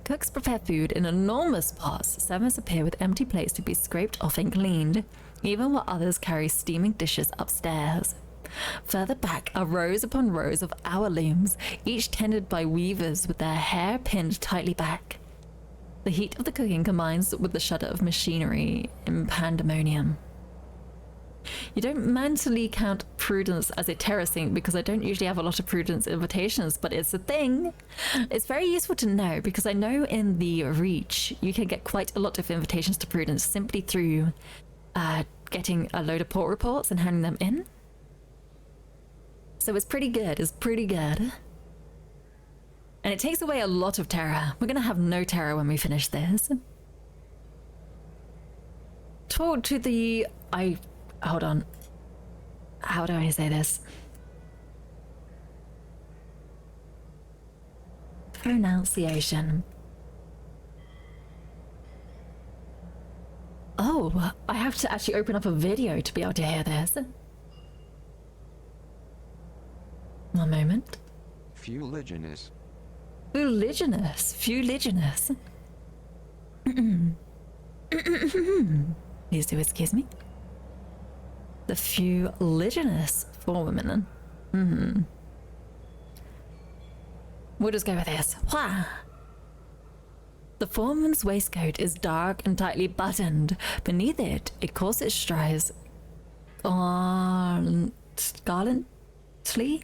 [SPEAKER 1] Cooks prepare food in enormous pots. Servants appear with empty plates to be scraped off and cleaned, even while others carry steaming dishes upstairs. Further back are rows upon rows of hour looms, each tended by weavers with their hair pinned tightly back. The heat of the cooking combines with the shudder of machinery in pandemonium. You don't mentally count Prudence as a terror scene because I don't usually have a lot of Prudence invitations, but it's a thing. It's very useful to know because I know in the Reach you can get quite a lot of invitations to Prudence simply through getting a load of port reports and handing them in. So it's pretty good, And it takes away a lot of terror. We're gonna have no terror when we finish this. Talk to the... Hold on. How do I say this? Pronunciation. Oh, I have to actually open up a video to be able to hear this. One moment.
[SPEAKER 4] Fuliginous.
[SPEAKER 1] Fuliginous. Please do excuse me. The fuliginous for women. We'll just go with this. Wah! The foreman's waistcoat is dark and tightly buttoned. Beneath it, a corset strives gallantly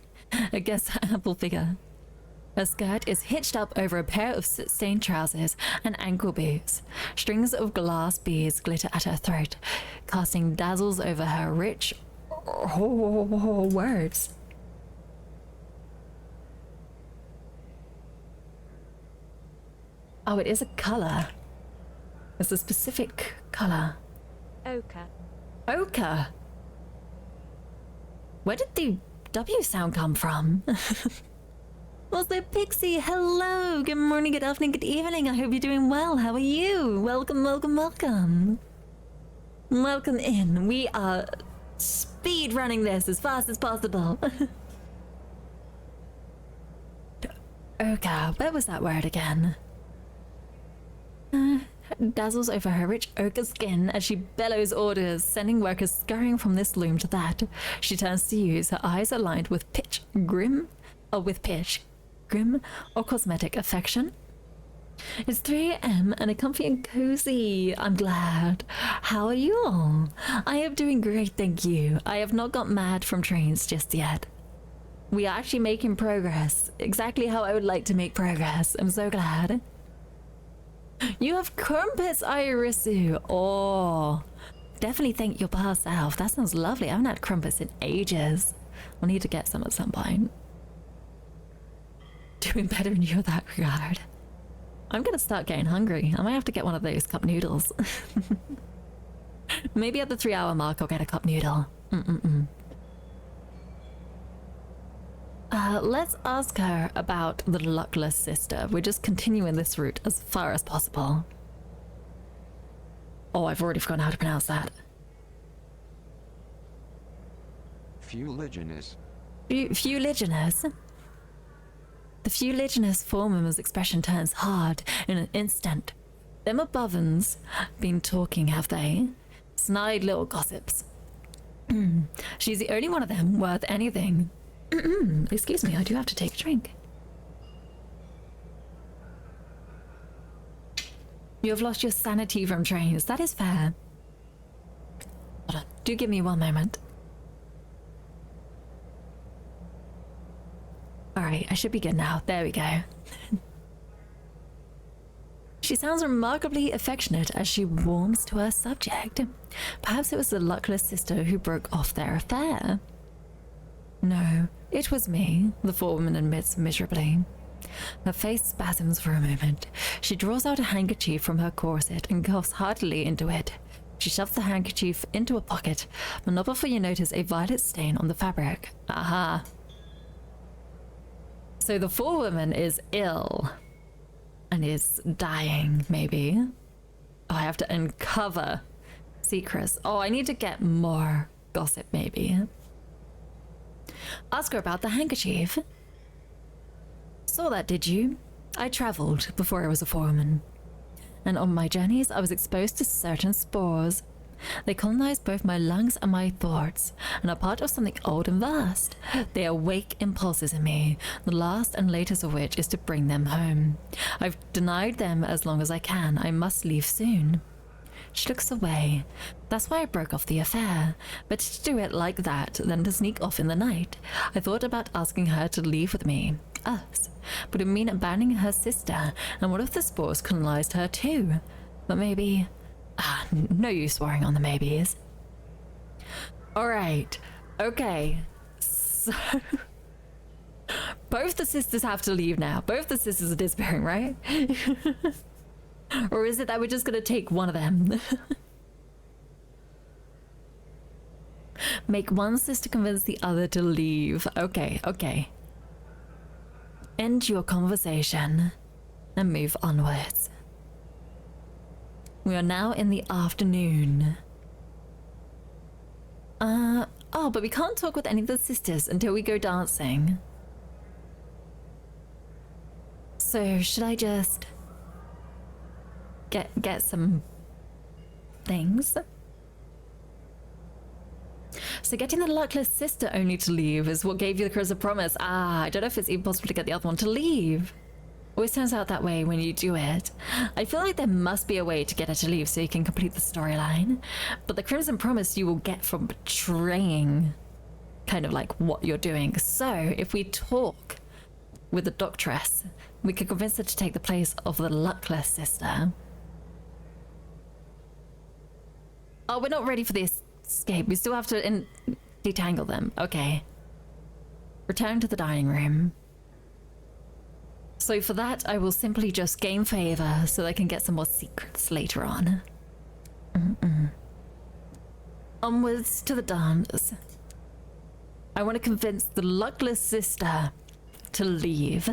[SPEAKER 1] against her ample figure. Her skirt is hitched up over a pair of soot-stained trousers and ankle boots. Strings of glass beads glitter at her throat, casting dazzles over her rich words. Oh, it is a color. It's a specific color.
[SPEAKER 3] Ochre.
[SPEAKER 1] Ochre. Where did the W sound come from? Was there Pixie? Hello! Good morning, good afternoon, good evening. I hope you're doing well. How are you? Welcome. Welcome in. We are speed running this as fast as possible. Ochre. Where was that word again? Dazzles over her rich ochre skin as she bellows orders, sending workers scurrying from this loom to that. She turns to use her eyes aligned with grim or cosmetic affection. It's 3 a.m. and a comfy and cozy. I'm glad. How are you all? I am doing great, thank you. I have not got mad from trains just yet. We are actually making progress. Exactly how I would like to make progress. I'm so glad. You have crumpets, Irisu. Oh, definitely thank your past self. That sounds lovely. I haven't had crumpets in ages. I'll need to get some at some point. Doing better in you that regard. I'm gonna start getting hungry. I might have to get one of those cup noodles. Maybe at the 3-hour mark I'll get a cup noodle. Let's ask her about the luckless sister. We're just continuing this route as far as possible. Oh, I've already forgotten how to pronounce that.
[SPEAKER 4] Fuliginous.
[SPEAKER 1] Fuliginous? The fuliginous foreman's expression turns hard in an instant. Them above uns been talking, have they? Snide little gossips. She's the only one of them worth anything. Excuse me, I do have to take a drink. You have lost your sanity from trains. That is fair. Hold on, do give me one moment. Alright, I should be good now. There we go. She sounds remarkably affectionate as she warms to her subject. Perhaps it was the luckless sister who broke off their affair. No, it was me, the forewoman admits miserably. Her face spasms for a moment. She draws out a handkerchief from her corset and coughs heartily into it. She shoved the handkerchief into a pocket, but not before you notice a violet stain on the fabric. Aha. So the forewoman is ill and is dying, maybe. Oh, I have to uncover secrets. Oh, I need to get more gossip, maybe. Ask her about the handkerchief. Saw that, did you? I travelled before I was a forewoman. And on my journeys, I was exposed to certain spores. They colonized both my lungs and my thoughts, and are part of something old and vast. They awake impulses in me, the last and latest of which is to bring them home. I've denied them as long as I can. I must leave soon. She looks away. That's why I broke off the affair. Better to do it like that than to sneak off in the night. I thought about asking her to leave with me. Us. But it would mean abandoning her sister, and what if the spores colonized her too? But maybe... no use worrying on the maybes. Alright. Okay. So... both the sisters have to leave now. Both the sisters are disappearing, right? Or is it that we're just gonna take one of them? Make one sister convince the other to leave. Okay, okay. End your conversation and move onwards. We are now in the afternoon. Oh, but we can't talk with any of the sisters until we go dancing. So should I just get some things? So getting the luckless sister only to leave is what gave you the Chris a promise. I don't know if it's even possible to get the other one to leave. Always turns out that way when you do it. I feel like there must be a way to get her to leave so you can complete the storyline. But the Crimson Promise you will get from betraying kind of like what you're doing. So if we talk with the doctress, we could convince her to take the place of the luckless sister. Oh, we're not ready for the escape. We still have to detangle them. Okay. Return to the dining room. So for that, I will simply just gain favor so I can get some more secrets later on. Onwards to the dance. I want to convince the luckless sister to leave.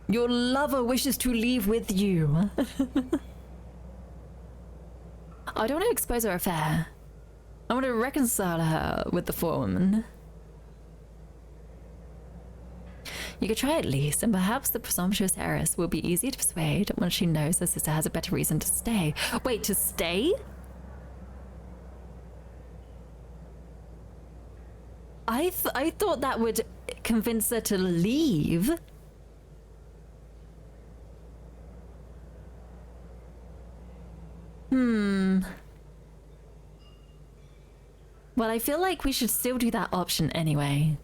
[SPEAKER 1] Your lover wishes to leave with you. I don't want to expose her affair. I want to reconcile her with the forewoman. You could try at least, and perhaps the presumptuous heiress will be easier to persuade once she knows her sister has a better reason to stay. Wait, to stay? I thought that would convince her to leave. Well, I feel like we should still do that option anyway.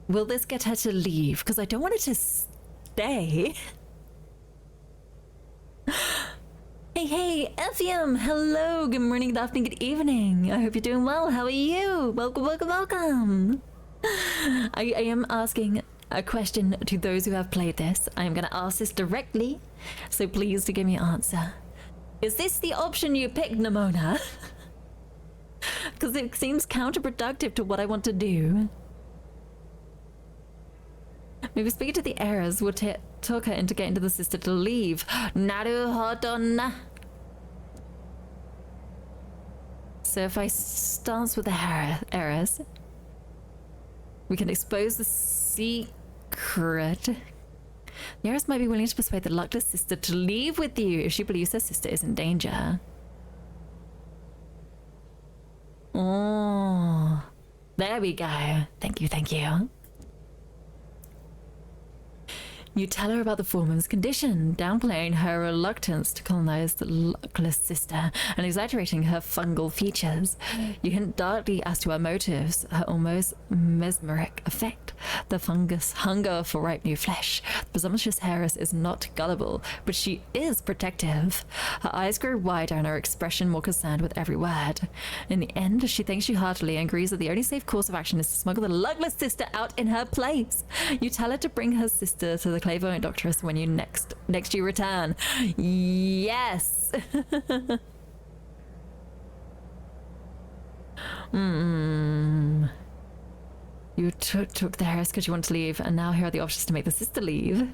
[SPEAKER 1] Will this get her to leave? Because I don't want her to stay. Hey, Ephraim! Hello, good morning, good afternoon, good evening. I hope you're doing well. How are you? Welcome, welcome, welcome. I am asking a question to those who have played this. I am going to ask this directly, so please do give me an answer. Is this the option you picked, Nimona? Because it seems counterproductive to what I want to do. Maybe speaking to the heiress will talk her into getting to the sister to leave. Naruhodo. So if I stance with the heiress, we can expose the secret. The heiress might be willing to persuade the luckless sister to leave with you if she believes her sister is in danger. Oh, there we go. Thank you, thank you. You tell her about the forewoman's condition, downplaying her reluctance to colonize the luckless sister and exaggerating her fungal features. You hint darkly as to her motives, her almost mesmeric effect, the fungus hunger for ripe new flesh. The presumptuous heiress is not gullible, but she is protective. Her eyes grow wider and her expression more concerned with every word. In the end, she thanks you heartily and agrees that the only safe course of action is to smuggle the luckless sister out in her place. You tell her to bring her sister to the clairvoyant doctoress when you next you return. Yes. You took the heiress because you wanted to leave, and now here are the options to make the sister leave.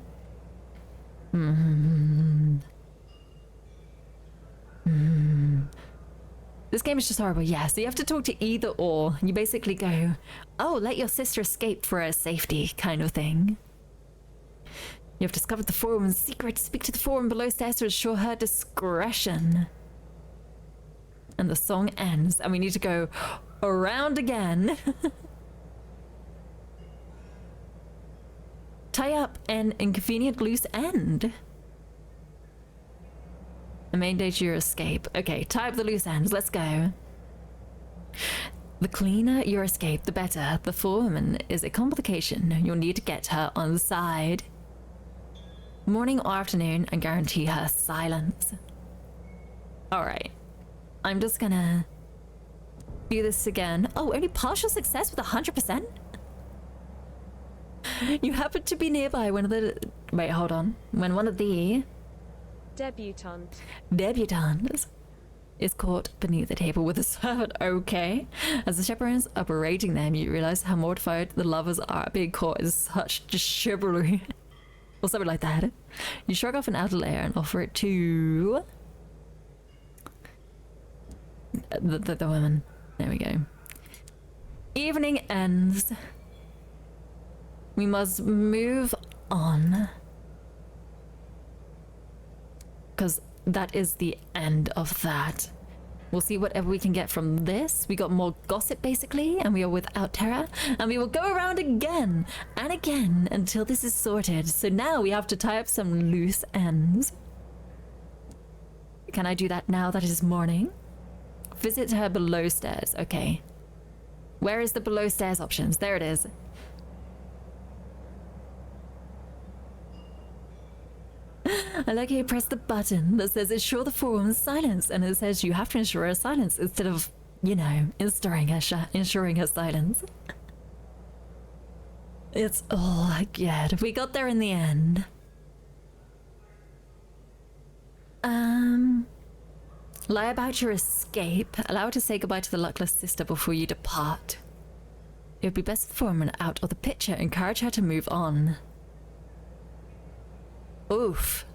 [SPEAKER 1] This game is just horrible. Yeah, so you have to talk to either or. You basically go, oh, let your sister escape for her safety kind of thing. You have discovered the forum in secret. Speak to the forum below stairs to ensure her discretion. And the song ends, and we need to go around again. Tie up an inconvenient loose end. The main danger to your escape. Okay, tie up the loose ends. Let's go. The cleaner your escape, the better. The forewoman is a complication. You'll need to get her on the side. Morning or afternoon, and guarantee her silence. Alright. I'm just gonna do this again. Oh, only partial success with 100%? You happen to be nearby when the... Wait, hold on. When one of the... Debutantes is caught beneath the table with a servant. Okay. As the chaperones are berating them, you realize how mortified the lovers are being caught in such chivalry. Or something like that. You shrug off an outer layer and offer it to... The woman. There we go. Evening ends. We must move on. Because that is the end of that. We'll see whatever we can get from this. We got more gossip basically, and we are without terror. And we will go around again and again until this is sorted. So now we have to tie up some loose ends. Can I do that now that it is morning? Visit her below stairs. Okay. Where is the below stairs options? There it is. I like how you press the button that says ensure the forum's silence, and it says you have to ensure her silence instead of, you know, ensuring her silence. It's all good. We got there in the end. Lie about your escape. Allow her to say goodbye to the luckless sister before you depart. It would be best for the foreman out of the picture. Encourage her to move on. Oof.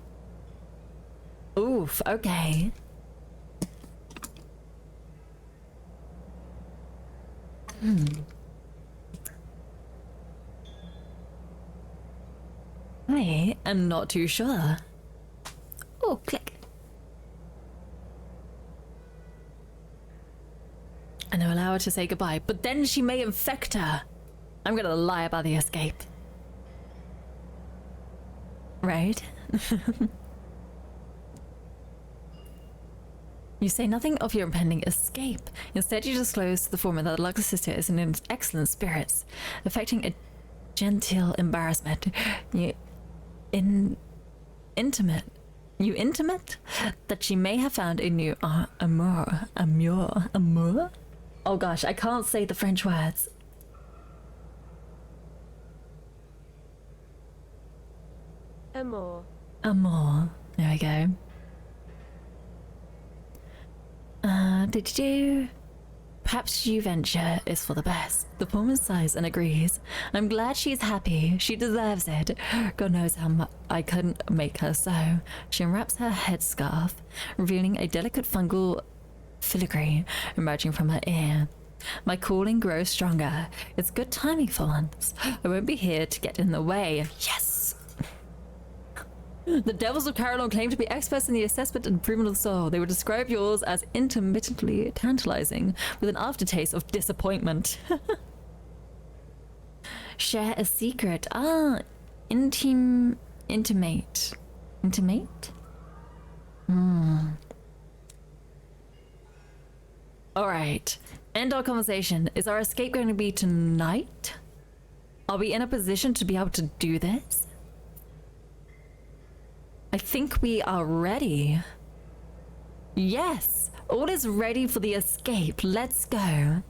[SPEAKER 1] Oof, okay. I am not too sure. Oh, click. And I'll allow her to say goodbye, but then she may infect her. I'm gonna lie about the escape. Right? You say nothing of your impending escape. Instead, you disclose to the foreman that the luckless sister is in excellent spirits, affecting a genteel embarrassment. You intimate that she may have found a new amour. Oh gosh, I can't say the French words.
[SPEAKER 3] Amour.
[SPEAKER 1] Amour. There we go. Perhaps you venture is for the best. The woman sighs and agrees. I'm glad she's happy. She deserves it. God knows how much I couldn't make her so. She unwraps her headscarf, revealing a delicate fungal filigree emerging from her ear. My calling grows stronger. It's good timing for once. I won't be here to get in the way. Yes! The devils of Carillon claim to be experts in the assessment and improvement of the soul. They would describe yours as intermittently tantalizing, with an aftertaste of disappointment. Share a secret. Intimate. Intimate? Alright. End our conversation. Is our escape going to be tonight? Are we in a position to be able to do this? I think we are ready. Yes, all is ready for the escape. Let's go.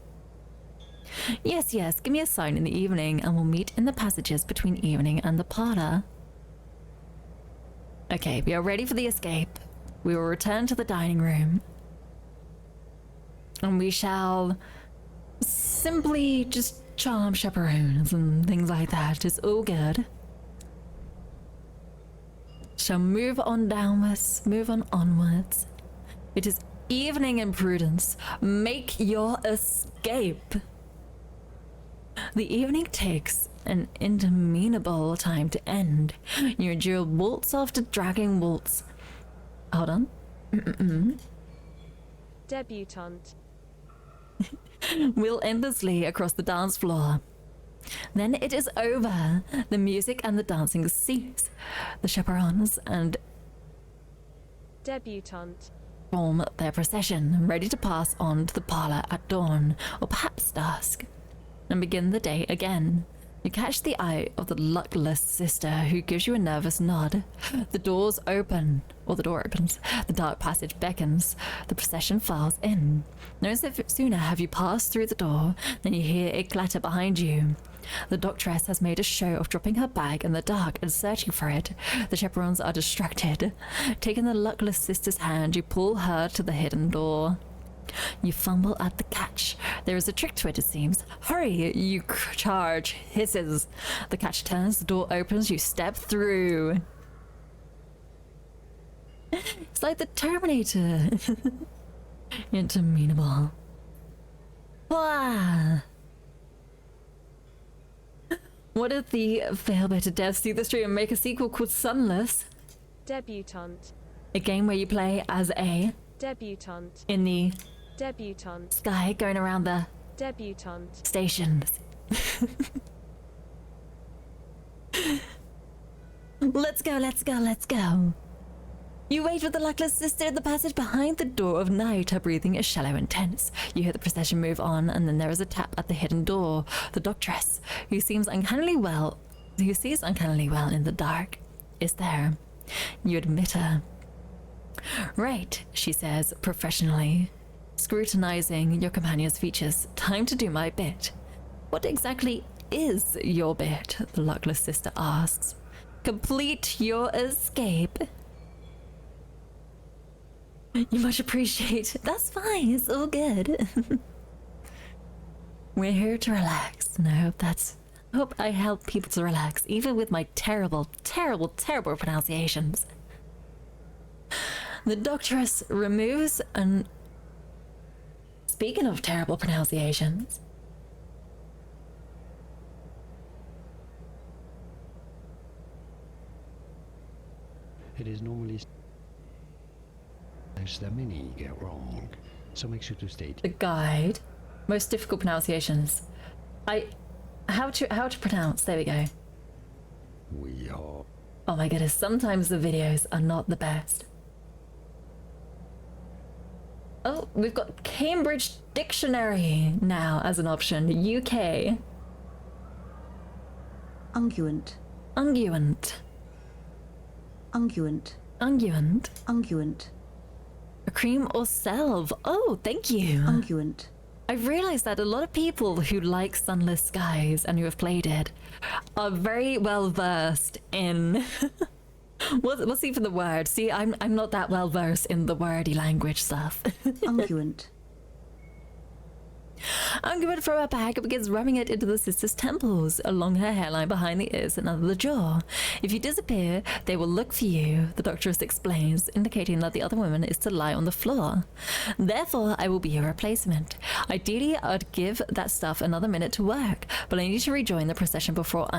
[SPEAKER 1] Yes, give me a sign in the evening and we'll meet in the passages between evening and the parlor. Okay, we are ready for the escape. We will return to the dining room. And we shall simply just charm chaperones and things like that. It's all good. Shall move on downwards, move on onwards. It is evening in Prudence. Make your escape. The evening takes an interminable time to end. You endure waltz after dragging waltz. Hold on.
[SPEAKER 3] Debutante.
[SPEAKER 1] Wheel endlessly across the dance floor. Then it is over. The music and the dancing cease. The chaperons and
[SPEAKER 3] Debutante.
[SPEAKER 1] form their procession, ready to pass on to the parlor at dawn, or perhaps dusk, and begin the day again. You catch the eye of the luckless sister, who gives you a nervous nod. The doors open, or the door opens. The dark passage beckons. The procession files in. No sooner have you passed through the door than you hear a clatter behind you. The doctress has made a show of dropping her bag in the dark and searching for it. The chaperons are distracted. Taking the luckless sister's hand, you pull her to the hidden door. You fumble at the catch. There is a trick to it seems. Hurry, you charge, hisses. The catch turns, the door opens, you step through. It's like the Terminator. Interminable. Wah! What if the fail-better devs see the stream and make a sequel called Sunless?
[SPEAKER 3] Debutante.
[SPEAKER 1] A game where you play as a
[SPEAKER 3] Debutante.
[SPEAKER 1] in the
[SPEAKER 3] Debutante.
[SPEAKER 1] sky going around the
[SPEAKER 3] Debutante.
[SPEAKER 1] stations. Let's go, let's go, let's go. You wait for the luckless sister in the passage behind the door of night. Her breathing is shallow and tense. You hear the procession move on, and then there is a tap at the hidden door. The doctress, who sees uncannily well in the dark, is there. You admit her. Right, she says professionally, scrutinizing your companion's features. Time to do my bit. What exactly is your bit? The luckless sister asks. Complete your escape. You much appreciate. That's fine, it's all good. We're here to relax, and I hope I help people to relax, even with my terrible pronunciations. The doctress removes an... Speaking of terrible pronunciations...
[SPEAKER 6] It is normally that many get wrong, so make sure to state
[SPEAKER 1] The guide. Most difficult pronunciations. How to pronounce, there we go.
[SPEAKER 6] we are.
[SPEAKER 1] Oh my goodness, sometimes the videos are not the best. Oh, we've got Cambridge Dictionary now as an option. UK.
[SPEAKER 7] Unguent.
[SPEAKER 1] Unguent.
[SPEAKER 7] Unguent.
[SPEAKER 1] Unguent.
[SPEAKER 7] Unguent.
[SPEAKER 1] A cream or salve. Oh, thank you.
[SPEAKER 7] Unguent.
[SPEAKER 1] I've realized that a lot of people who like Sunless Skies and who have played it are very well versed in what's even the word? See, I'm not that well versed in the wordy language stuff.
[SPEAKER 7] Unguent.
[SPEAKER 1] Unguent from her bag begins rubbing it into the sister's temples, along her hairline, behind the ears, and under the jaw. If you disappear, they will look for you, the doctoress explains, indicating that the other woman is to lie on the floor. Therefore, I will be your replacement. Ideally, I'd give that stuff another minute to work, but I need to rejoin the procession before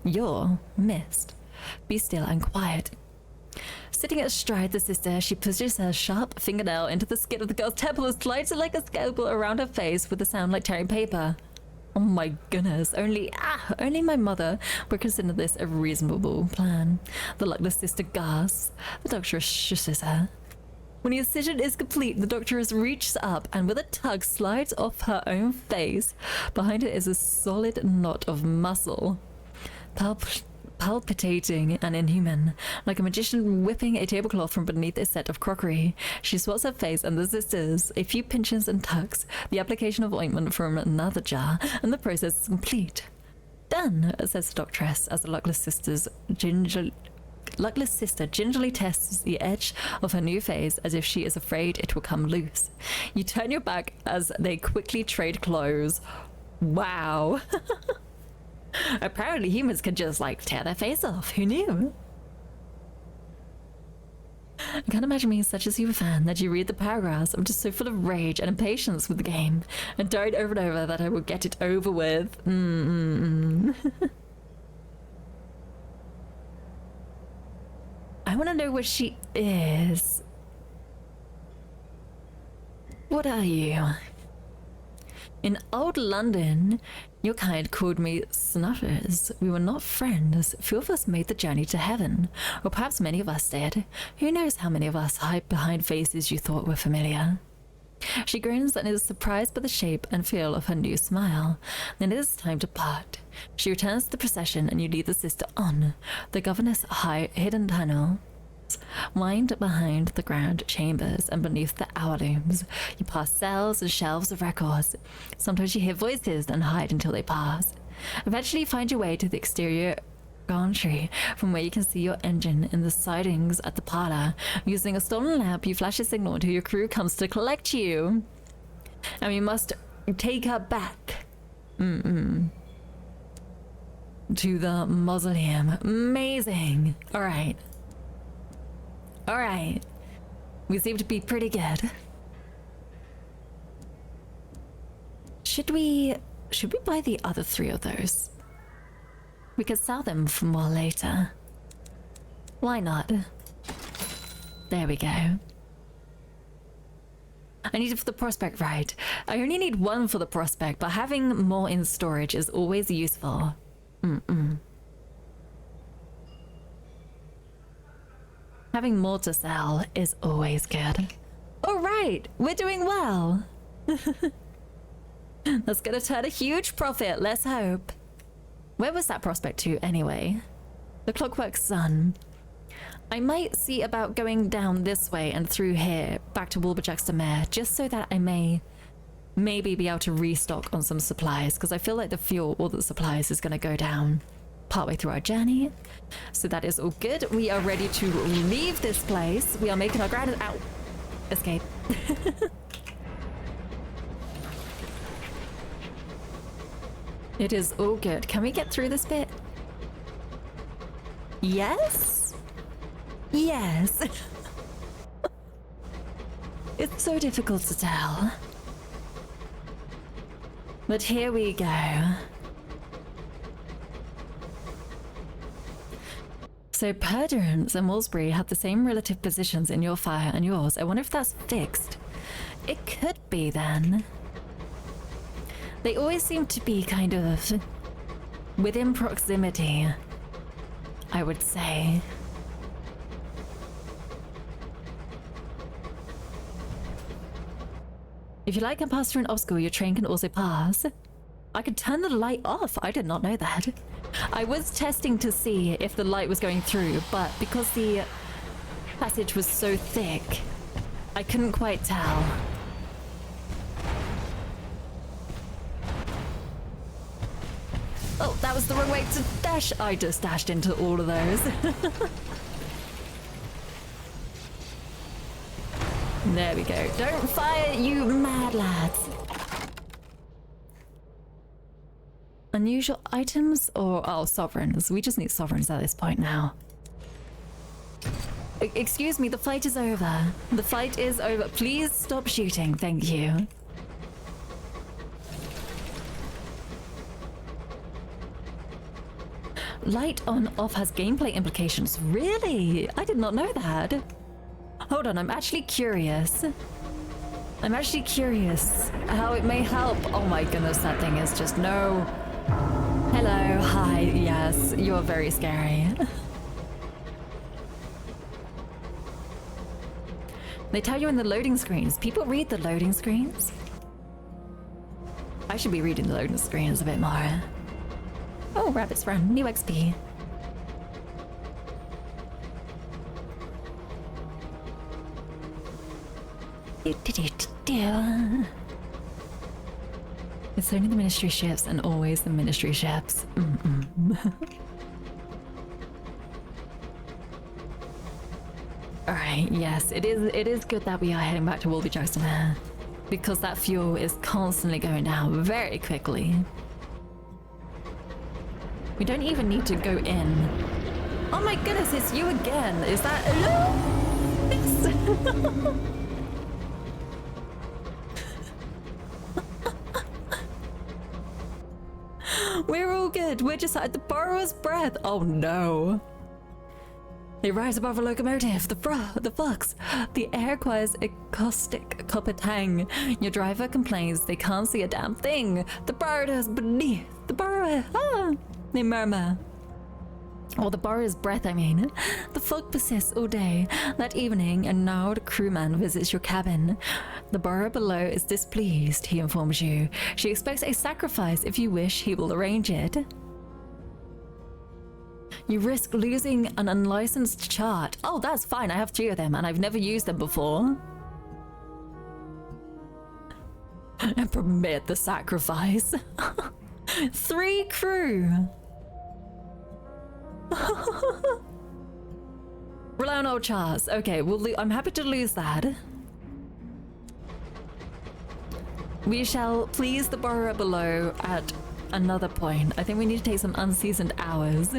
[SPEAKER 1] you're missed. Be still and quiet. Sitting astride the sister, she pushes her sharp fingernail into the skin of the girl's temple and slides it like a scalpel around her face with a sound like tearing paper. Oh my goodness, only my mother would consider this a reasonable plan. The luckless sister gasps. The doctoress shushes her. When the incision is complete, the doctoress reaches up and with a tug slides off her own face. Behind it is a solid knot of muscle. Palpitating and inhuman, like a magician whipping a tablecloth from beneath a set of crockery. She swats her face and the sisters, a few pinches and tucks, the application of ointment from another jar, and the process is complete. Done, says the doctress, as the luckless sisters luckless sister gingerly tests the edge of her new phase as if she is afraid it will come loose. You turn your back as they quickly trade clothes. Wow. Apparently humans can just like tear their face off. Who knew? I can't imagine being such a super fan that you read the paragraphs. I'm just so full of rage and impatience with the game and died over and over that I will get it over with. I want to know what she is. What are you? In old London, your kind called me snuffers. We were not friends. Few of us made the journey to heaven, or perhaps many of us did. Who knows how many of us hide behind faces you thought were familiar? She grins and is surprised by the shape and feel of her new smile. Then it is time to part. She returns to the procession and you lead the sister on. The governess' hidden tunnel wind behind the grand chambers and beneath the hour looms. You pass cells and shelves of records. Sometimes you hear voices and hide until they pass. Eventually you find your way to the exterior gantry, from where you can see your engine in the sidings at the parlor. Using a stolen lamp, you flash a signal until your crew comes to collect you. And you must take her back. To the mausoleum. Amazing. Alright. Alright. We seem to be pretty good. Should we buy the other 3 of those? We could sell them for more later. Why not? There we go. I need it for the prospect, right? I only need 1 for the prospect, but having more in storage is always useful. Having more to sell is always good. Alright, we're doing well. That's gonna turn a huge profit, let's hope. Where was that prospect to, anyway? The Clockwork Sun. I might see about going down this way and through here, back to Wolberjackster Mare, just so that I may maybe be able to restock on some supplies, because I feel like the fuel or the supplies is going to go down partway through our journey. So that is all good. We are ready to leave this place. We are making our grand escape. It is all good. Can we get through this bit? Yes? Yes. It's so difficult to tell. But here we go. So Perdurance and Wolsbury have the same relative positions in your fire and yours. I wonder if that's fixed. It could be then. They always seem to be kind of within proximity, I would say. If you like and pass through an obstacle, your train can also pass. I could turn the light off. I did not know that. I was testing to see if the light was going through, but because the passage was so thick, I couldn't quite tell. Oh, that was the wrong way to dash. I just dashed into all of those. There we go. Don't fire, you mad lads. Unusual items or, oh, sovereigns. We just need sovereigns at this point now. Excuse me, the fight is over. The fight is over. Please stop shooting. Thank you. Light on off has gameplay implications. Really? I did not know that. Hold on, I'm actually curious. I'm actually curious how it may help. Oh my goodness, that thing is just no. Hello, hi, yes, you're very scary. They tell you in the loading screens. People read the loading screens? I should be reading the loading screens a bit more. Oh, rabbits run. New XP. It's only the ministry ships and always the ministry ships. Alright, yes, it is good that we are heading back to Wolby Jackson here. Because that fuel is constantly going down very quickly. We don't even need to go in. Oh my goodness, it's you again. Is that hello? Yes. We're all good. We're just at the borrower's breath. Oh no. They rise above a locomotive. The flux. The air requires a caustic copper tang. Your driver complains they can't see a damn thing. The borrower is beneath. The borrower. They murmur. Or the borrower's breath, I mean. The fog persists all day. That evening, a gnarled crewman visits your cabin. The borrower below is displeased, he informs you. She expects a sacrifice. If you wish, he will arrange it. You risk losing an unlicensed chart. Oh, that's fine. I have 3 of them, and I've never used them before. And permit the sacrifice. 3 crew. Rely on old charts. Okay, well, I'm happy to lose that. We shall please the borrower below at another point. I think we need to take some unseasoned hours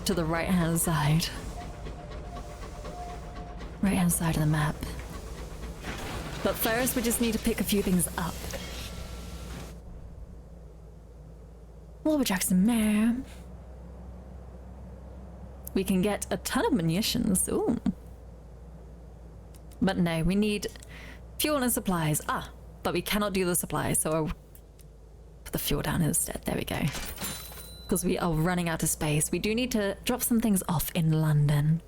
[SPEAKER 1] to the right-hand side. Right-hand side of the map. But first, we just need to pick a few things up. Wolby Jackson Mare. We can get a ton of munitions. Ooh. But no, we need fuel and supplies. But we cannot do the supplies, so I'll put the fuel down instead. There we go. Because we are running out of space. We do need to drop some things off in London.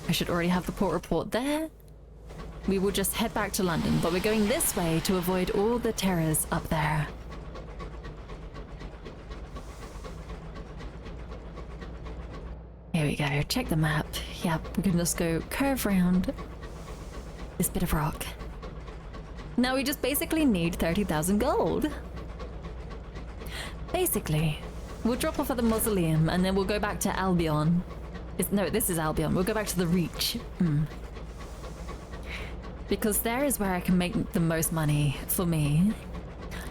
[SPEAKER 1] I should already have the port report there. We will just head back to London, but we're going this way to avoid all the terrors up there. Here we go, check the map. Yep, we can just go curve round this bit of rock. Now we just basically need 30,000 gold. Basically, we'll drop off at the mausoleum and then we'll go back to Albion. No, this is Albion. We'll go back to the Reach. Because there is where I can make the most money for me.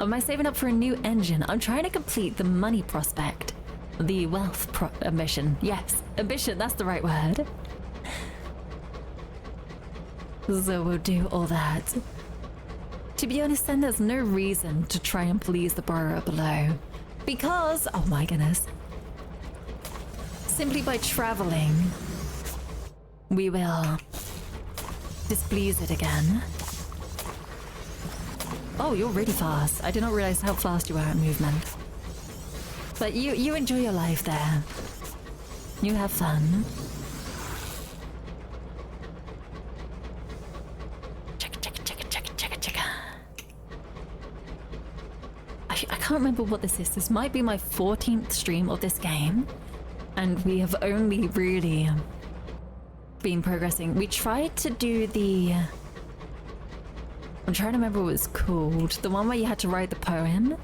[SPEAKER 1] Am I saving up for a new engine? I'm trying to complete the money prospect. The wealth ambition. Yes, ambition, that's the right word. So we'll do all that. To be honest then, there's no reason to try and please the borrower below. Because, oh my goodness. Simply by traveling, we will displease it again. Oh, you're really fast. I did not realize how fast you are at movement. But you enjoy your life there. You have fun. Check. I can't remember what this is. This might be my 14th stream of this game. And we have only really been progressing. We tried to do the... I'm trying to remember what it's called. The one where you had to write the poem.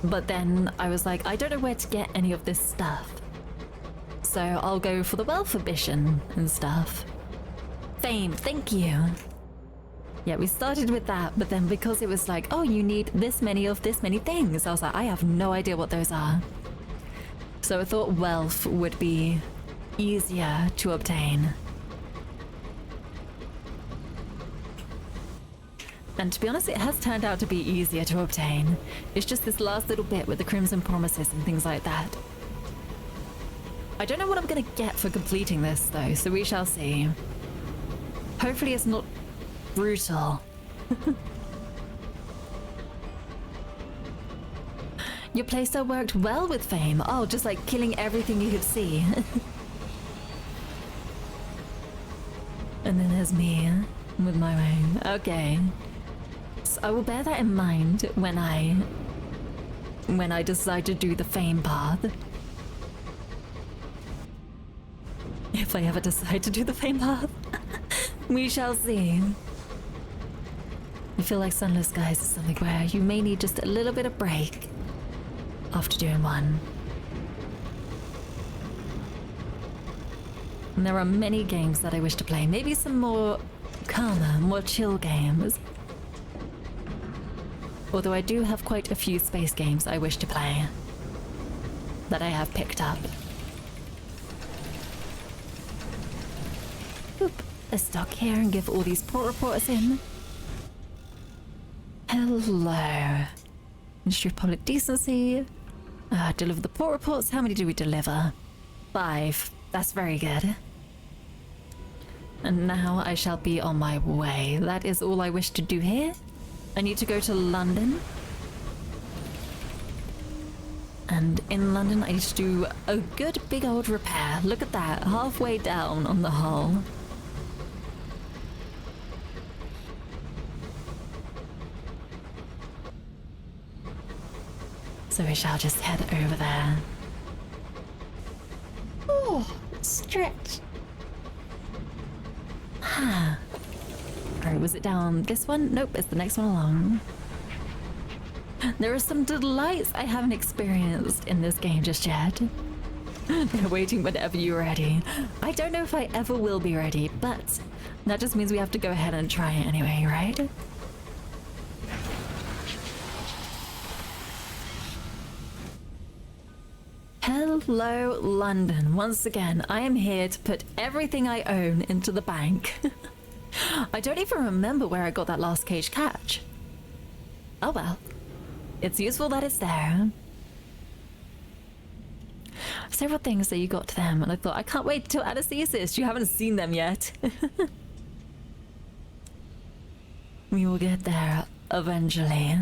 [SPEAKER 1] But then I was like, I don't know where to get any of this stuff. So I'll go for the wealth ambition and stuff. Fame, thank you. Yeah, we started with that, but then because it was like, oh, you need this many of this many things, I was like, I have no idea what those are. So I thought wealth would be easier to obtain. And to be honest, it has turned out to be easier to obtain. It's just this last little bit with the Crimson Promises and things like that. I don't know what I'm gonna get for completing this though, so we shall see. Hopefully it's not brutal. Your playstyle worked well with Fame. Oh, just like killing everything you could see. And then there's me with my own. Okay. So I will bear that in mind when I decide to do the Fame path. If I ever decide to do the Fame path. We shall see. I feel like Sunless, guys, is something where you may need just a little bit of break after doing one. And there are many games that I wish to play. Maybe some more calmer, more chill games. Although I do have quite a few space games I wish to play that I have picked up. Oop, let's dock here and give all these port reporters in. Hello. Ministry of Public Decency. Deliver the port reports. How many do we deliver? 5. That's very good. And now I shall be on my way. That is all I wish to do here. I need to go to London. And in London I need to do a good big old repair. Look at that, halfway down on the hull. So we shall just head over there. Oh, stretch. Ah. Alright, was it down this one? Nope, it's the next one along. There are some delights I haven't experienced in this game just yet. They're waiting whenever you're ready. I don't know if I ever will be ready, but that just means we have to go ahead and try it anyway, right? Hello, London. Once again, I am here to put everything I own into the bank. I don't even remember where I got that last cage catch. Oh well. It's useful that it's there. Several things that you got to them, and I thought, I can't wait till anesthesis. You haven't seen them yet. We will get there eventually.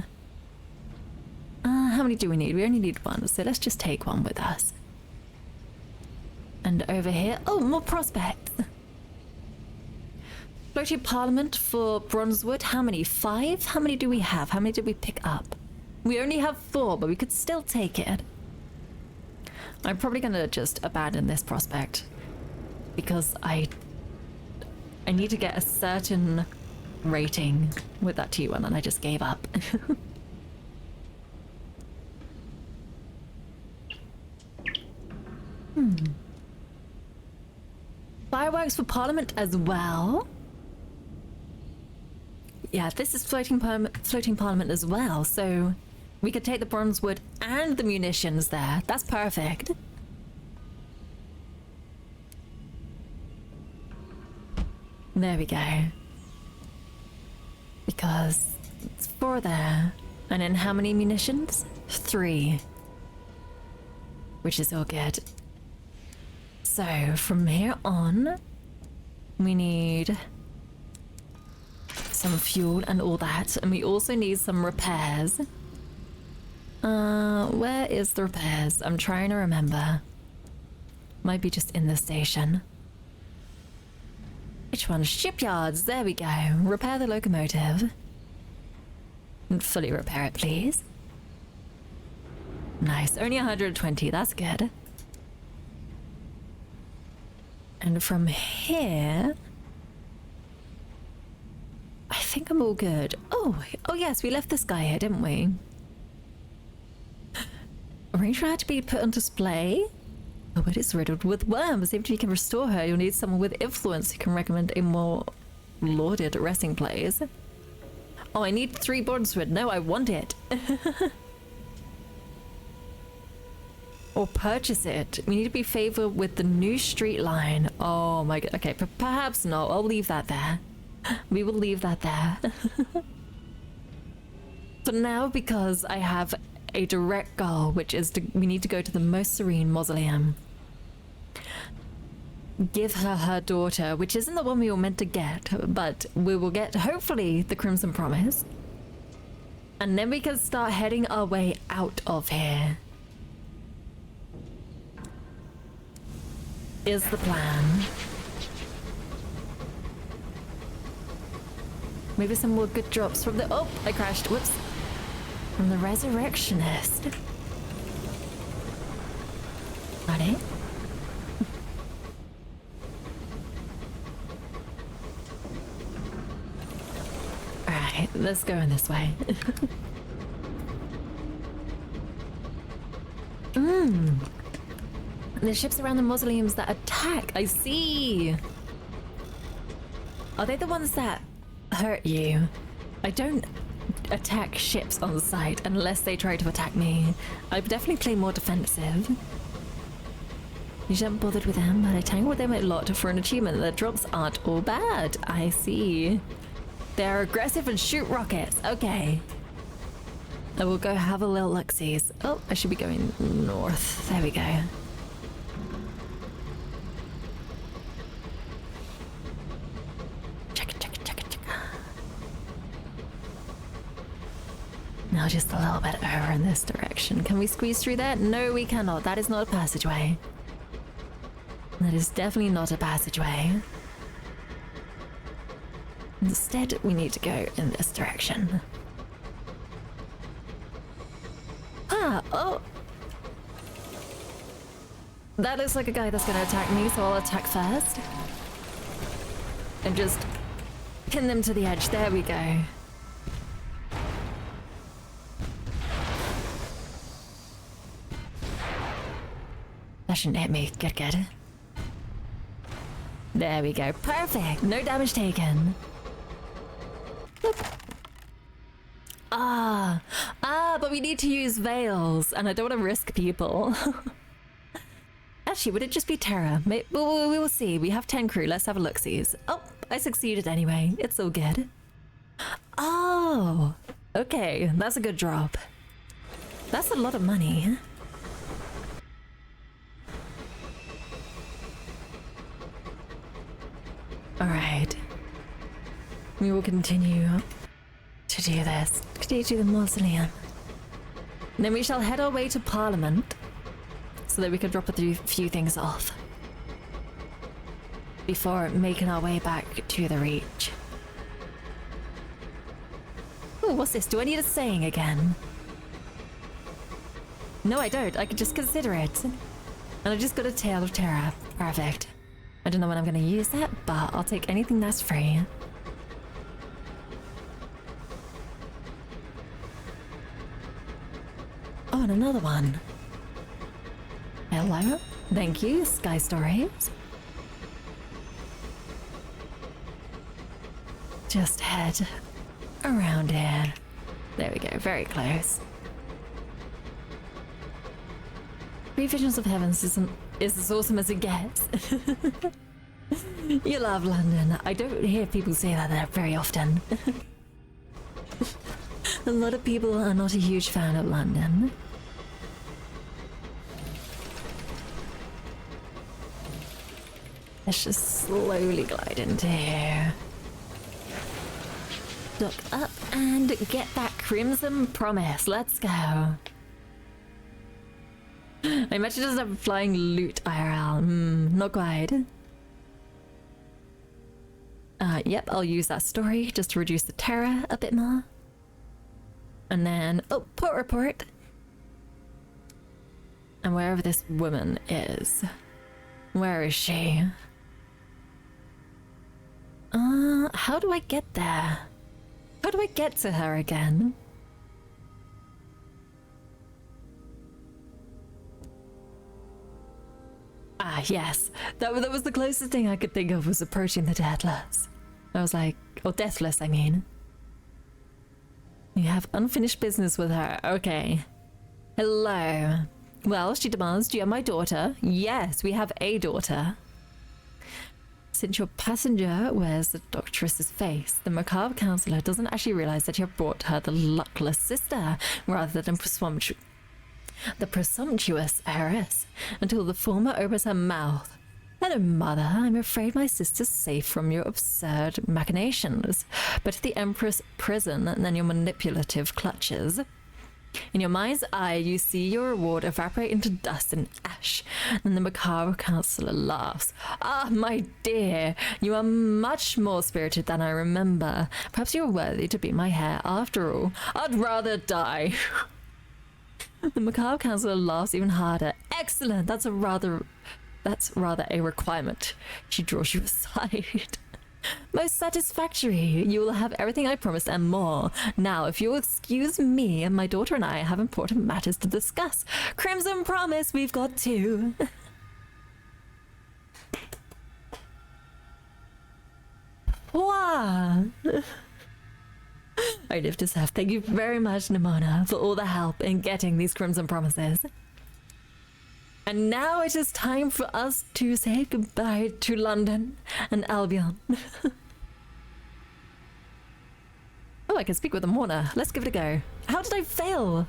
[SPEAKER 1] How many do we need? We only need 1, so let's just take 1 with us. And over here, oh, more prospects. Floating Parliament for Bronzewood. How many? 5? How many do we have? How many did we pick up? We only have 4, but we could still take it. I'm probably gonna just abandon this prospect because I need to get a certain rating with that T1 and I just gave up. Fireworks for Parliament as well. Yeah, this is floating Parliament as well, so we could take the Bronzewood and the munitions there. That's perfect. There we go. Because it's 4 there. And then how many munitions? 3. Which is all good. So, from here on, we need some fuel and all that. And we also need some repairs. Where is the repairs? I'm trying to remember. Might be just in the station. Which one? Shipyards. There we go. Repair the locomotive. And fully repair it, please. Nice. Only 120. That's good. And from here, I think I'm all good. Oh yes, we left this guy here, didn't we? Ranger had to be put on display. Oh, it is riddled with worms. If you can restore her, you'll need someone with influence who can recommend a more lauded resting place. Oh, I need 3 Bronzewood. No, I want it. Or purchase it. We need to be favored with the new street line. Oh my god. Okay, perhaps not. I'll leave that there. We will leave that there. For now, because I have a direct goal, which is we need to go to the Most Serene Mausoleum. Give her her daughter, which isn't the one we were meant to get, but we will get, hopefully, the Crimson Promise. And then we can start heading our way out of here. Is the plan. Maybe some more good drops from the... Oh, I crashed. Whoops. From the Resurrectionist. Got it? Alright, let's go in this way. the ships around the mausoleums that attack. I see. Are they the ones that hurt you? I don't attack ships on sight unless they try to attack me. I definitely play more defensive. You haven't bothered with them, but I tangle with them a lot for an achievement. The drops aren't all bad. I see. They're aggressive and shoot rockets. Okay. I will go have a little look-sees. Oh, I should be going north. There we go. Now just a little bit over in this direction. Can we squeeze through that? No, we cannot. That is not a passageway. That is definitely not a passageway. Instead, we need to go in this direction. Ah, oh! That looks like a guy that's gonna attack me, so I'll attack first. And just pin them to the edge. There we go. That shouldn't hit me. Good, good. There we go. Perfect. No damage taken. Boop. But we need to use veils, and I don't want to risk people. Actually, would it just be Terra? We will see. We have 10 crew. Let's have a look-sees. Oh, I succeeded anyway. It's all good. Oh, okay. That's a good drop. That's a lot of money. Alright. We will continue to do this. Continue to the mausoleum. And then we shall head our way to Parliament so that we can drop a few things off before making our way back to the Reach. Oh, what's this? Do I need a saying again? No, I don't. I could just consider it. And I just got a Tale of Terror. Perfect. I don't know when I'm going to use that, but I'll take anything that's free. Oh, and another one. Hello. Thank you, Sky Stories. Just head around here. There we go, very close. Three Visions of Heavens is as awesome as it gets. You love London. I don't hear people say that very often. A lot of people are not a huge fan of London. Let's just slowly glide into here. Look up and get that Crimson Promise. Let's go. I imagine just a flying loot IRL. Not quite. Yep, I'll use that story just to reduce the terror a bit more. And then, oh, port report. And wherever this woman is, where is she? How do I get there? How do I get to her again? Ah, yes. That was the closest thing I could think of, was approaching the Deathless. I was like, or Deathless, I mean. You have unfinished business with her. Okay. Hello. Well, she demands, do you have my daughter? Yes, we have a daughter. Since your passenger wears the doctress's face, the macabre counselor doesn't actually realize that you have brought her the luckless sister, rather than the presumptuous heiress, until the former opens her mouth. Hello, mother. I'm afraid my sister's safe from your absurd machinations. Better the Empress prison than your manipulative clutches. In your mind's eye, you see your reward evaporate into dust and ash. Then the macabre counselor laughs. Ah, my dear, you are much more spirited than I remember. Perhaps you're worthy to be my heir after all. I'd rather die. The macabre counselor laughs even harder. Excellent. That's rather a requirement. She draws you aside. Most satisfactory. You will have everything I promised and more. Now, if you'll excuse me, my daughter and I have important matters to discuss. Crimson Promise, we've got two. revoir. I live to serve. Thank you very much, Nimona, for all the help in getting these Crimson Promises. And now it is time for us to say goodbye to London and Albion. Oh, I can speak with the mourner. Let's give it a go. How did I fail?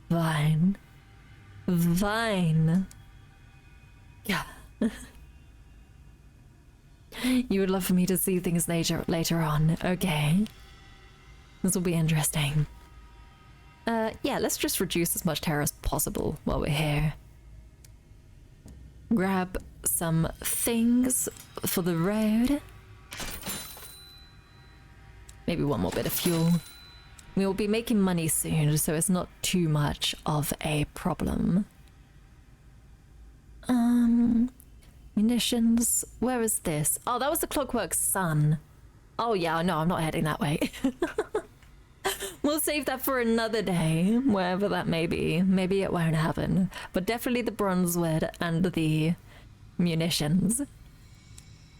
[SPEAKER 1] Fine. Fine. Yeah. You would love for me to see things later on. Okay. This will be interesting. Yeah, let's just reduce as much terror as possible while we're here. Grab some things for the road. Maybe one more bit of fuel. We will be making money soon, so it's not too much of a problem. Munitions. Where is this? Oh, that was the Clockwork Sun. Oh yeah, no, I'm not heading that way. We'll save that for another day, wherever that may be. Maybe it won't happen. But definitely the Bronzewood and the munitions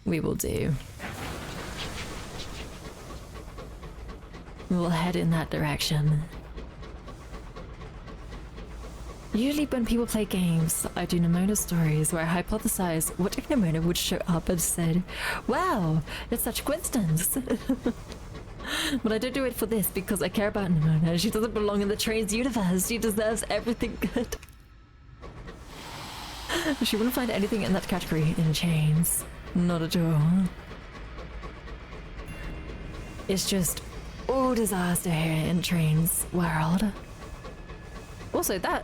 [SPEAKER 1] we will do. We'll head in that direction. Usually when people play games, I do Nimona stories where I hypothesize what if Nimona would show up and said, wow, it's such a coincidence. But I don't do it for this because I care about Nimona. She doesn't belong in the train's universe. She deserves everything good. She wouldn't find anything in that category in chains. Not at all. It's just all disaster here in Train's world. Also, that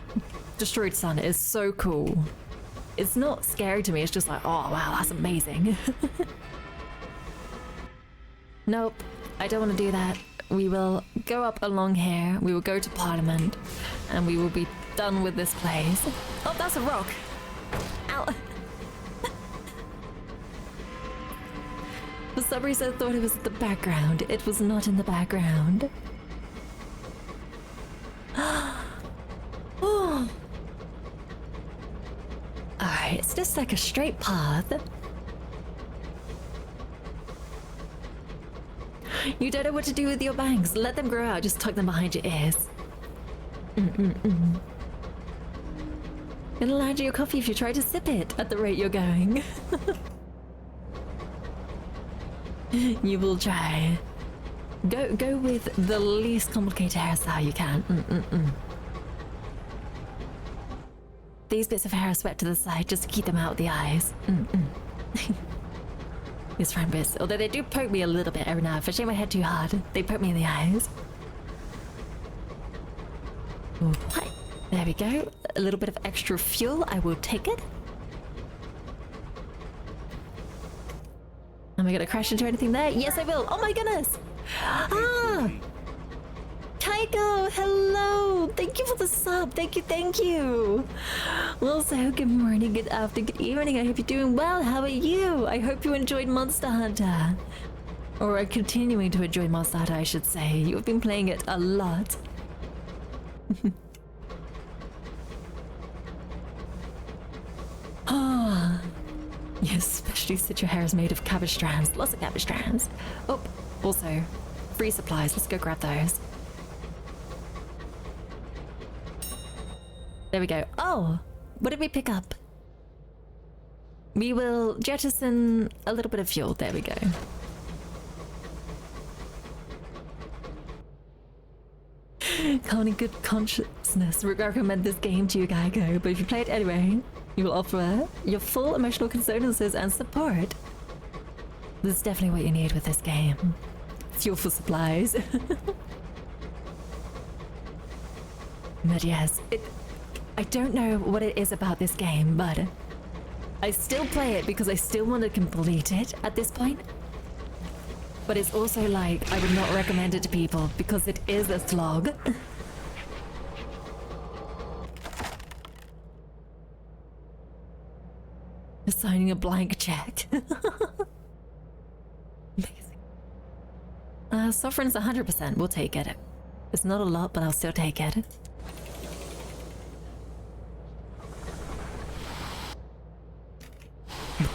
[SPEAKER 1] destroyed sun is so cool. It's not scary to me, it's just like, oh wow, that's amazing. Nope, I don't want to do that. We will go up along here, we will go to Parliament, and we will be done with this place. Oh, that's a rock! Ow! For some reason I thought it was in the background. It was not in the background. Oh. Alright, it's just like a straight path. You don't know what to do with your bangs. Let them grow out, just tuck them behind your ears. It'll add to your coffee if you try to sip it at the rate you're going. You will try. Go with the least complicated hairstyle you can. These bits of hair are swept to the side just to keep them out of the eyes. These front bits, although they do poke me a little bit every now. If I shake my head too hard, they poke me in the eyes. What? There we go. A little bit of extra fuel. I will take it. Am I gonna crash into anything there? Yes, I will. Oh my goodness! Ah! Kaiko, hello! Thank you for the sub. Thank you, thank you. Also, good morning, good afternoon, good evening. I hope you're doing well. How are you? I hope you enjoyed Monster Hunter. Or are continuing to enjoy Monster Hunter, I should say. You have been playing it a lot. Ah. Yes, especially since your hair is made of cabbage strands. Lots of cabbage strands. Oh, also, free supplies. Let's go grab those. There we go. Oh, what did we pick up? We will jettison a little bit of fuel. There we go. Can't in good consciousness recommend this game to you, Geico, but if you play it anyway, you will offer your full emotional condolences and support. This is definitely what you need with this game. Fuel for supplies. But yes, I don't know what it is about this game, but I still play it because I still want to complete it at this point. But it's also like, I would not recommend it to people because it is a slog. Signing a blank check. Amazing. Sovereign's 100%. We'll take it. It's not a lot, but I'll still take it.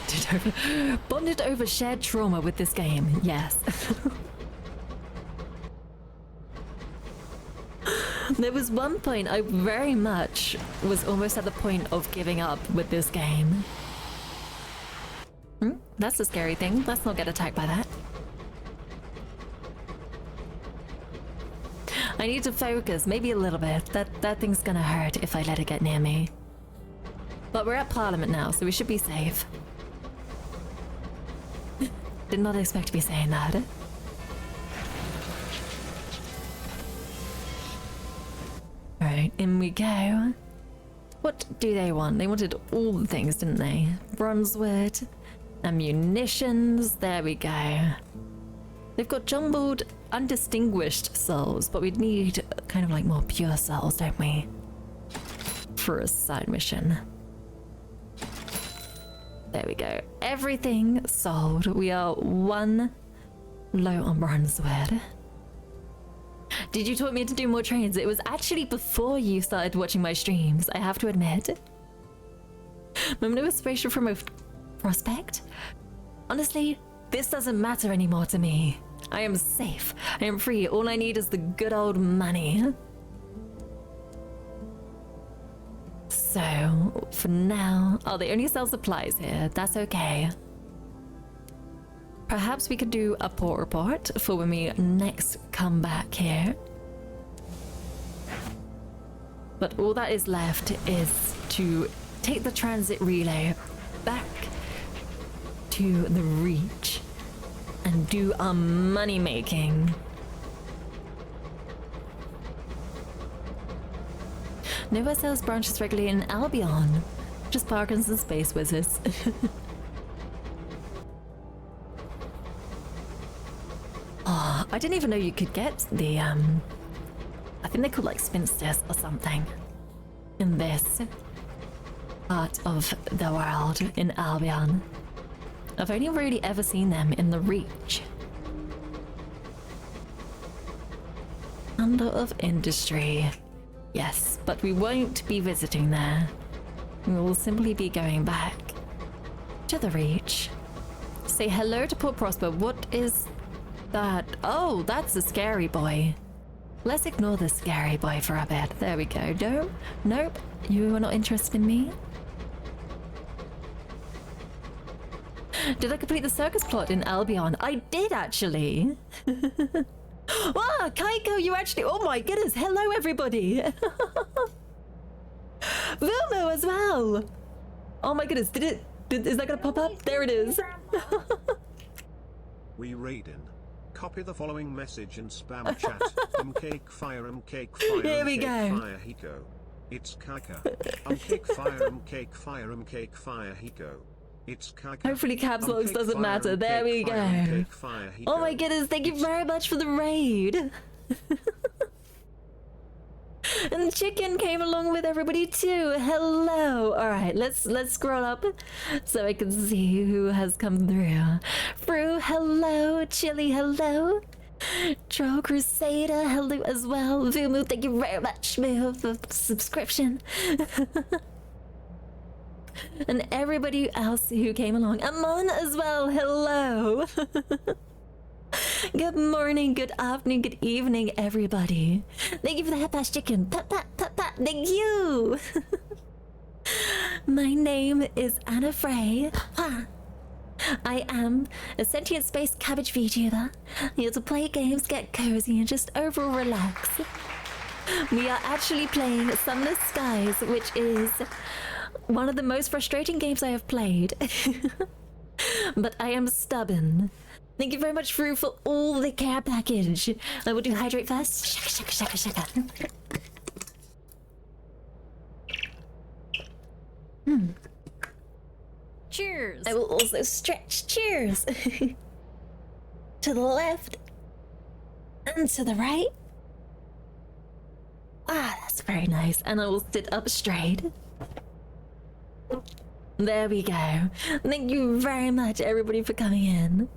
[SPEAKER 1] Did bonded over shared trauma with this game. Yes. There was one point I very much was almost at the point of giving up with this game. That's a scary thing. Let's not get attacked by that. I need to focus, maybe a little bit. That thing's gonna hurt if I let it get near me. But we're at Parliament now, so we should be safe. Did not expect to be saying that. Alright, in we go. What do they want? They wanted all the things, didn't they? Bronzewood, ammunitions, there we go. They've got jumbled, undistinguished souls, but we'd need kind of like more pure souls, don't we? For a side mission. There we go. Everything sold. We are 1 low on bronzewood. Did you taught me to do more trains? It was actually before you started watching my streams, I have to admit. Moment of inspiration from a prospect? Honestly, this doesn't matter anymore to me. I am safe. I am free. All I need is the good old money. So, for now... Oh, they only sell supplies here. That's okay. Perhaps we could do a port report for when we next come back here. But all that is left is to take the transit relay back to the Reach and do our money making. Nova sells branches regularly in Albion. Just Parkinson's Space Wizards. Oh, I didn't even know you could get the, I think they're called like spinsters or something in this part of the world in Albion. I've only really ever seen them in the Reach. Handle of Industry. Yes, but we won't be visiting there. We will simply be going back to the Reach. Say hello to Port Prosper. What is that? Oh, that's a scary boy. Let's ignore the scary boy for a bit. There we go. No, nope. You are not interested in me. Did I complete the circus plot in Albion? I did actually. Wow, Kaiko, you actually... Oh my goodness. Hello, everybody. Vilmo as well. Oh my goodness. Is that gonna pop up? There it is.
[SPEAKER 8] We Raiden. Copy the following message and spam chat. Cake fire, cake fire.
[SPEAKER 1] Here we
[SPEAKER 8] cake
[SPEAKER 1] go.
[SPEAKER 8] Fire, Hiko. It's Kaka. Cake fire, cake fire, cake fire, Hiko. It's Kaka.
[SPEAKER 1] Hopefully caps locks doesn't matter. There we go. Oh my goodness, thank you very much for the raid. And Chicken came along with everybody too. Hello. All right, let's scroll up so I can see who has come through. Fru, hello. Chili, hello. Troll Crusader, hello as well. Vumu, thank you very much for the subscription. And everybody else who came along. Amon as well, hello. Good morning, good afternoon, good evening, everybody. Thank you for the half-past chicken. Pat, pat, pat, pat. Thank you. My name is Anna Frey. I am a sentient space cabbage VTuber here to play games, get cozy, and just overall relax. We are actually playing Sunless Skies, which is one of the most frustrating games I have played. But I am stubborn. Thank you very much, Fru, for all the care package. I will do hydrate first. Shaka, shaka, shaka, shaka. Cheers. I will also stretch. Cheers. To the left. And to the right. Ah, that's very nice. And I will sit up straight. There we go. Thank you very much, everybody, for coming in.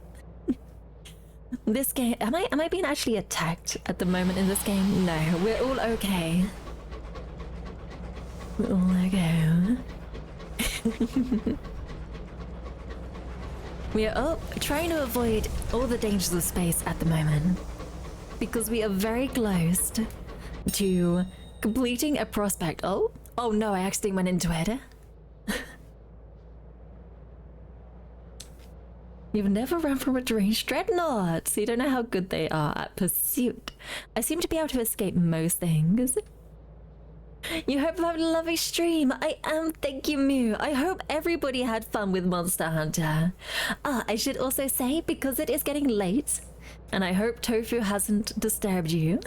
[SPEAKER 1] This game, am I being actually attacked at the moment in this game? No, we're all okay. We're all okay. We are trying to avoid all the dangers of space at the moment because we are very close to completing a prospect. Oh no, I actually went into it. You've never run from a deranged dreadnought, so you don't know how good they are at pursuit. I seem to be able to escape most things. You hope you have a lovely stream. I am, thank you, Mew. I hope everybody had fun with Monster Hunter. I should also say, because it is getting late, and I hope Tofu hasn't disturbed you,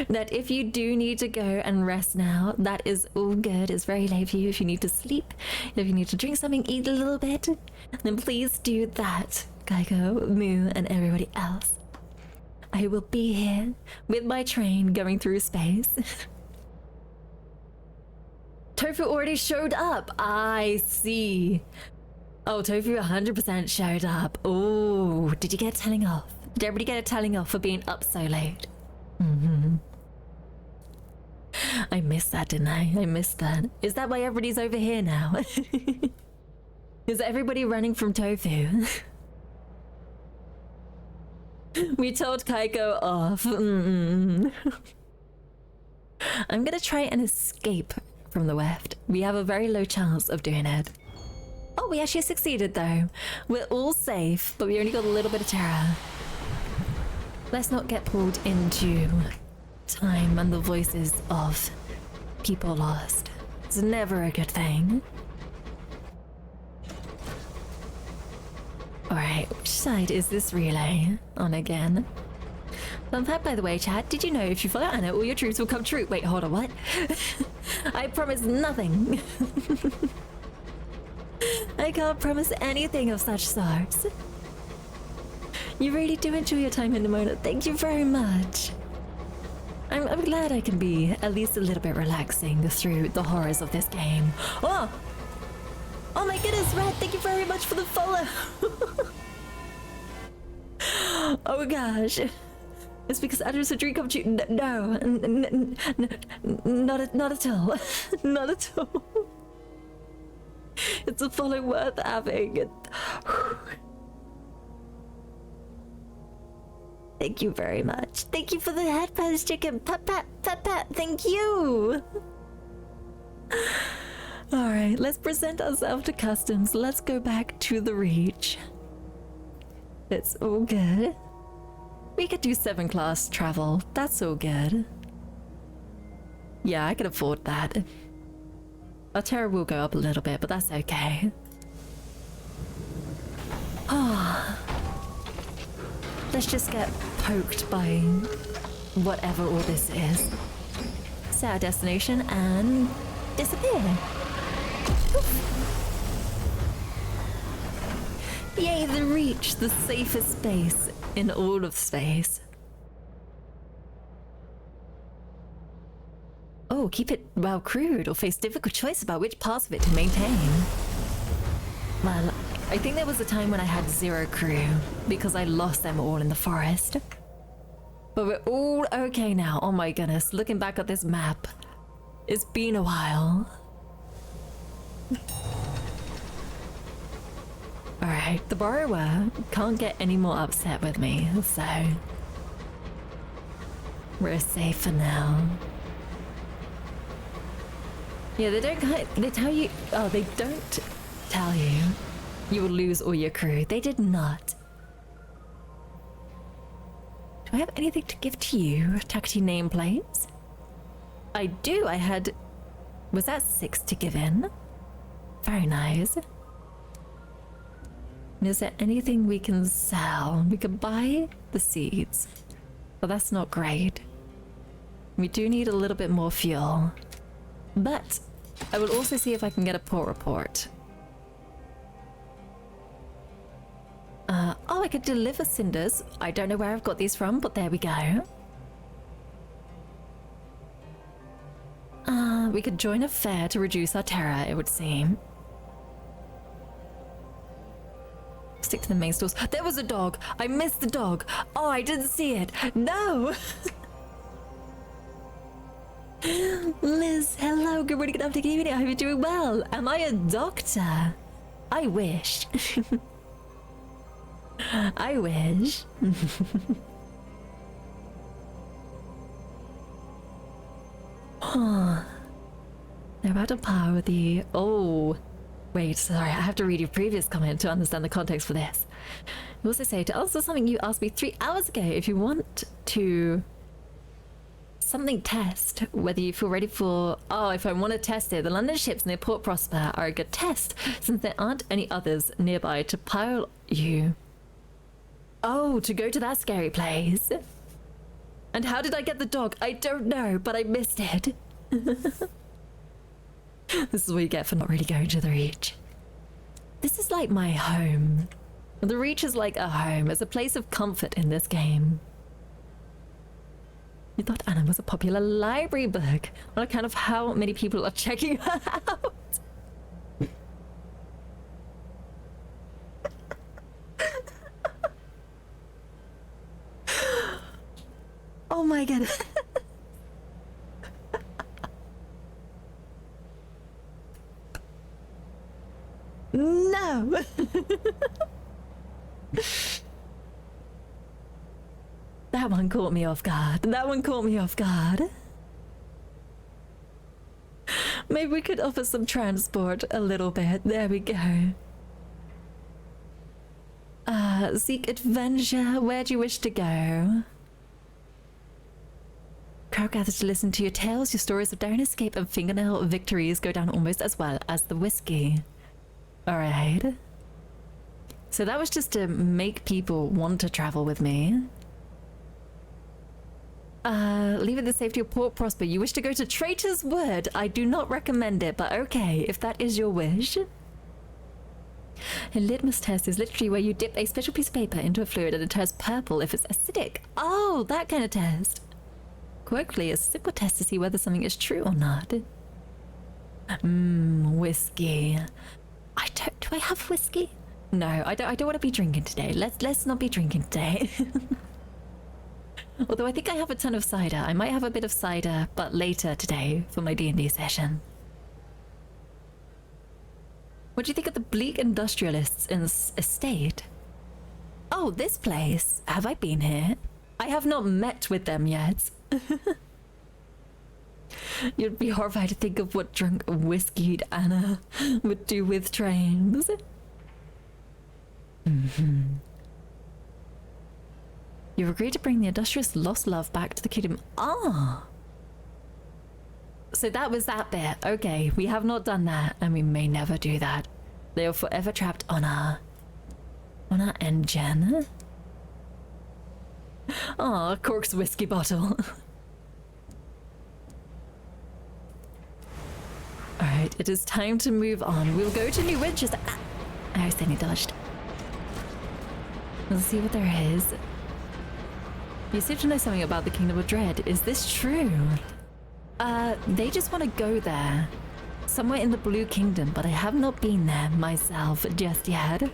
[SPEAKER 1] that if you do need to go and rest now, that is all good. It's very late for you. If you need to sleep, if you need to drink something, eat a little bit, then please do that. Geico, Moo, and everybody else. I will be here with my train going through space. Tofu already showed up. I see. Oh, Tofu 100% showed up. Oh, did you get a telling off? Did everybody get a telling off for being up so late? I missed that, didn't I? I missed that. Is that why everybody's over here now? Is everybody running from Tofu? We told Kaiko off. I'm gonna try and escape from the weft. We have a very low chance of doing it. Oh, we actually succeeded though. We're all safe, but we only got a little bit of terror. Let's not get pulled into time and the voices of people lost. It's never a good thing. Alright, which side is this relay on again? Fun fact, by the way, chat, did you know if you follow Anna, all your dreams will come true? Wait, hold on, what? I promise nothing. I can't promise anything of such sorts. You really do enjoy your time in the moment. Thank you very much. I'm glad I can be at least a little bit relaxing through the horrors of this game. Oh! Oh my goodness, Red, thank you very much for the follow! Oh gosh. It's because Andrew's a dream come true. No, not at all. Not at all. It's a follow worth having. Thank you very much. Thank you for the headphones, chicken. Pat, pat, pat, pat. Thank you. Alright, let's present ourselves to customs. Let's go back to the Reach. It's all good. We could do 7 class travel. That's all good. Yeah, I can afford that. Our terror will go up a little bit, but that's okay. Ah. Let's just get poked by whatever all this is. Set our destination and disappear. Oof. Yay, the Reach, the safest space in all of space. Oh, keep it well crewed or face difficult choice about which parts of it to maintain. Well, I think there was a time when I had 0 crew because I lost them all in the forest. But we're all okay now. Oh my goodness, looking back at this map, it's been a while. Alright, the borrower can't get any more upset with me, so we're safe for now. Yeah, they tell you, oh, they don't tell you you will lose all your crew. They did not. Do I have anything to give to you? Taxi nameplates? I do, I had, was that 6 to give in? Very nice. And is there anything we can sell? We could buy the seeds, but that's not great. We do need a little bit more fuel. But I will also see if I can get a port report. Oh, I could deliver cinders. I don't know where I've got these from, but there we go. We could join a fair to reduce our terror, it would seem. Stick to the main stores. There was a dog. I missed the dog. Oh, I didn't see it. No. Liz, hello. Good morning, good afternoon, good evening. I hope you're doing well. Am I a doctor? I wish. I wish. They're about to par with the... Oh. Wait, sorry, I have to read your previous comment to understand the context for this. You also say, to answer something you asked me 3 hours ago, if you want to... something test, whether you feel ready for... Oh, if I want to test it, the London ships near Port Prosper are a good test, since there aren't any others nearby to pile you. Oh, to go to that scary place. And how did I get the dog? I don't know, but I missed it. This is what you get for not really going to the Reach. This is like my home. The Reach is like a home. It's a place of comfort in this game. You thought Anna was a popular library book on account of how many people are checking her out. Oh my god. No. That one caught me off guard. That one caught me off guard. Maybe we could offer some transport a little bit. There we go. Seek adventure. Where do you wish to go? Crowd gathers to listen to your tales. Your stories of daring escape and fingernail victories go down almost as well as the whiskey. Alright. So that was just to make people want to travel with me. Leave it the safety of Port Prosper. You wish to go to Traitor's Wood. I do not recommend it, but okay, if that is your wish. A litmus test is literally where you dip a special piece of paper into a fluid and it turns purple if it's acidic. Oh, that kind of test. Colloquially, a simple test to see whether something is true or not. Whiskey. Do I have whiskey? No, I don't want to be drinking today. Let's not be drinking today. Although I think I have a ton of cider. I might have a bit of cider, but later today for my D&D session. What do you think of the bleak industrialists in this estate? Oh, this place. Have I been here? I have not met with them yet. You'd be horrified to think of what drunk whiskeyed Anna would do with trains. You've agreed to bring the industrious lost love back to the kingdom. Ah! So that was that bit. Okay, we have not done that, and we may never do that. They are forever trapped on our engine. Ah, Cork's whiskey bottle. Alright, it is time to move on. We'll go to New Winchester. I accidentally dodged. Let's see what there is. You seem to know something about the Kingdom of Dread. Is this true? They just want to go there. Somewhere in the Blue Kingdom, but I have not been there myself just yet.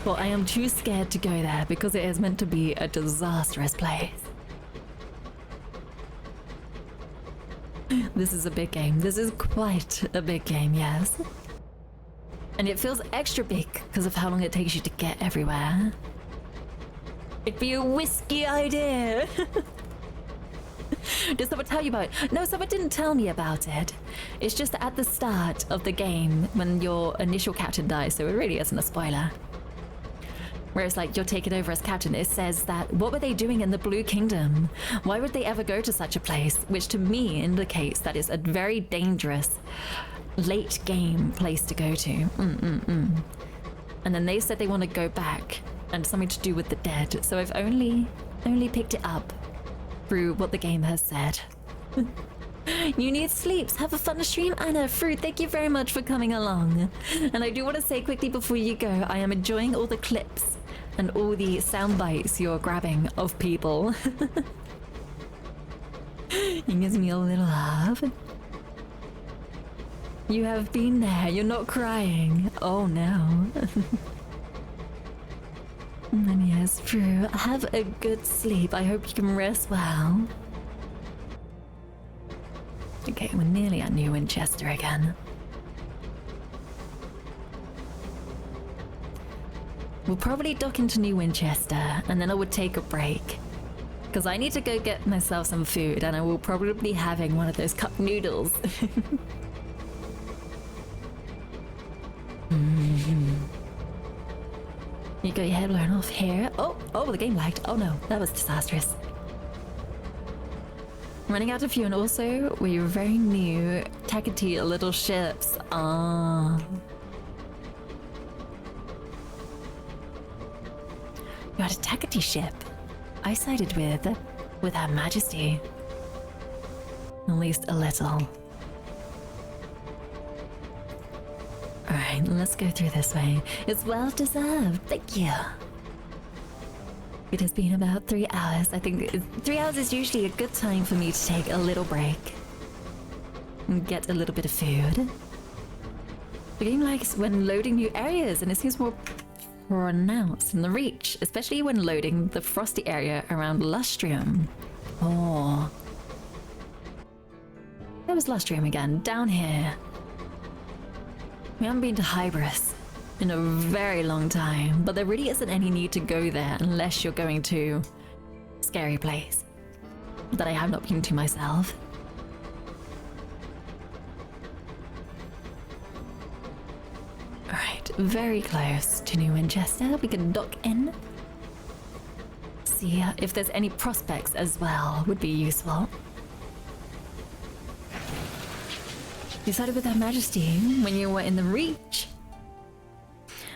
[SPEAKER 1] Well, I am too scared to go there because it is meant to be a disastrous place. This is a big game. This is quite a big game, yes. And it feels extra big because of how long it takes you to get everywhere. It'd be a whiskey idea. Did someone tell you about it? No, someone didn't tell me about it. It's just at the start of the game when your initial captain dies, so it really isn't a spoiler. Whereas, like, you're taken over as captain, it says that, what were they doing in the Blue Kingdom? Why would they ever go to such a place? Which to me indicates that it's a very dangerous late game place to go to. And then they said they want to go back and something to do with the dead. So I've only picked it up through what the game has said. You need sleeps. Have a fun stream, Anna. Fruit, thank you very much for coming along. And I do want to say quickly before you go, I am enjoying all the clips and all the sound bites you're grabbing of people. It gives me a little laugh. You have been there. You're not crying. Oh no. And yes, Prue, have a good sleep. I hope you can rest well. Okay, we're nearly at New Winchester again. We'll probably dock into New Winchester, and then I would take a break. Because I need to go get myself some food, and I will probably be having one of those cup noodles. You got your head blown off here. Oh, the game lagged. Oh no, that was disastrous. Running out of fuel, and also we're very new Takati little ships. Ah. You had a Takati ship. I sided with Her Majesty. At least a little. Alright, let's go through this way. It's well deserved. Thank you. It has been about 3 hours. I think 3 hours is usually a good time for me to take a little break and get a little bit of food. The game likes when loading new areas, and it seems more pronounced in the Reach, especially when loading the frosty area around Lustrium. Oh. Where was Lustrium again? Down here. We haven't been to Hybris in a very long time, but there really isn't any need to go there unless you're going to Scary Place that I have not been to myself. Alright, very close to New Winchester. We can dock in. See if there's any prospects as well, would be useful. You sided with Her Majesty when you were in the Reach.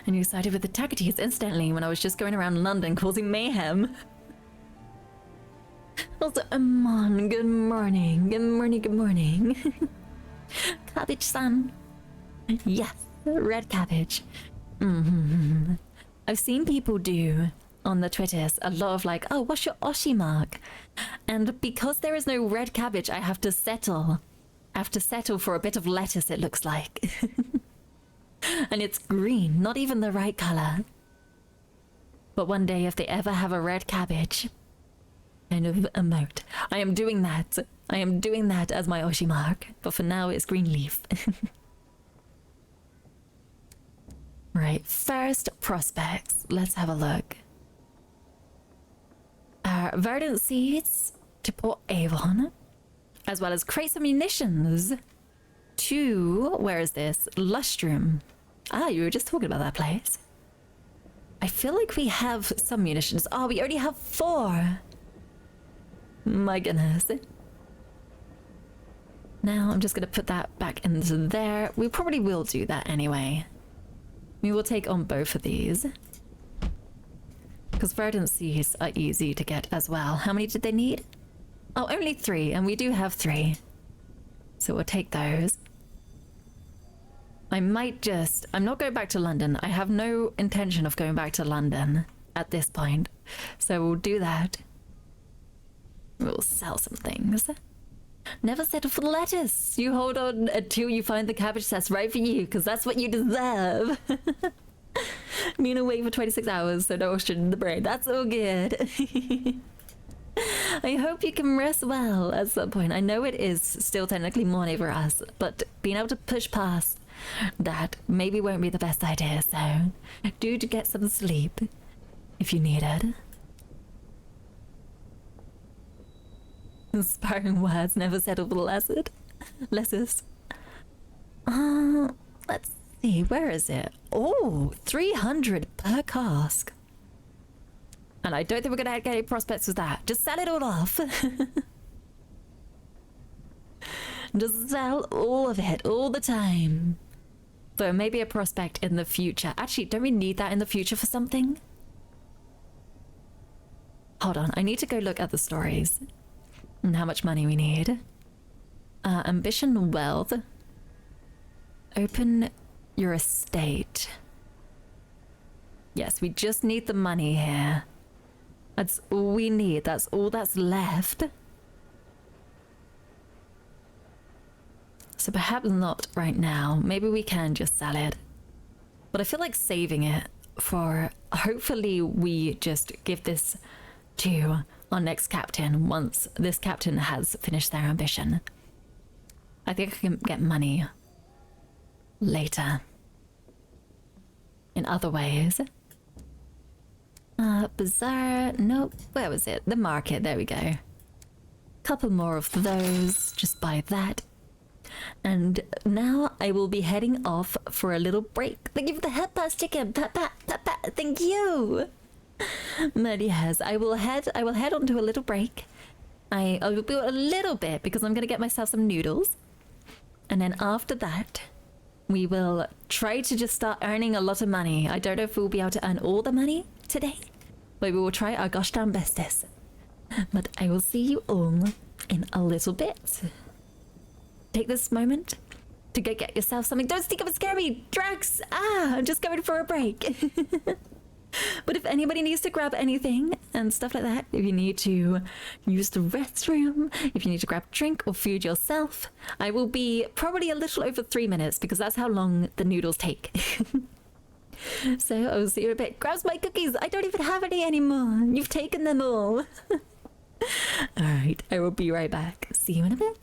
[SPEAKER 1] And you sided with the Takatis instantly when I was just going around London causing mayhem. Also, Amon, good morning. Good morning, good morning. Cabbage-san. Yes, red cabbage. I've seen people do on the Twitters a lot of like, oh, what's your Oshi mark? And because there is no red cabbage, I have to settle. For a bit of lettuce, it looks like. And it's green, not even the right color. But one day, if they ever have a red cabbage kind of emote, I am doing that. I am doing that as my Oshi mark. But for now, it's green leaf. Right, first prospects. Let's have a look. Verdant seeds to Port Avon, as well as crates of munitions to, where is this? Lustrum. Ah, you were just talking about that place. I feel like we have some munitions. Oh, we already have 4. My goodness. Now I'm just going to put that back into there. We probably will do that anyway. We will take on both of these. Because verdant seeds are easy to get as well. How many did they need? Oh, only 3, and we do have 3. So we'll take those. I'm not going back to London. I have no intention of going back to London at this point. So we'll do that. We'll sell some things. Never settle for the lettuce. You hold on until you find the cabbage that's right for you, because that's what you deserve. Been away for 26 hours, so no oxygen in the brain. That's all good. I hope you can rest well at some point. I know it is still technically morning for us, but being able to push past that maybe won't be the best idea, so do get some sleep if you need it. Inspiring words never settle for lesses. Let's see, where is it? Oh, 300 per cask. And I don't think we're gonna get any prospects with that. Just sell it all off. Just sell all of it, all the time. Though maybe a prospect in the future. Actually, don't we need that in the future for something? Hold on, I need to go look at the stories. And how much money we need. Ambition, wealth. Open your estate. Yes, we just need the money here. That's all we need. That's all that's left. So perhaps not right now. Maybe we can just sell it. But I feel like saving it for... Hopefully we just give this to our next captain once this captain has finished their ambition. I think I can get money later. In other ways. Bazaar. Nope. Where was it? The market. There we go. Couple more of those. Just buy that. And now I will be heading off for a little break. Thank you for the head pass, chicken. Pat, pat, pat, pat. Thank you. But yes, I will head on to a little break. I will do a little bit because I'm gonna get myself some noodles. And then after that, we will try to just start earning a lot of money. I don't know if we'll be able to earn all the money today, but we will try our gosh darn bestest. But I will see you all in a little bit. Take this moment to go get yourself something. Don't sneak up and scare me, Drax! I'm just going for a break. But if anybody needs to grab anything and stuff like that, if you need to use the restroom, if you need to grab a drink or food yourself, I will be probably a little over 3 minutes because that's how long the noodles take. So I'll see you in a bit. Grabs my cookies. I don't even have any anymore. You've taken them all. Alright, I will be right back. See you in a bit.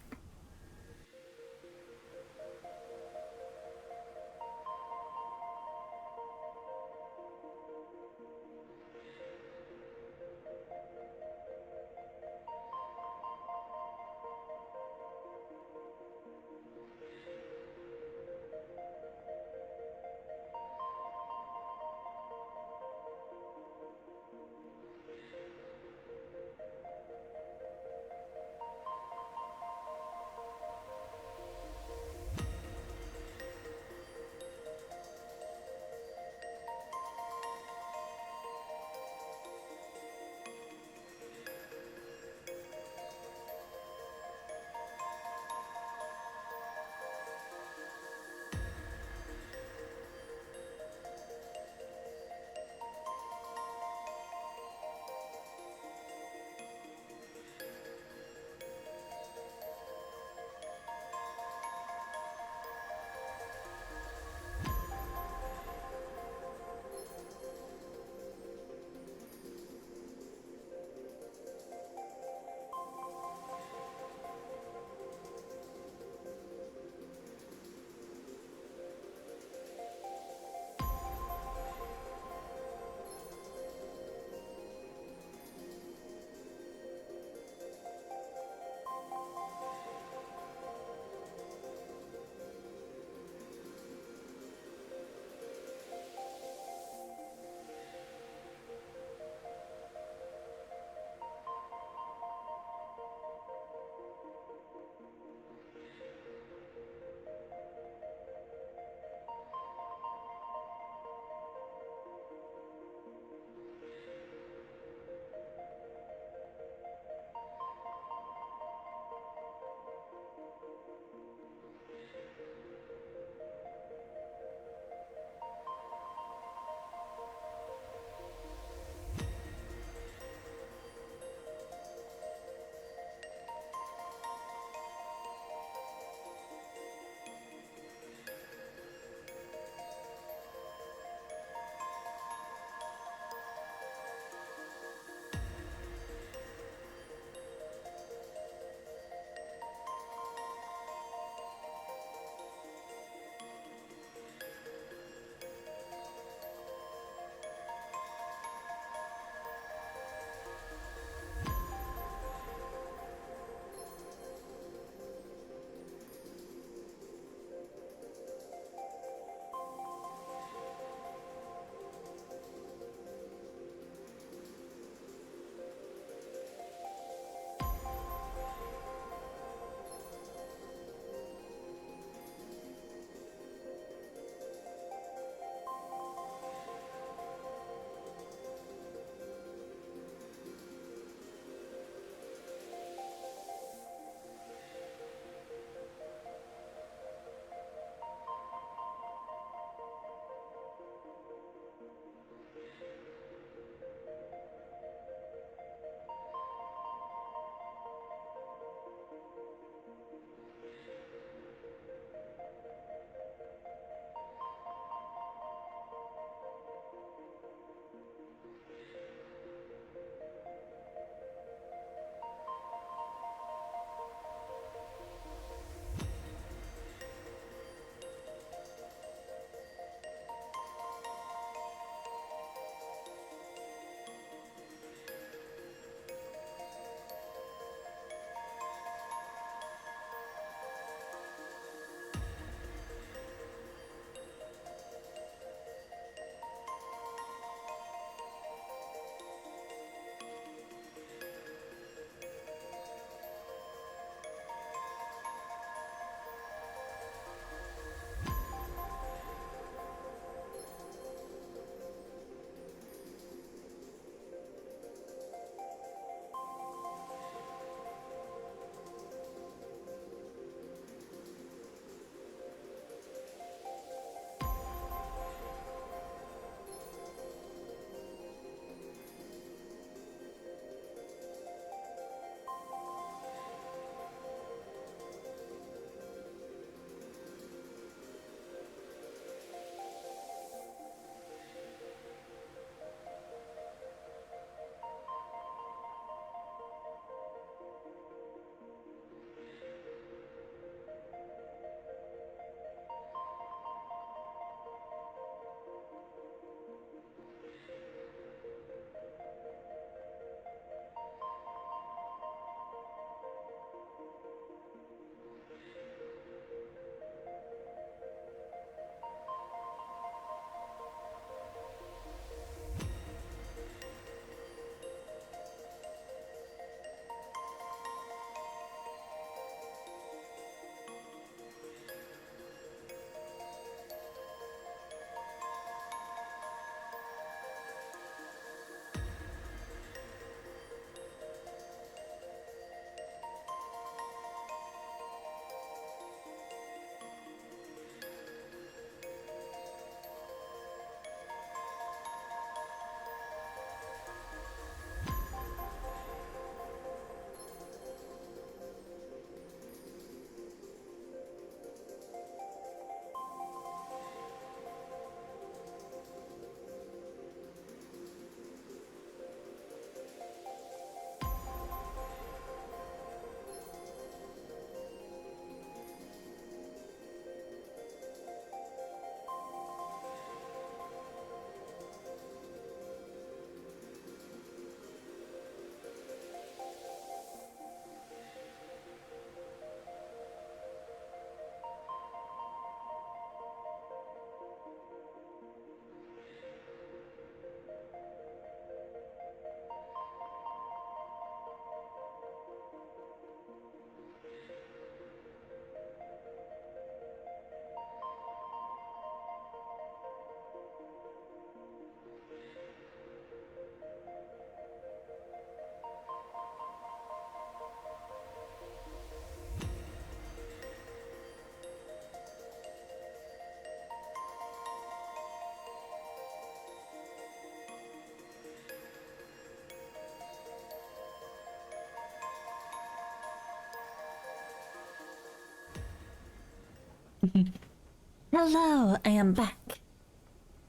[SPEAKER 1] Hello, I am back.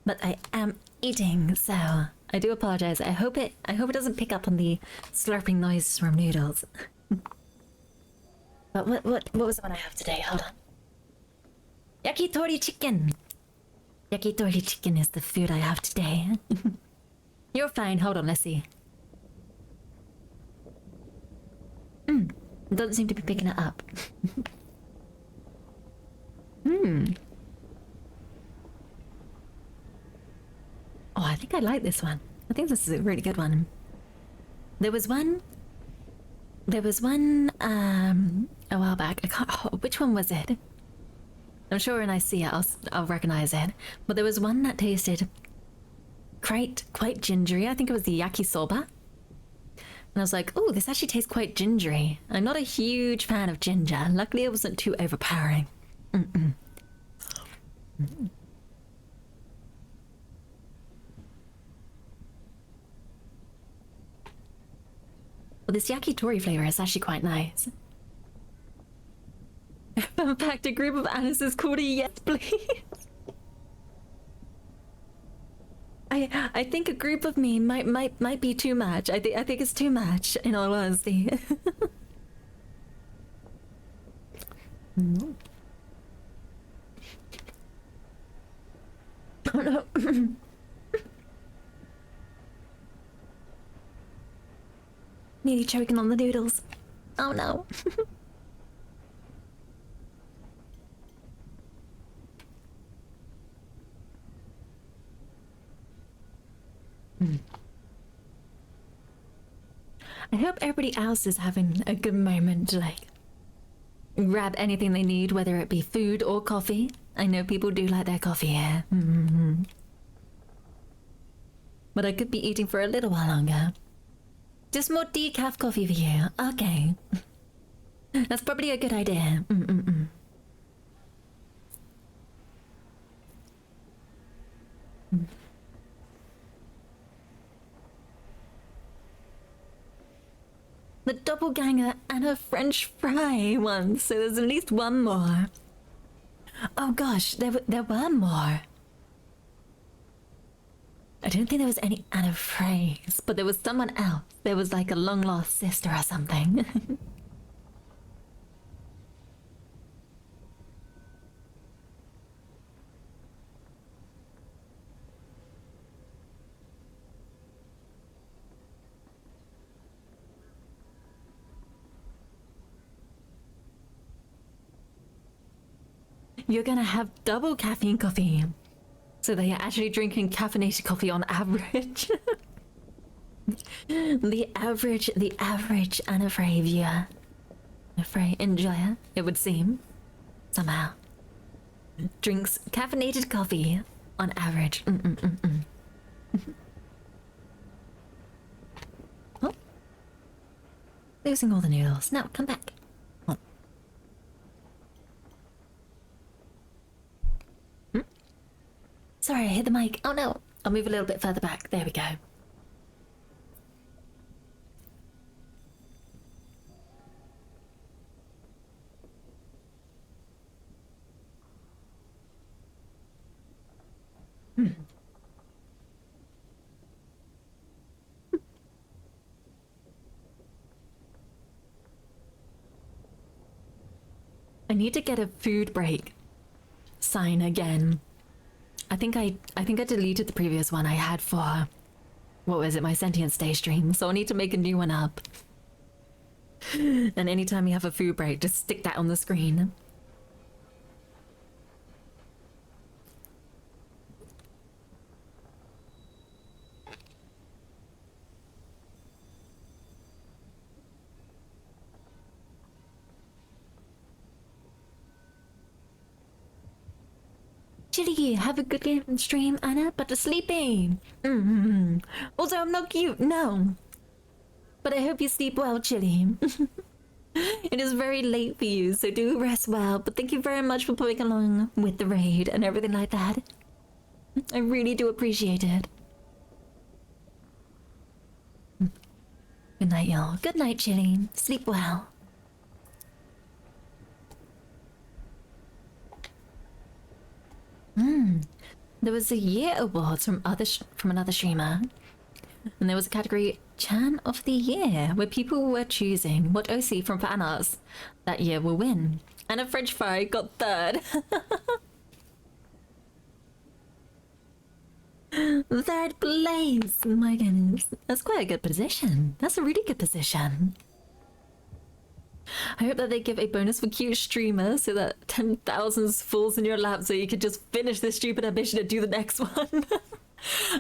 [SPEAKER 1] But I am eating, so I do apologize. I hope it doesn't pick up on the slurping noises from noodles. But what was the one I have today? Hold on. Yakitori chicken. Yakitori chicken is the food I have today. You're fine. Hold on, let's see. It doesn't seem to be picking it up. Oh, I think I like this one. I think this is a really good one. There was one a while back. I can't. Oh, which one was it? I'm sure when I see it, I'll recognize it. But there was one that tasted quite gingery. I think it was the yakisoba. And I was like, oh, this actually tastes quite gingery. I'm not a huge fan of ginger. Luckily, it wasn't too overpowering. Well, this yakitori flavor is actually quite nice. In fact, a group of Anis is called a yes, please. I think a group of me might be too much. I think it's too much, in all honesty. Oh no. Nearly choking on the noodles. Oh no. I hope everybody else is having a good moment to like grab anything they need, whether it be food or coffee. I know people do like their coffee here. But I could be eating for a little while longer. Just more decaf coffee for you. Okay. That's probably a good idea. The doppelganger and a French fry one, so there's at least one more. Oh gosh, there were more. I don't think there was any Anna Frays, but there was someone else. There was like a long lost sister or something. You're gonna have double caffeine coffee. So they are actually drinking caffeinated coffee on average. the average Anna Frey viewer. Anna Frey enjoyer, it would seem. Somehow. Drinks caffeinated coffee on average. Oh. Losing all the noodles. Now, come back. Sorry, I hit the mic. Oh no. I'll move a little bit further back. There we go. I need to get a food break sign again. I think I deleted the previous one I had for, what was it, my Sentient Stay stream, so I need to make a new one up. And anytime you have a food break, just stick that on the screen. Chili, have a good game and stream, Anna, but to sleeping. Also, I'm not cute, no. But I hope you sleep well, Chili. It is very late for you, so do rest well. But thank you very much for playing along with the raid and everything like that. I really do appreciate it. Good night, y'all. Good night, Chili. Sleep well. There was a year awards from another streamer, and there was a category Chan of the Year where people were choosing what OC from fan arts that year will win, and a French fry got third. Third place! My goodness, that's quite a good position. That's a really good position. I hope that they give a bonus for cute streamers so that 10,000 falls in your lap so you could just finish this stupid ambition and do the next one.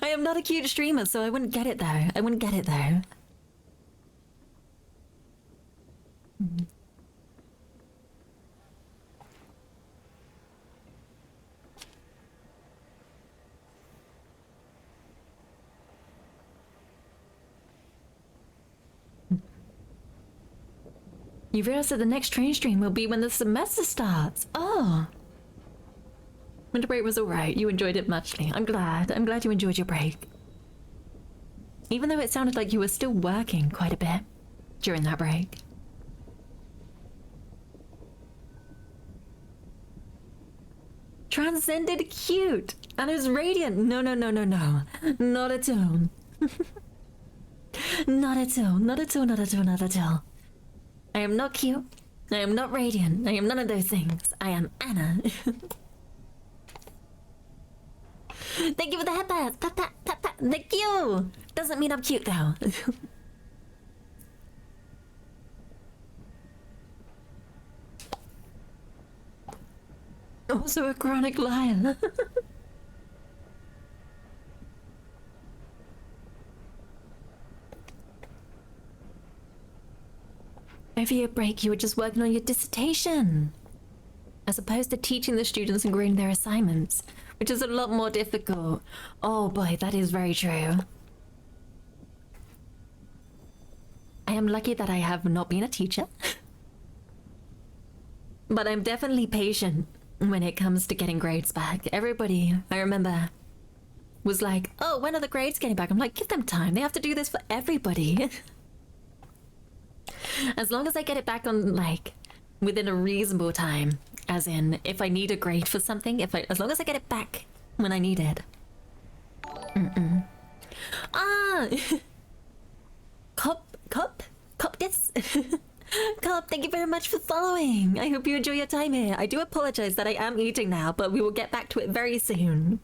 [SPEAKER 1] I am not a cute streamer, so I wouldn't get it though. I wouldn't get it though. You realize that the next train stream will be when the semester starts. Oh. Winter break was alright. You enjoyed it muchly. I'm glad. I'm glad you enjoyed your break. Even though it sounded like you were still working quite a bit during that break. Transcended cute. And it was radiant. No, no, no, no, no. Not at all. Not at all. Not at all, not at all, not at all. I am not cute. I am not radiant. I am none of those things. I am Anna. Thank you for the headbands. Pat, pat, pat, pat. Thank you. Doesn't mean I'm cute though. Also a chronic liar. Over your break, you were just working on your dissertation, as opposed to teaching the students and grading their assignments, which is a lot more difficult. Oh boy, that is very true. I am lucky that I have not been a teacher, but I'm definitely patient when it comes to getting grades back. Everybody, I remember, was like, oh, when are the grades getting back? I'm like, give them time. They have to do this for everybody. As long as I get it back on, like, within a reasonable time, as in, if I need a grade for something, as long as I get it back when I need it. Ah! Cop this? Cop, thank you very much for following. I hope you enjoy your time here. I do apologize that I am eating now, but we will get back to it very soon.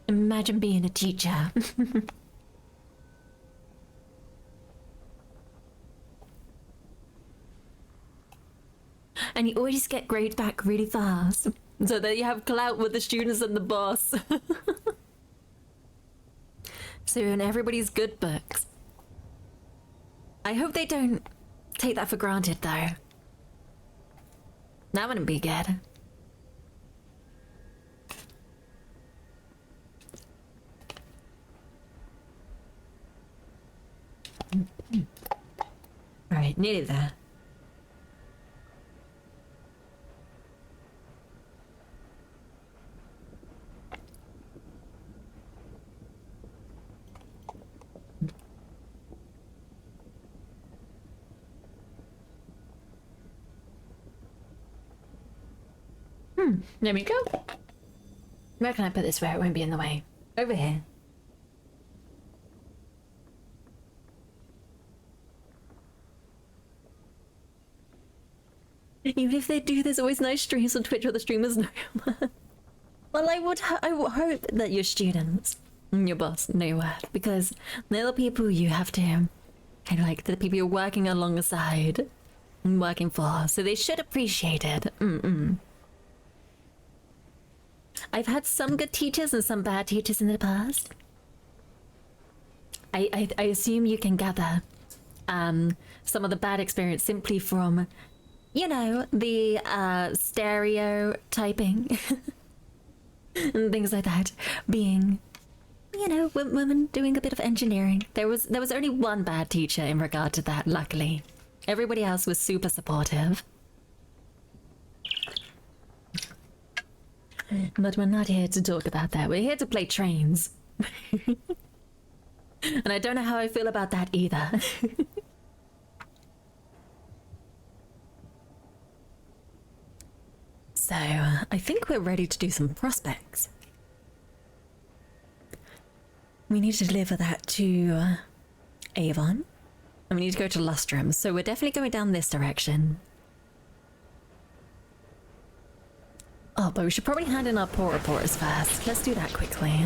[SPEAKER 1] Imagine being a teacher. And you always get grades back really fast, so that you have clout with the students and the boss. So in everybody's good books. I hope they don't take that for granted though. That wouldn't be good. Alright, nearly there. There we go. Where can I put this where it won't be in the way? Over here. Even if they do, there's always nice streams on Twitch where the streamers know. Well, I would hope that your students and your boss know your worth, because they're the people you have to, kind of like, the people you're working alongside and working for, so they should appreciate it. I've had some good teachers and some bad teachers in the past. I assume you can gather some of the bad experience simply from, you know, the stereotyping and things like that, being, you know, women doing a bit of engineering. There was only one bad teacher in regard to that, luckily. Everybody else was super supportive. But we're not here to talk about that. We're here to play trains. And I don't know how I feel about that either. So, I think we're ready to do some prospects. We need to deliver that to Avon. And we need to go to Lustrum. So we're definitely going down this direction. Oh, but we should probably hand in our port reporters first. Let's do that quickly.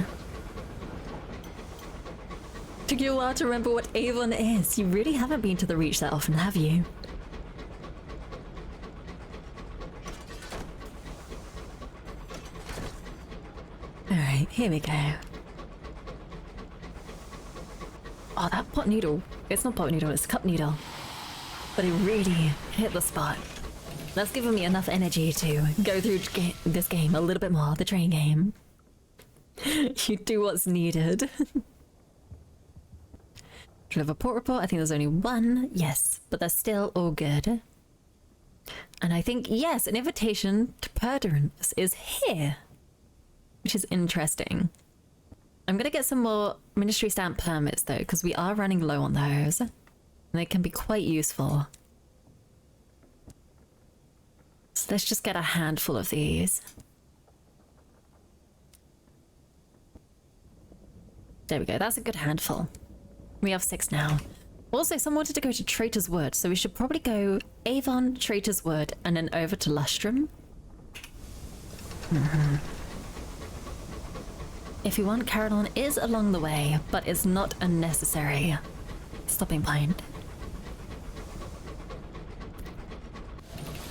[SPEAKER 1] Took you a while to remember what Avon is. You really haven't been to the Reach that often, have you? Alright, here we go. Oh, that pot noodle. It's not pot noodle, it's cup noodle. But it really hit the spot. That's given me enough energy to go through this game a little bit more, the train game. You do what's needed. Deliver port report, I think there's only one. Yes, but they're still all good. And I think, yes, an invitation to Perdurance is here. Which is interesting. I'm gonna get some more ministry stamp permits though, because we are running low on those. And they can be quite useful. So let's just get a handful of these. There we go, that's a good handful. We have 6 now. Also, someone wanted to go to Traitor's Wood, so we should probably go Avon, Traitor's Wood, and then over to Lustrum. If you want, Caroline is along the way, but it's not a necessary stopping point.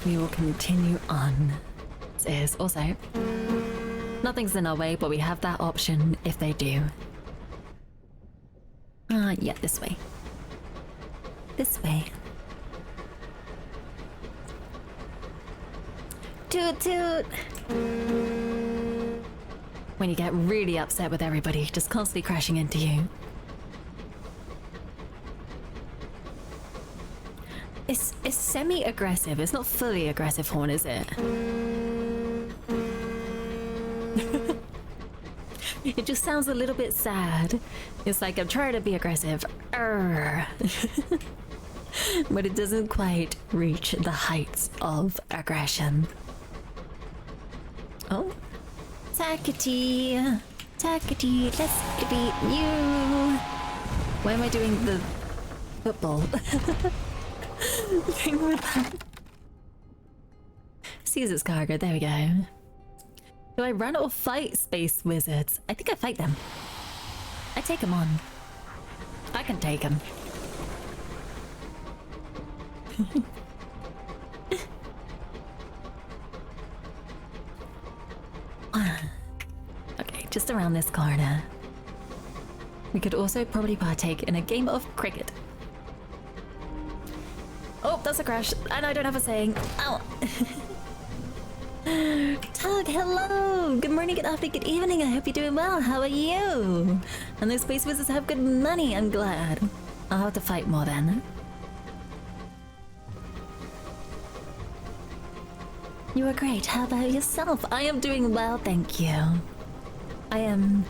[SPEAKER 1] We will continue on. This is also nothing's in our way, but we have that option if they do. Yeah, this way. This way. Toot toot! When you get really upset with everybody, just constantly crashing into you. It's semi-aggressive. It's not fully aggressive horn, is it? It just sounds a little bit sad. It's like I'm trying to be aggressive. But it doesn't quite reach the heights of aggression. Oh. Takati. Takati, let's beat you. Why am I doing the football thing with that? Caesar's cargo, there we go. Do I run or fight space wizards? I think I fight them. I take them on. I can take them. Okay, just around this corner. We could also probably partake in a game of cricket. Oh, that's a crash, and I don't have a saying. Ow! Tug, hello! Good morning, good afternoon, good evening. I hope you're doing well. How are you? And those space wizards have good money, I'm glad. I'll have to fight more then. You are great. How about yourself? I am doing well, thank you. I am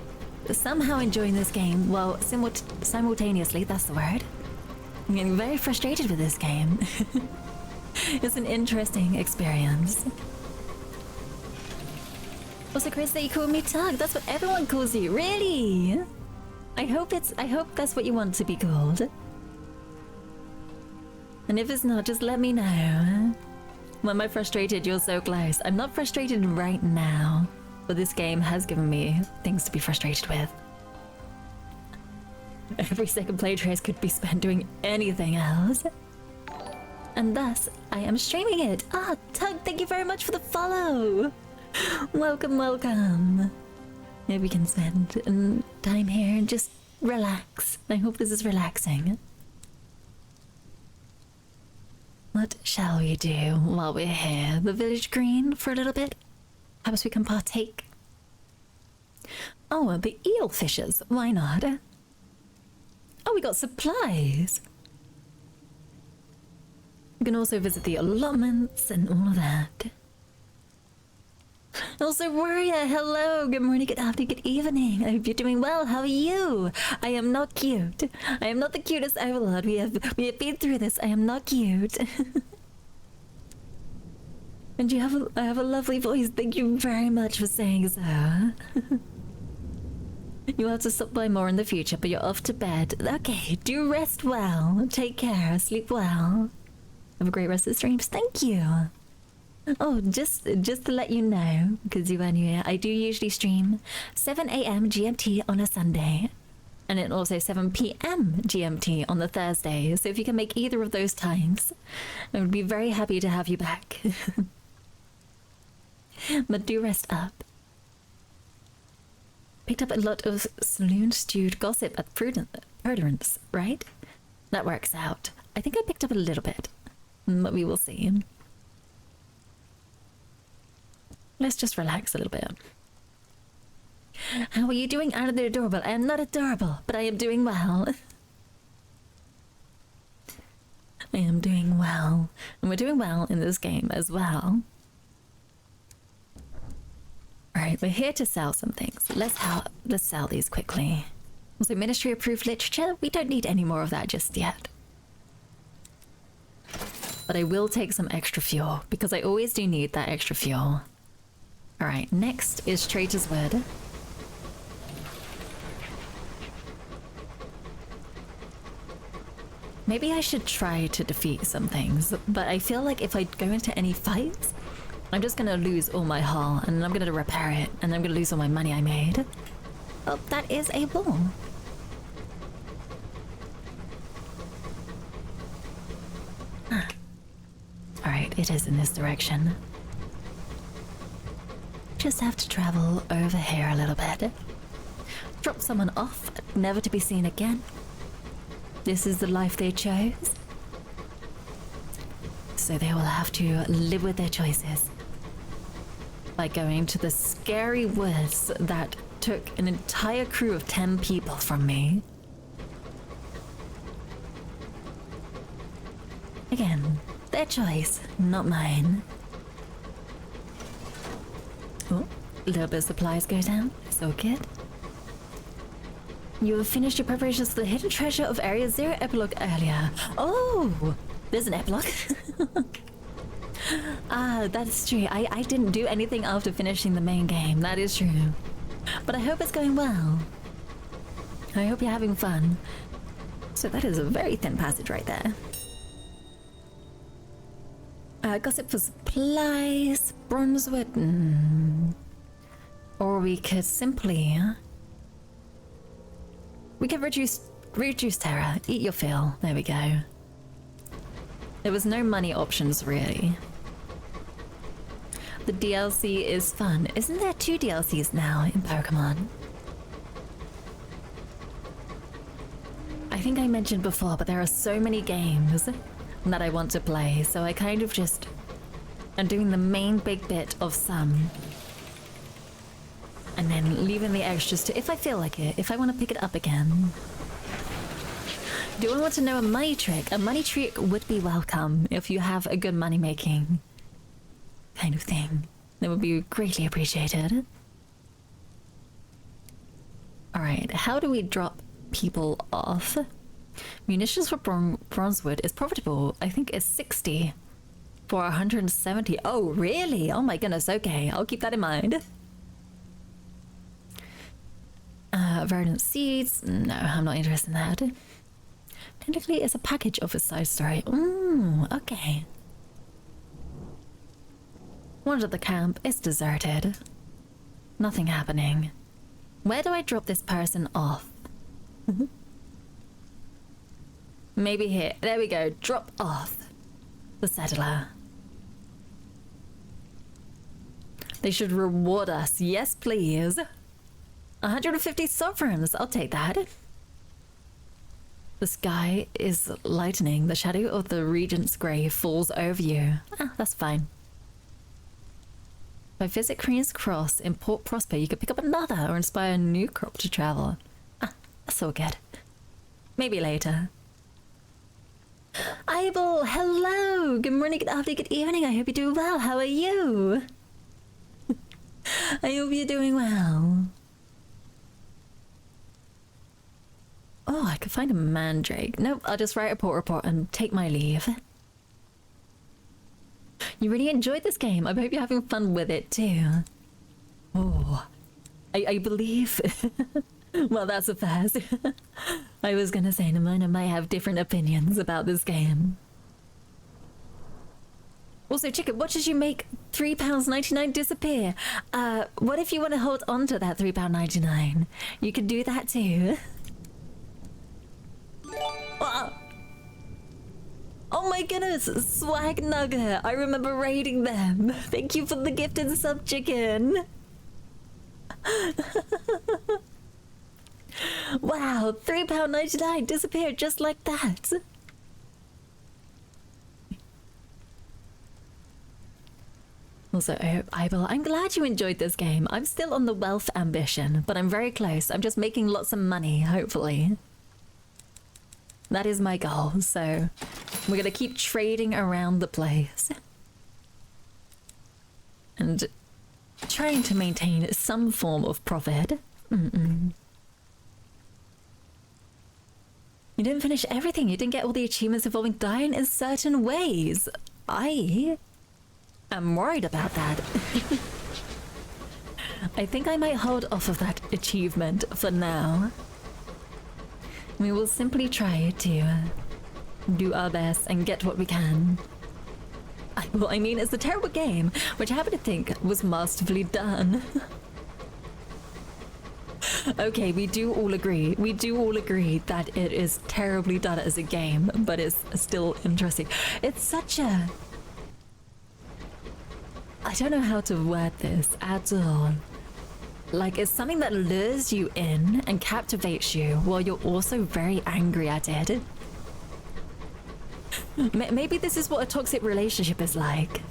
[SPEAKER 1] somehow enjoying this game. Well, simultaneously, that's the word. I'm getting very frustrated with this game. It's an interesting experience. Also crazy that you call me Tug. That's what everyone calls you. Really? I hope that's what you want to be called. And if it's not, just let me know. When am I frustrated? You're so close. I'm not frustrated right now, but this game has given me things to be frustrated with. Every second play trace could be spent doing anything else. And thus, I am streaming it. Ah, Tug, thank you very much for the follow. Welcome, welcome. Maybe we can spend time here and just relax. I hope this is relaxing. What shall we do while we're here? The village green for a little bit? Perhaps we can partake. Oh, the eel fishers. Why not? Oh, we got supplies. We can also visit the allotments and all of that. Also, Warrior, hello. Good morning, good afternoon, good evening. I hope you're doing well. How are you? I am not cute. I am not the cutest overlord. We have been through this. I am not cute. And I have a lovely voice. Thank you very much for saying so. You'll have to stop by more in the future, but you're off to bed. Okay, do rest well. Take care. Sleep well. Have a great rest of the streams. Thank you. Oh, just to let you know, because you weren't here, I do usually stream 7 a.m. GMT on a Sunday. And then also 7 p.m. GMT on the Thursday. So if you can make either of those times, I would be very happy to have you back. But do rest up. Picked up a lot of saloon-stewed gossip at Prudence, right? That works out. I think I picked up a little bit, but we will see. Let's just relax a little bit. How are you doing out of the adorable? I am not adorable, but I am doing well. I am doing well. And we're doing well in this game as well. Alright, we're here to sell some things. Let's sell these quickly. Also, ministry-approved literature? We don't need any more of that just yet. But I will take some extra fuel, because I always do need that extra fuel. Alright, next is Traitor's Wood. Maybe I should try to defeat some things, but I feel like if I go into any fights, I'm just gonna lose all my hull, and I'm gonna repair it, and I'm gonna lose all my money I made. Oh, that is a wall. Ah. Alright, it is in this direction. Just have to travel over here a little bit. Drop someone off, never to be seen again. This is the life they chose. So they will have to live with their choices. By going to the scary woods that took an entire crew of 10 people from me. Again, their choice, not mine. Oh, a little bit of supplies go down. So good. You have finished your preparations for the hidden treasure of Area Zero epilogue earlier. Oh, there's an epilogue. Ah, that's true. I didn't do anything after finishing the main game. That is true. But I hope it's going well. I hope you're having fun. So that is a very thin passage right there. Gossip for supplies, bronzewood. Or we could simply... We can reduce terror. Eat your fill. There we go. There was no money options, really. The DLC is fun. Isn't there 2 DLCs now in Pokemon? I think I mentioned before, but there are so many games that I want to play, so I kind of just am doing the main big bit of some. And then leaving the extras to if I feel like it, if I want to pick it up again. Do I want to know a money trick? A money trick would be welcome if you have a good money making kind of thing. That would be greatly appreciated. Alright, how do we drop people off? Munitions for bronzewood is profitable. I think it's 60 for 170. Oh, really? Oh my goodness, okay. I'll keep that in mind. Verdant seeds. No, I'm not interested in that. Technically, it's a package of a side story. Ooh, okay. Wander the camp. It's deserted. Nothing happening. Where do I drop this person off? Maybe here. There we go. Drop off the settler. They should reward us. Yes, please. 150 sovereigns. I'll take that. The sky is lightening. The shadow of the regent's grave falls over you. Ah, that's fine. If I visit Queen's Cross in Port Prosper, you could pick up another or inspire a new crop to travel. Ah, that's all good. Maybe later. Ibel, hello! Good morning, good afternoon, good evening. I hope you're doing well. How are you? I hope you're doing well. Oh, I could find a mandrake. Nope, I'll just write a port report and take my leave. You really enjoyed this game. I hope you're having fun with it too. Oh, I believe... well, that's a first. I was gonna say, Namona might have different opinions about this game. Also, Chicken, what did you make £3.99 disappear? What if you want to hold on to that £3.99? You can do that too. Oh my goodness, Swag Nugget. I remember raiding them. Thank you for the gifted sub, Chicken. Wow, £3.99 disappeared just like that. Also, I'm glad you enjoyed this game. I'm still on the wealth ambition, but I'm very close. I'm just making lots of money, hopefully. That is my goal, so we're gonna keep trading around the place. And trying to maintain some form of profit. You didn't finish everything. You didn't get all the achievements involving dying in certain ways. I'm worried about that. I think I might hold off of that achievement for now. We will simply try to do our best and get what we can. Well, I mean, it's a terrible game, which I happen to think was masterfully done. Okay, we do all agree. We do all agree that it is terribly done as a game, but it's still interesting. It's such a... I don't know how to word this at all. Like, it's something that lures you in and captivates you while you're also very angry at it. Maybe this is what a toxic relationship is like.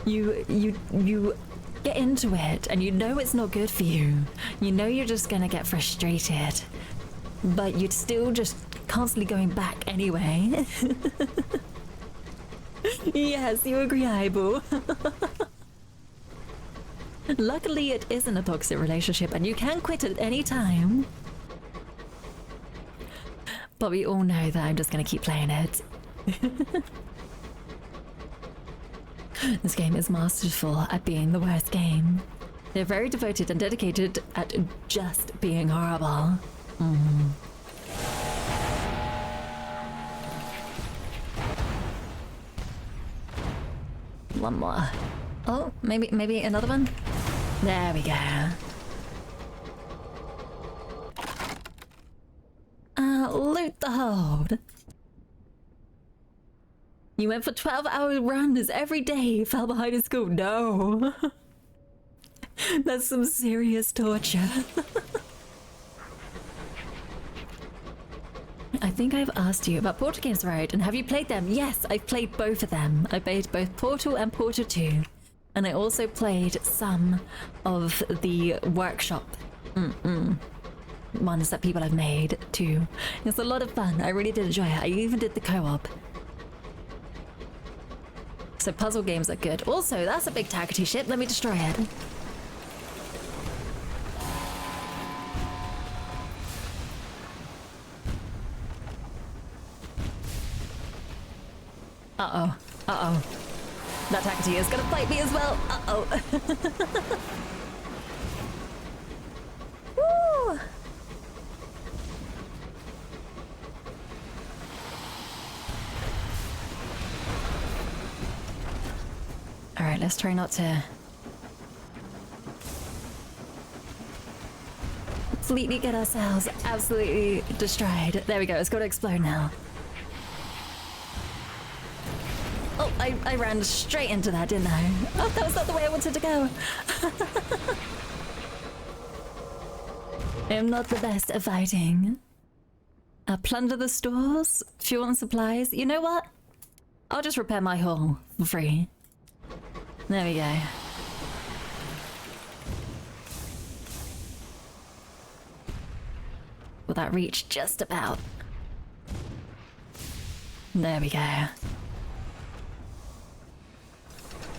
[SPEAKER 1] You get into it and you know it's not good for you. You know you're just gonna get frustrated, but you're still just constantly going back anyway. Yes, you agree, Aibu. Luckily, it isn't a toxic relationship and you can quit at any time. But we all know that I'm just gonna keep playing it. This game is masterful at being the worst game. They're very devoted and dedicated at just being horrible. One more. Oh, maybe another one? There we go. Loot the hold. You went for 12-hour runs every day, fell behind in school. No. That's some serious torture. I think I've asked you about Portal games, right? And have you played them? Yes, I've played both of them. I played both Portal and Portal 2. And I also played some of the workshop ones that people have made too. It's a lot of fun. I really did enjoy it. I even did the co-op. So puzzle games are good. Also, that's a big tackety ship. Let me destroy it. Uh-oh. Uh-oh. That tackety is gonna fight me as well. Uh-oh. Woo! Alright, let's try not to completely get ourselves absolutely destroyed. There we go, it's got to explode now. Oh, I ran straight into that, didn't I? Oh, that was not the way I wanted to go. I am not the best at fighting. Plunder the stores, fuel and supplies. You know what? I'll just repair my hull for free. There we go. Will that reach just about? There we go.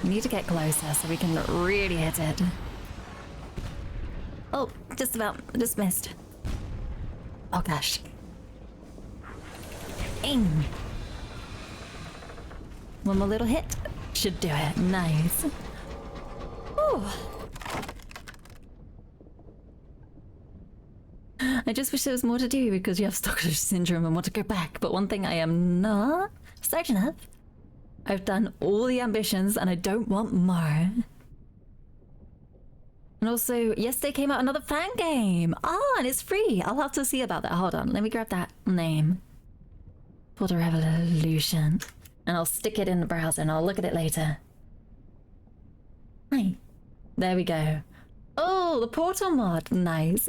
[SPEAKER 1] We need to get closer so we can really hit it. Oh, just about. Just missed. Oh gosh. Aim. One more little hit. Should do it. Nice. Ooh. I just wish there was more to do because you have Stockholm syndrome and want to go back. But one thing I am not certain of, I've done all the ambitions and I don't want more. And also, yesterday came out another fan game. Ah, and it's free. I'll have to see about that. Hold on, let me grab that name. Portal Revolution. And I'll stick it in the browser and I'll look at it later. Hi. There we go. Oh, the Portal mod. Nice.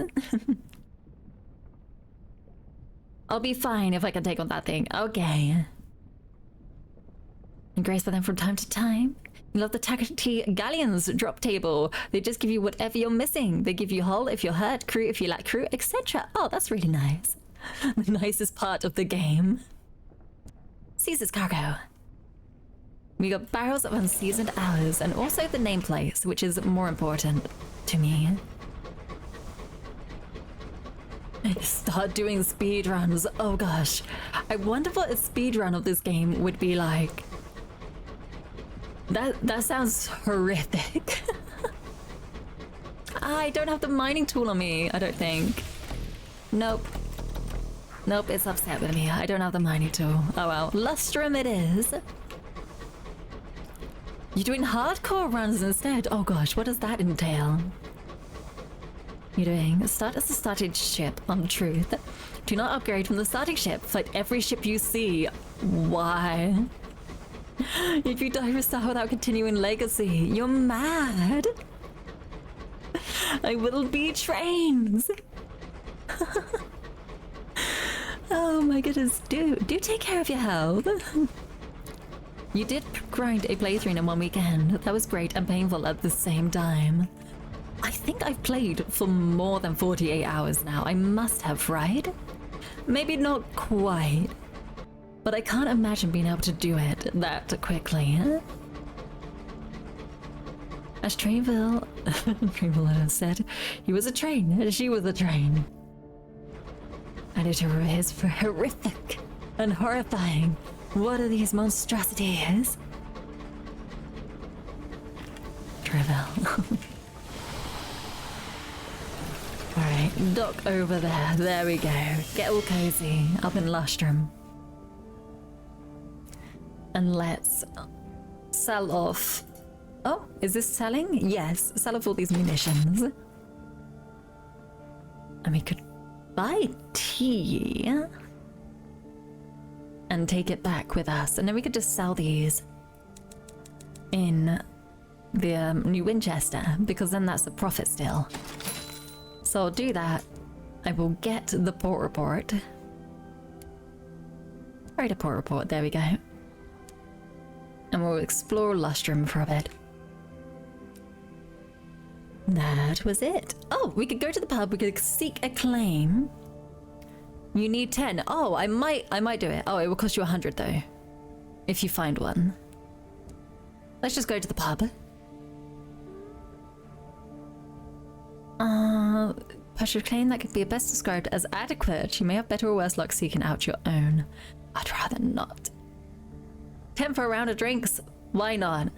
[SPEAKER 1] I'll be fine if I can take on that thing. Okay. And grace by them from time to time. You love the Tackety Galleons drop table. They just give you whatever you're missing. They give you hull if you're hurt, crew if you lack crew, etc. Oh, that's really nice. The nicest part of the game. Caesar's cargo. We got barrels of unseasoned hours and also the nameplates, which is more important to me. Start doing speedruns. Oh gosh. I wonder what a speedrun of this game would be like. That sounds horrific. I don't have the mining tool on me, I don't think. Nope. Nope, it's upset with me. I don't have the mining tool. Oh well. Lustrum it is. You're doing hardcore runs instead? Oh gosh, what does that entail? You're doing start as a starting ship on truth. Do not upgrade from the starting ship. Fight every ship you see. Why? If you die for star without continuing legacy, you're mad. I will be trains. Oh my goodness, do take care of your health. You did grind a playthrough in one weekend. That was great and painful at the same time. I think I've played for more than 48 hours now. I must have, right? Maybe not quite. But I can't imagine being able to do it that quickly. As Trainville said, he was a train and she was a train. And it is horrific and horrifying. What are these monstrosities? Trainville. Alright, dock over there. There we go. Get all cozy up in Lustrum. And let's sell off. Oh, is this selling? Yes, sell off all these munitions. And we could buy tea and take it back with us. And then we could just sell these in the New Winchester, because then that's a profit still. So I'll do that. I will get the port report. Write a port report, there we go. And we'll explore Lustrum for a bit. That was it. Oh, we could go to the pub, we could seek a claim. You need 10. Oh, I might do it. Oh, it will cost you 100 though. If you find one. Let's just go to the pub. Partial claim that could be best described as adequate. You may have better or worse luck seeking out your own. I'd rather not. 10 for a round of drinks. Why not?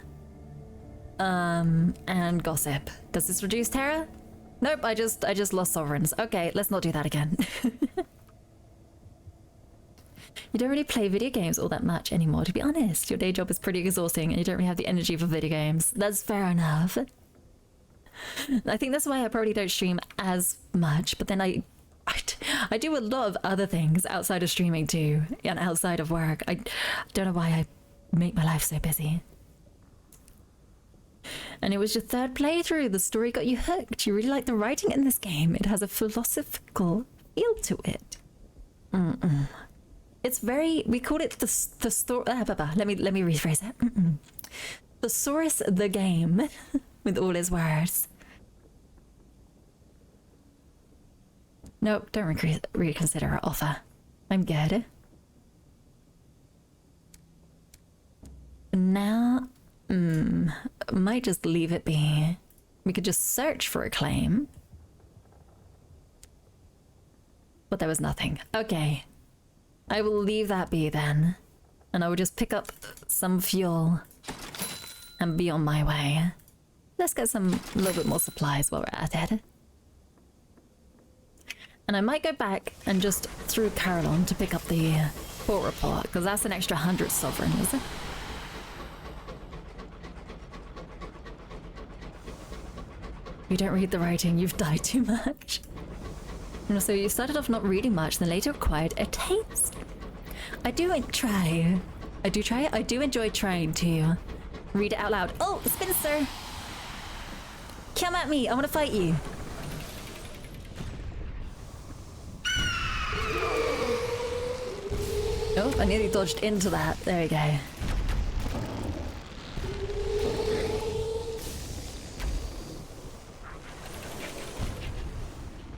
[SPEAKER 1] And gossip. Does this reduce terror? Nope, I just lost sovereigns. Okay, let's not do that again. You don't really play video games all that much anymore, to be honest. Your day job is pretty exhausting and you don't really have the energy for video games. That's fair enough. I think that's why I probably don't stream as much, but then I do a lot of other things outside of streaming too, and outside of work. I don't know why I make my life so busy. And it was your third playthrough. The story got you hooked. You really like the writing in this game. It has a philosophical feel to it. It's very, we called it the story. Let me rephrase it. Thesaurus the game with all his words. Nope, don't reconsider our offer. I'm good. Now, might just leave it be. We could just search for a claim. But there was nothing. Okay. I will leave that be then. and I will just pick up some fuel and be on my way. Let's get a little bit more supplies while we're at it. And I might go back and just through Carolon to pick up the port report, because that's an extra 100 sovereign, is it? You don't read the writing, you've died too much. And so you started off not reading much, then later acquired a taste. I do try. I do enjoy trying to read it out loud. Oh, Spinster! Come at me, I want to fight you. Oh, I nearly dodged into that. There we go.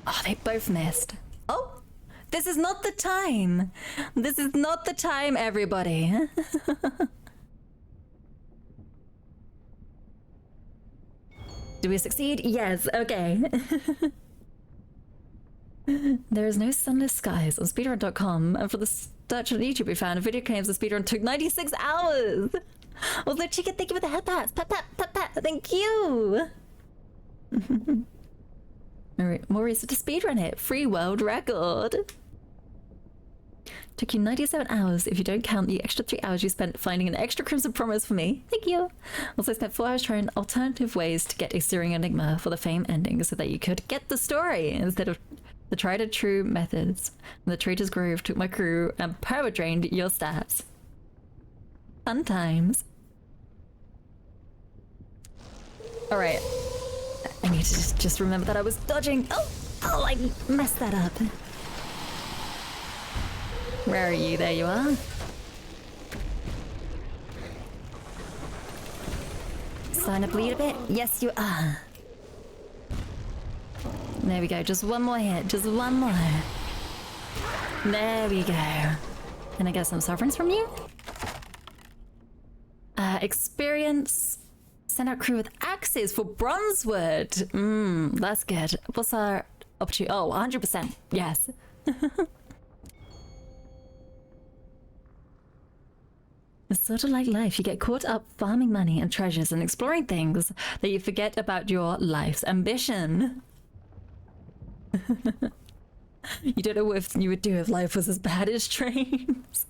[SPEAKER 1] Oh, they both missed. Oh, this is not the time. This is not the time, everybody. Do we succeed? Yes, okay. There is no sunless skies on speedrun.com, and for the search on YouTube we found a video claims the speedrun took 96 hours. Although Chica, thank you for the headpats. Pat, pat, pat, pat, thank you. Alright, more reason to speedrun it. Free world record. Took you 97 hours if you don't count the extra 3 hours you spent finding an extra Crimson Promise for me. Thank you. Also spent 4 hours trying alternative ways to get a Searing Enigma for the Fame ending so that you could get the story instead of the tried and true methods. The Traitor's Grove took my crew and power drained your stats. Fun times. Alright. I need to just remember that I was dodging. Oh, I messed that up. Where are you? There you are. Starting to bleed a bit? Yes, you are. There we go. Just one more hit. Just one more. There we go. Can I get some sovereigns from you? Experience. Send out crew with axes for Bronzewood. That's good. What's our opportunity? Oh, 100%. Yes. It's sort of like life. You get caught up farming money and treasures and exploring things that you forget about your life's ambition. You don't know what you would do if life was as bad as trains.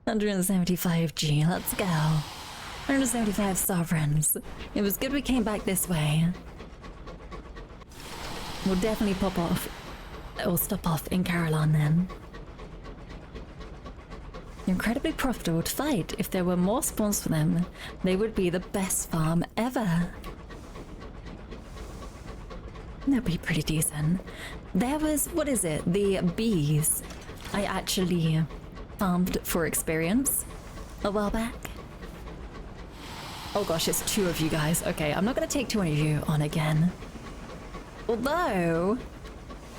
[SPEAKER 1] 175G, let's go. 175 sovereigns. It was good we came back this way. We'll definitely pop off. Or stop off in Carolon then. Incredibly profitable to fight. If there were more spawns for them, they would be the best farm ever. That'd be pretty decent. There was, what is it? The bees. I actually farmed for experience a while back. Oh gosh, it's 2 of you guys. Okay, I'm not gonna take 2 of you on again. Although,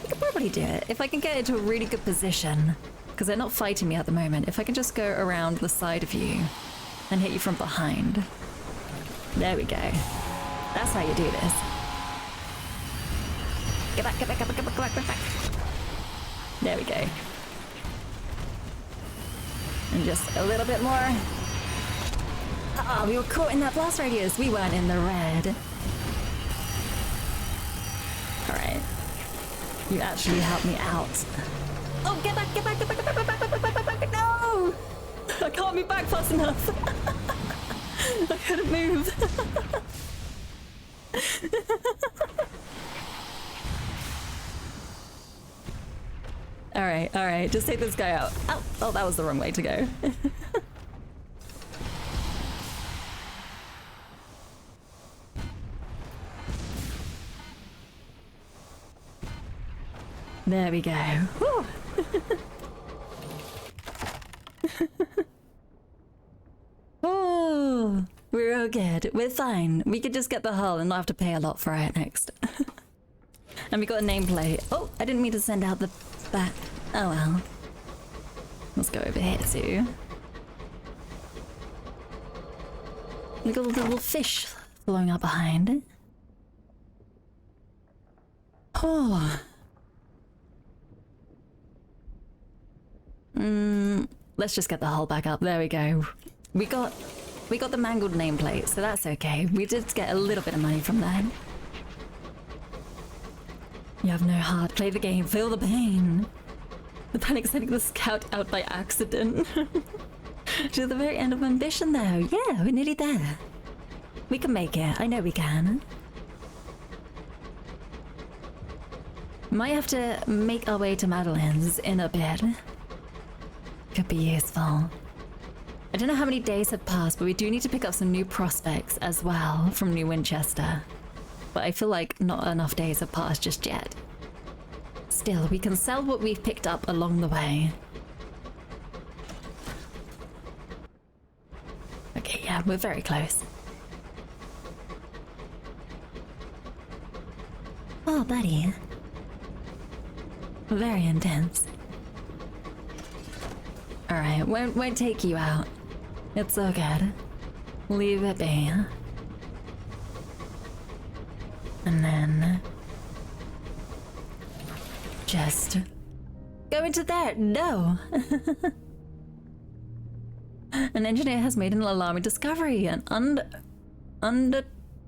[SPEAKER 1] I could probably do it if I can get into a really good position. Because they're not fighting me at the moment. If I can just go around the side of you and hit you from behind. There we go. That's how you do this. Get back, get back, get back, get back, get back, get back. There we go. And just a little bit more. Oh, we were caught in that blast radius. We weren't in the red. Alright. You actually helped me out. Oh, get back, get back, get back, get back, get back, get back, get back, get back. No! I can't be back fast enough. I couldn't move. Alright, just take this guy out. Oh, that was the wrong way to go. There we go. Whew. Oh, we're all good. We're fine. We could just get the hull and not have to pay a lot for it next. And we got a nameplate. Oh, I didn't mean to send out the bat. Oh well. Let's go over here too. We got a little fish blowing up behind. Oh. let's just get the hull back up. There we go. We got the mangled nameplate, so that's okay. We did get a little bit of money from that. You have no heart. Play the game. Feel the pain. The panic sending the scout out by accident. To the very end of ambition, though. Yeah, we're nearly there. We can make it. I know we can. Might have to make our way to Madeline's in a bit. Could be useful. I don't know how many days have passed, but we do need to pick up some new prospects as well from New Winchester. But I feel like not enough days have passed just yet. Still, we can sell what we've picked up along the way. Okay, yeah, we're very close. Oh, buddy. Very intense. Alright, won't take you out. It's so good. Leave it be. And then... just... go into there! No! An engineer has made an alarming discovery. An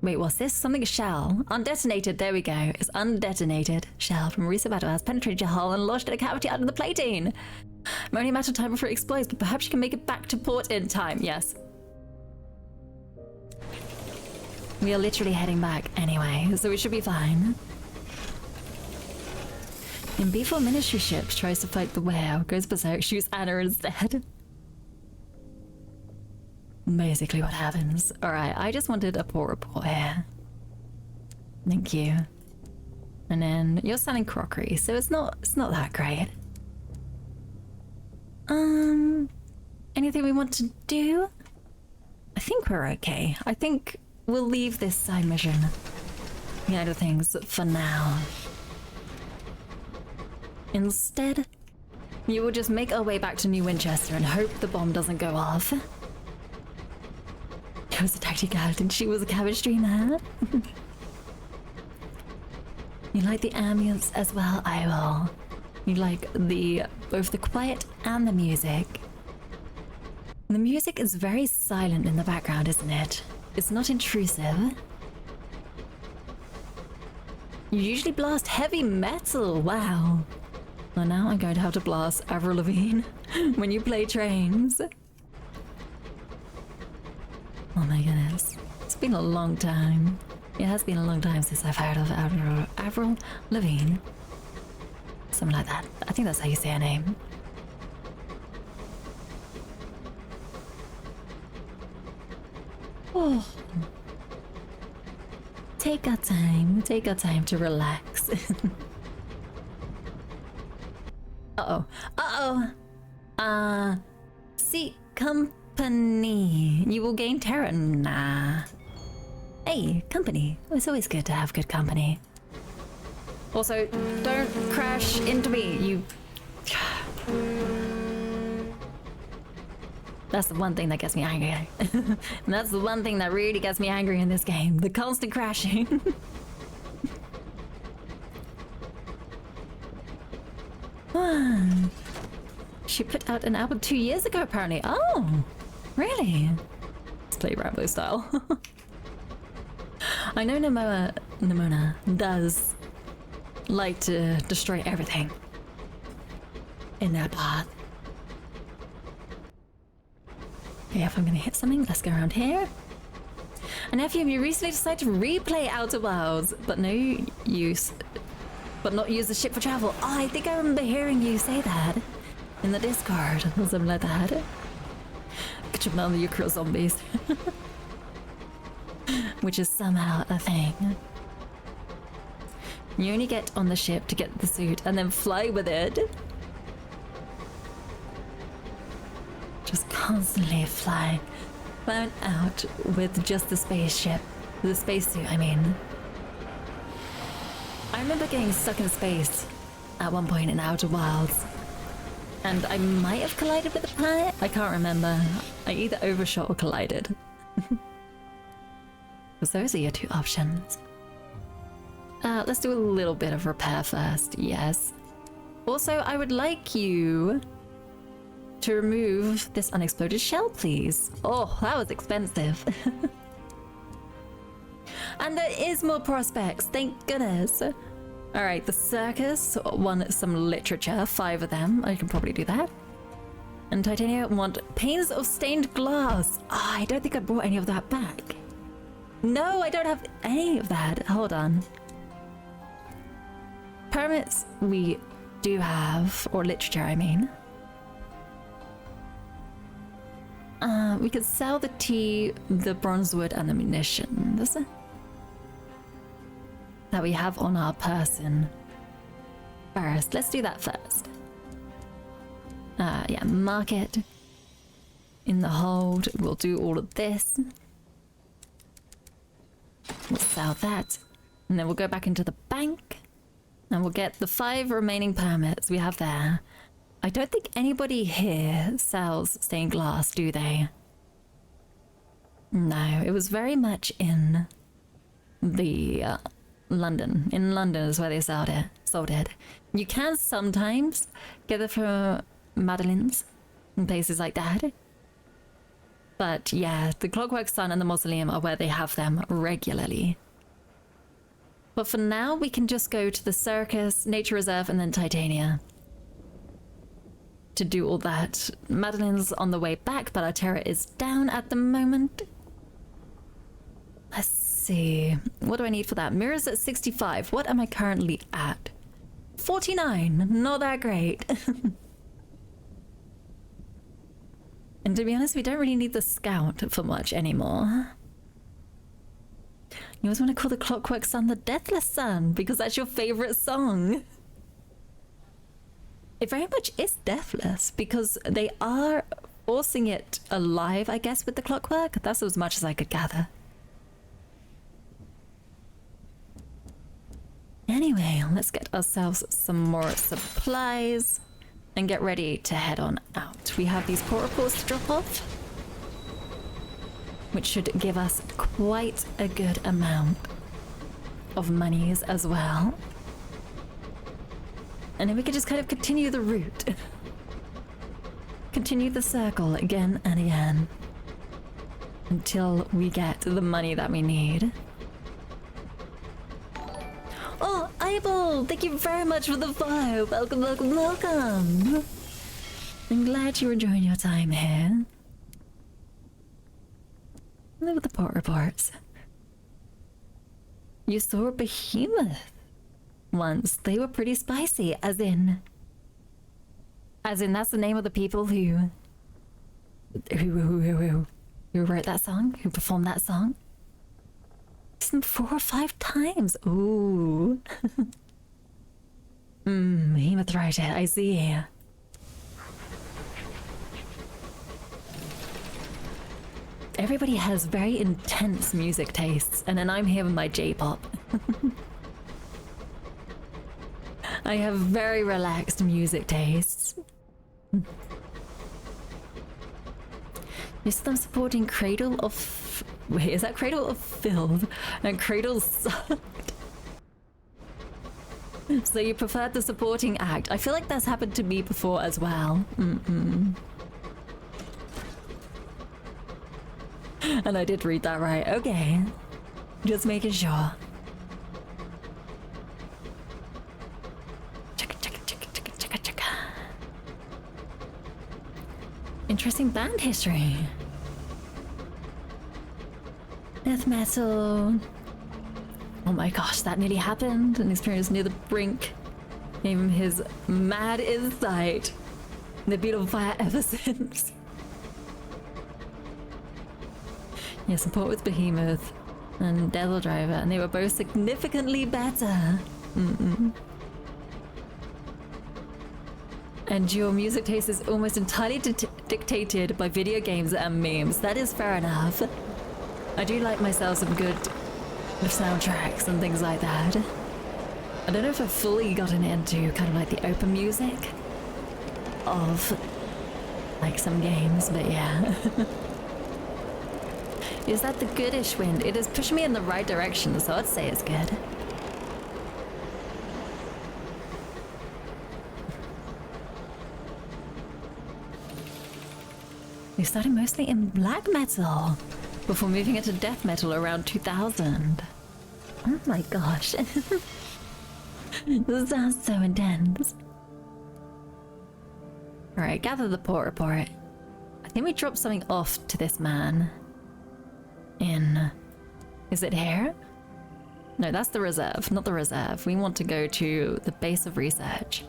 [SPEAKER 1] wait, what's this? Something shell. Undetonated, there we go. It's undetonated shell from a recent battle has penetrated your hull and lodged in a cavity under the plating. Only a matter of time before it explodes, but perhaps you can make it back to port in time. Yes. We are literally heading back anyway, so we should be fine. In B4 Ministry ship tries to fight the whale, goes berserk, shoots Anna instead. Basically what happens. Alright, I just wanted a port report here. Thank you. And then you're selling crockery, so it's not that great. Anything we want to do? I think we're okay. I think we'll leave this side mission, the other things, for now. Instead, we will just make our way back to New Winchester and hope the bomb doesn't go off. It was a tactical, and she was a cabbage dreamer. You like the ambience as well? I will. You like both the quiet and the music. The music is very silent in the background, isn't it? It's not intrusive. You usually blast heavy metal. Wow. Well, now I'm going to have to blast Avril Lavigne when you play trains. Oh my goodness. It's been a long time. It has been a long time since I've heard of Avril Lavigne. Something like that. I think that's how you say her name. Oh. Take our time to relax. Seek company. You will gain terror. Nah. Hey, company. It's always good to have good company. Also, don't crash into me, you... That's the one thing that gets me angry. And that's the one thing that really gets me angry in this game. The constant crashing. She put out an album 2 years ago, apparently. Oh, really? Let's play Rambo style. I know Nimona does like to destroy everything in their path. Okay, if I'm gonna hit something, let's go around here. And if you recently decided to replay Outer Wilds, but not use the ship for travel. Oh, I think I remember hearing you say that in the Discord or something like that. Get your on the Ukra zombies. Which is somehow a thing. You only get on the ship to get the suit and then fly with it. Just constantly flying out with just the spaceship. The spacesuit, I mean. I remember getting stuck in space at one point in Outer Wilds. And I might have collided with a planet? I can't remember. I either overshot or collided. Because those are your two options. Let's do a little bit of repair first, yes. Also, I would like you to remove this unexploded shell, please. Oh, that was expensive. And there is more prospects, thank goodness. All right, the circus want some literature, 5 of them. I can probably do that. And Titania want panes of stained glass. Ah, I don't think I brought any of that back. No, I don't have any of that. Hold on. Permits we do have, or literature, I mean. We could sell the tea, the bronze wood, and the munitions that we have on our person. First, let's do that first. Yeah, market. In the hold, we'll do all of this. We'll sell that. And then we'll go back into the bank. And we'll get the 5 remaining permits we have there. I don't think anybody here sells stained glass, do they? No, it was very much in the London. In London is where they sold it. You can sometimes get it from Madeline's and places like that. But yeah, the Clockwork Sun and the Mausoleum are where they have them regularly. But for now, we can just go to the Circus, Nature Reserve, and then Titania to do all that. Madeline's on the way back, but our terror is down at the moment. Let's see. What do I need for that? Mirrors at 65. What am I currently at? 49. Not that great. And to be honest, we don't really need the scout for much anymore. You always want to call the Clockwork Sun the Deathless Sun because that's your favorite song. It very much is deathless because they are forcing it alive, I guess, with the clockwork. That's as much as I could gather. Anyway, let's get ourselves some more supplies and get ready to head on out. We have these port reports to drop off, which should give us quite a good amount of monies as well. And then we can just kind of continue the route. Continue the circle again and again until we get the money that we need. Oh, Abel! Thank you very much for the follow. Welcome, welcome, welcome. I'm glad you're enjoying your time here. Look at the port reports. You saw a behemoth once. They were pretty spicy, as in that's the name of the people who wrote that song, who performed that song. Some 4 or 5 times. Ooh. Hemathrite, I see. Everybody has very intense music tastes, and then I'm here with my J-pop. I have very relaxed music tastes. Is them supporting Cradle of... Wait, is that Cradle of Filth? And Cradle sucked. So you preferred the supporting act. I feel like that's happened to me before as well. And I did read that right. Okay. Just making sure. Interesting band history. Death metal. Oh my gosh, that nearly happened. An experience near the brink gave him his mad insight. They've been on fire ever since. Yeah, support with Behemoth and Devil Driver, and they were both significantly better. And your music taste is almost entirely dictated by video games and memes. That is fair enough. I do like myself some good soundtracks and things like that. I don't know if I've fully gotten into kind of like the open music of like some games, but yeah. Is that the goodish wind? It is pushing me in the right direction, so I'd say it's good. We started mostly in black metal before moving into death metal around 2000. Oh my gosh. This sounds so intense. Alright, gather the port report. I think we dropped something off to this man. Is it here? No, that's the reserve, not the reserve. We want to go to the base of research.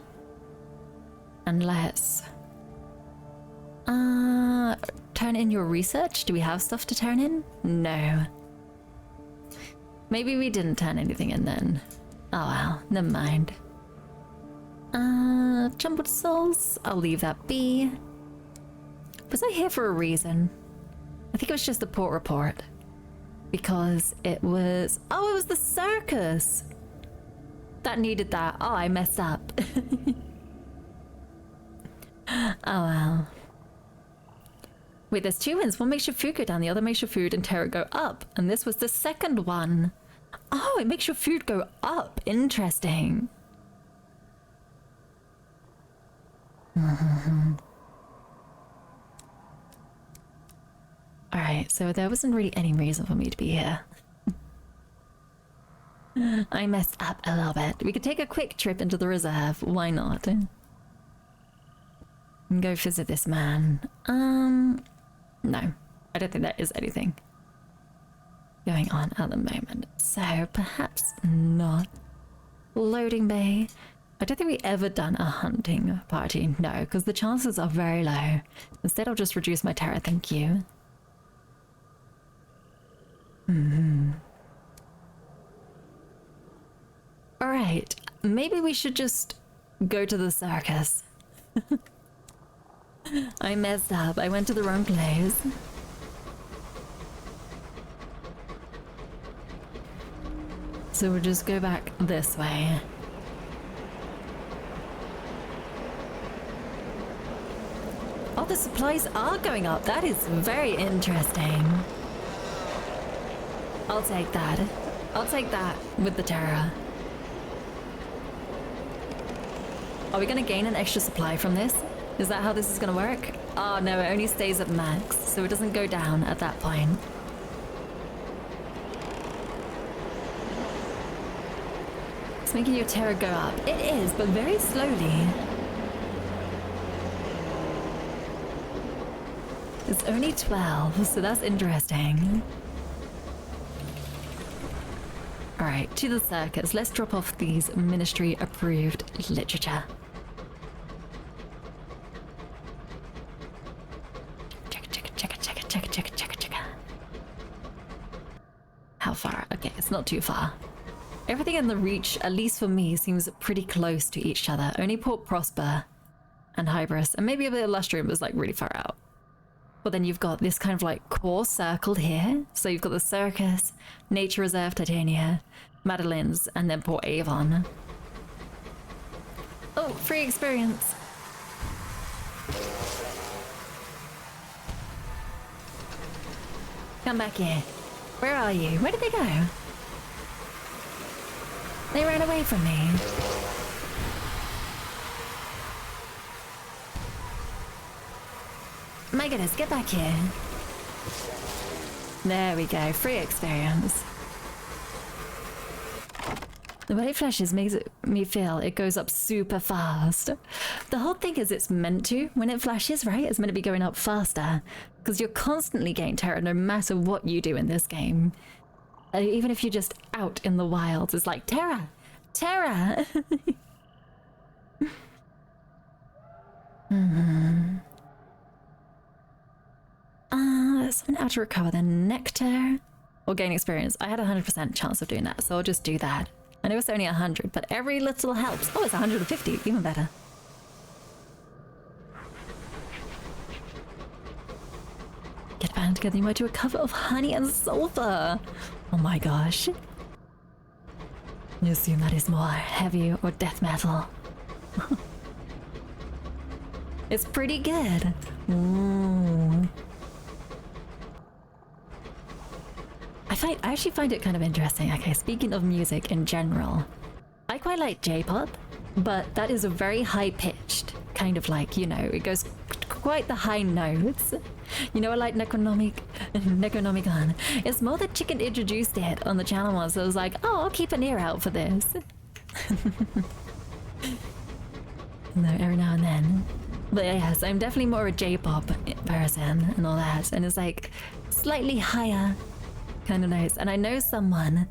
[SPEAKER 1] Unless... turn in your research? Do we have stuff to turn in? No. Maybe we didn't turn anything in then. Oh well, never mind. Jumbled souls? I'll leave that be. Was I here for a reason? I think it was just the port report. Because it was... Oh, it was the circus! That needed that. Oh, I messed up. Oh well. Wait, there's two wins. One makes your food go down, the other makes your food and terror go up. And this was the second one. Oh, it makes your food go up. Interesting. Alright, so there wasn't really any reason for me to be here. I messed up a little bit. We could take a quick trip into the reserve. Why not? And go visit this man. No. I don't think there is anything going on at the moment. So perhaps not. Loading bay. I don't think we ever done a hunting party. No, because the chances are very low. Instead, I'll just reduce my terror. Thank you. Alright, maybe we should just go to the circus. I messed up. I went to the wrong place. So we'll just go back this way. Oh, the supplies are going up. That is very interesting. I'll take that. I'll take that with the terror. Are we going to gain an extra supply from this? Is that how this is going to work? Oh no, it only stays at max, so it doesn't go down at that point. It's making your terror go up. It is, but very slowly. It's only 12, so that's interesting. Alright, to the circus. Let's drop off these ministry-approved literature. Check. How far? Okay, it's not too far. Everything in the reach, at least for me, seems pretty close to each other. Only Port Prosper and Hybris, and maybe a bit of Lustrium is like really far out. But then you've got this kind of like core circled here. So you've got the Circus, Nature Reserve Titania, Madeline's, and then Port Avon. Oh, free experience. Come back here. Where are you? Where did they go? They ran away from me. My goodness, get back here. There we go, free experience. The way it flashes makes me feel it goes up super fast. The whole thing is it's meant to, when it flashes, right? It's meant to be going up faster. Because you're constantly getting terror no matter what you do in this game. Even if you're just out in the wilds, it's like, terror! Terror! Something out to recover the nectar or gain experience. I had a 100% chance of doing that, so I'll just do that. I know it's only 100, but every little helps. Oh, it's 150, even better. Get band together, you might do a cover of Honey and Sulfur. Oh my gosh. You assume that is more heavy or death metal. It's pretty good. Ooh. I actually find it kind of interesting. Okay, speaking of music in general, I quite like J-pop, but that is a very high-pitched kind of like, you know, it goes quite the high notes. You know, I like Necronomicon. It's more that Chicken introduced it on the channel once, so I was like, oh, I'll keep an ear out for this. No, every now and then. But yes, I'm definitely more a J-pop person and all that, and it's like slightly higher kind of notes. And I know someone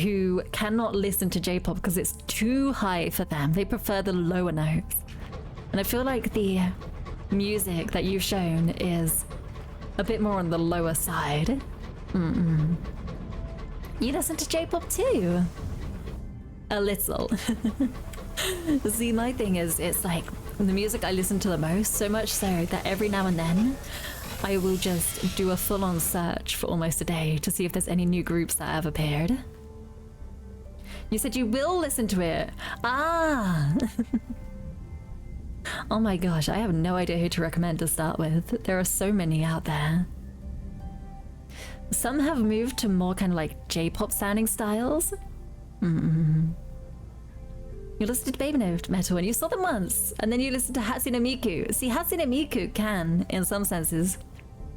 [SPEAKER 1] who cannot listen to J-pop because it's too high for them. They prefer the lower notes. And I feel like the music that you've shown is a bit more on the lower side. You listen to J-pop too? A little. See, my thing is, it's like the music I listen to the most, so much so that every now and then I will just do a full-on search for almost a day to see if there's any new groups that have appeared. You said you will listen to it. Ah! Oh my gosh, I have no idea who to recommend to start with. There are so many out there. Some have moved to more kind of like J-pop sounding styles. You listened to Baby Metal and you saw them once, and then you listened to Hatsune Miku. See, Hatsune Miku can, in some senses,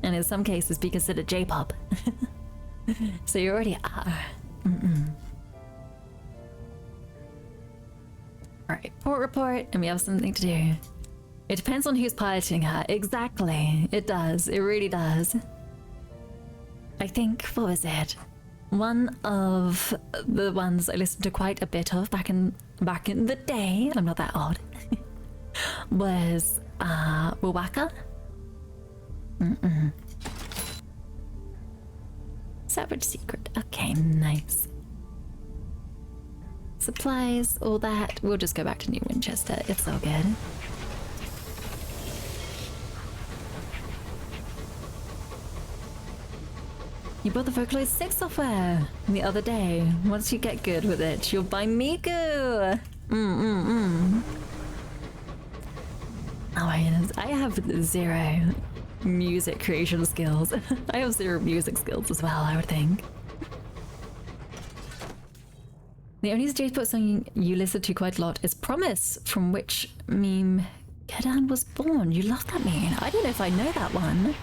[SPEAKER 1] and in some cases, be considered J-pop. So you already are. Alright, port report, and we have something to do. It depends on who's piloting her. Exactly, it does. It really does. I think, what was it? One of the ones I listened to quite a bit of back in the day, I'm not that old, was Wawaka. Savage Secret. Okay, nice. Supplies, all that. We'll just go back to New Winchester. It's all good. You bought the Vocaloid 6 software the other day. Once you get good with it, you'll buy Miku. Oh my goodness. I have zero music creation skills. I have zero music skills as well, I would think. The only J-pop song you listen to quite a lot is Promise, from which meme Kedan was born. You love that meme. I don't know if I know that one.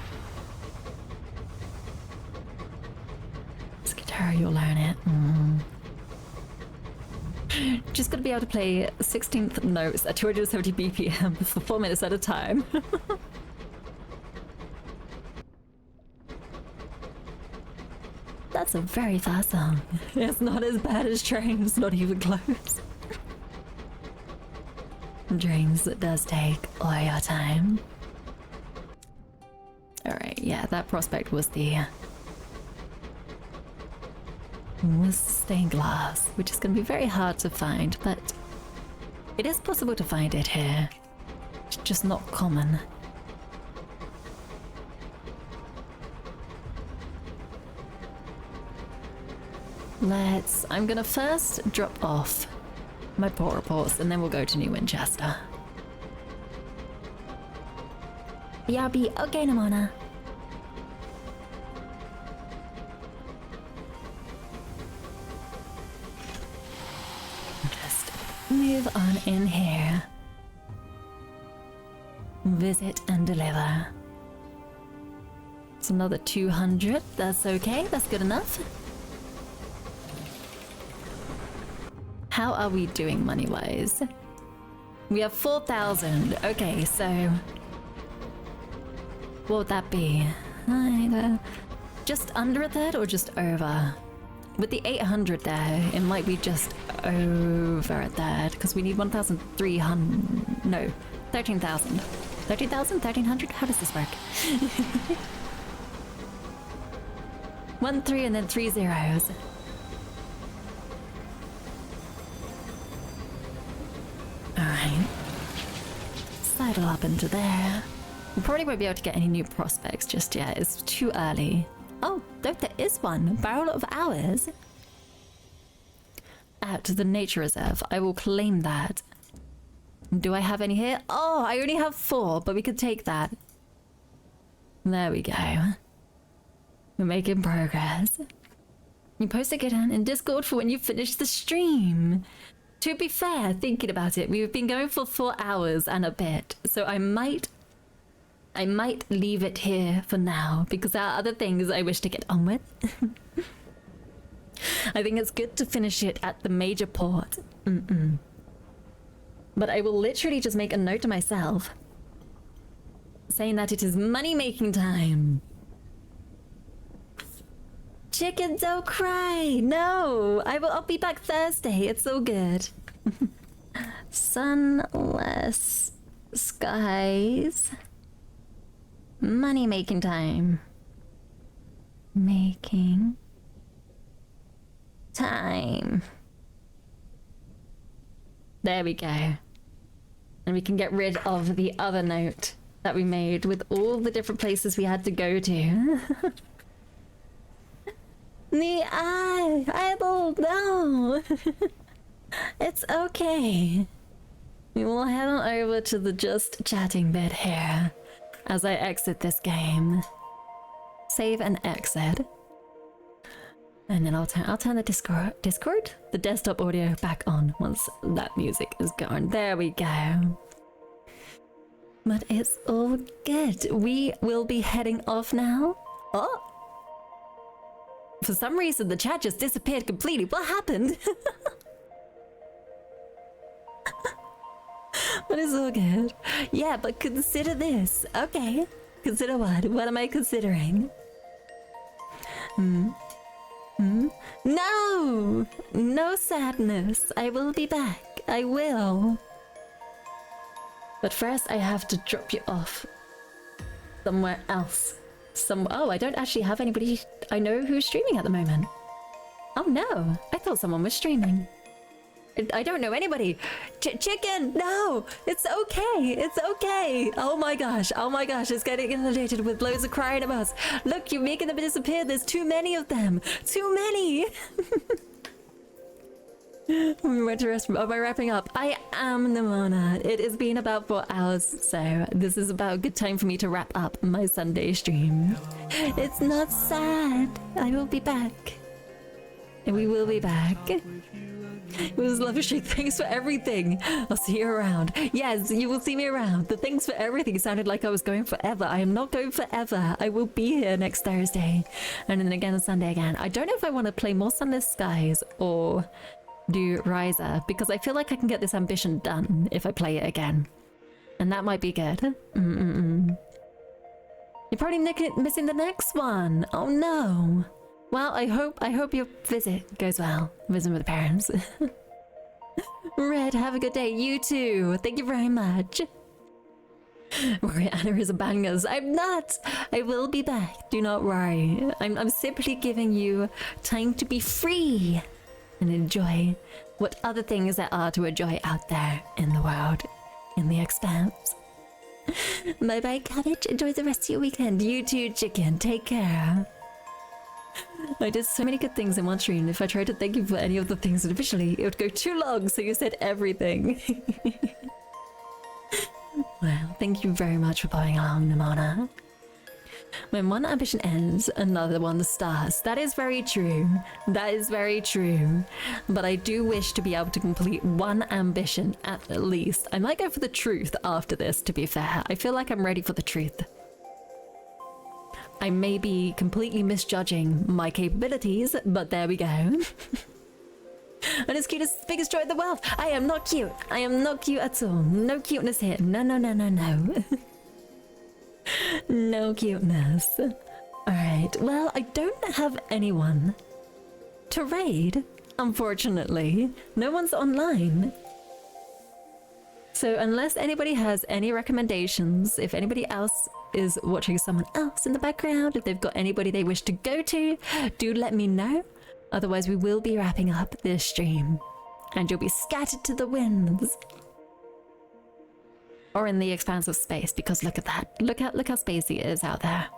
[SPEAKER 1] It's guitar, you'll learn it. Just gotta be able to play 16th notes at 270 BPM for 4 minutes at a time. That's a very fast song. It's not as bad as Dreams, not even close. Dreams does take all your time. Alright, yeah, that prospect was stained glass, which is going to be very hard to find, but it is possible to find it here. It's just not common. I'm gonna first drop off my port reports and then we'll go to New Winchester. Yabi, okay, Namona. Just move on in here. Visit and deliver. It's another 200, that's okay, that's good enough. How are we doing money-wise? We have 4,000. Okay, so what would that be? Just under a third or just over? With the 800 there, it might be just over a third because we need 1,300. No, 13,000. 13,000? 1,300? How does this work? 1 3 and then 3 zeros. Alright. Sidle up into there. We probably won't be able to get any new prospects just yet. It's too early. Oh, there is one. Barrel of Hours. At the nature reserve. I will claim that. Do I have any here? Oh, I only have 4, but we could take that. There we go. We're making progress. You post again in Discord for when you finish the stream. To be fair, thinking about it, we've been going for 4 hours and a bit, so I might I might leave it here for now because there are other things I wish to get on with. I think it's good to finish it at the major port. But I will literally just make a note to myself saying that it is money-making time. Chicken, don't cry! No! I'll be back Thursday. It's so good. Sunless skies. Money-making time. Making time. There we go. And we can get rid of the other note that we made with all the different places we had to go to. The I don't know. It's okay. We will head on over to the just chatting bit here as I exit this game. Save and exit. And then I'll turn the Discord? The desktop audio back on once that music is gone. There we go. But it's all good. We will be heading off now. Oh! For some reason, the chat just disappeared completely. What happened? But it's all good. Yeah, but consider this. Okay. Consider what? What am I considering? No! No sadness. I will be back. I will. But first, I have to drop you off somewhere else. Oh, I don't actually have anybody I know who's streaming at the moment. Oh no, I thought someone was streaming. I don't know anybody. Chicken, no, it's okay, it's okay. Oh my gosh, it's getting inundated with loads of crying emotes. Look, you're making them disappear. There's too many of them. Too many. We went to rest. Am I wrapping up? I am, Nimona. It has been about 4 hours, so this is about a good time for me to wrap up my Sunday stream. It's not sad. I will be back. And we will be back. It was lovely. Thanks for everything. I'll see you around. Yes, you will see me around. The thanks for everything sounded like I was going forever. I am not going forever. I will be here next Thursday. And then again on Sunday again. I don't know if I want to play more Sunless Skies or do Riser, because I feel like I can get this ambition done if I play it again. And that might be good. You're probably missing the next one. Oh no. Well, I hope your visit goes well. Visiting with the parents. Red, have a good day. You too. Thank you very much. Anna is a bangers. I'm not. I will be back. Do not worry. I'm simply giving you time to be free and enjoy what other things there are to enjoy out there in the world, in the expanse. Bye bye, Cabbage. Enjoy the rest of your weekend. You too, Chicken. Take care. I did so many good things in one stream. If I tried to thank you for any of the things individually, it would go too long, so you said everything. Well, thank you very much for following along, Nimona. When one ambition ends, another one starts. That is very true. That is very true. But I do wish to be able to complete one ambition at least. I might go for the truth after this, to be fair. I feel like I'm ready for the truth. I may be completely misjudging my capabilities, but there we go. And as cute as the biggest joy in the world. I am not cute. I am not cute at all. No cuteness here. No, no, no, no, no. No cuteness. Alright, well, I don't have anyone to raid, unfortunately. No one's online. So unless anybody has any recommendations, if anybody else is watching someone else in the background, if they've got anybody they wish to go to, do let me know. Otherwise we will be wrapping up this stream and you'll be scattered to the winds. Or in the expanse of space, because look at that. Look how spacey it is out there.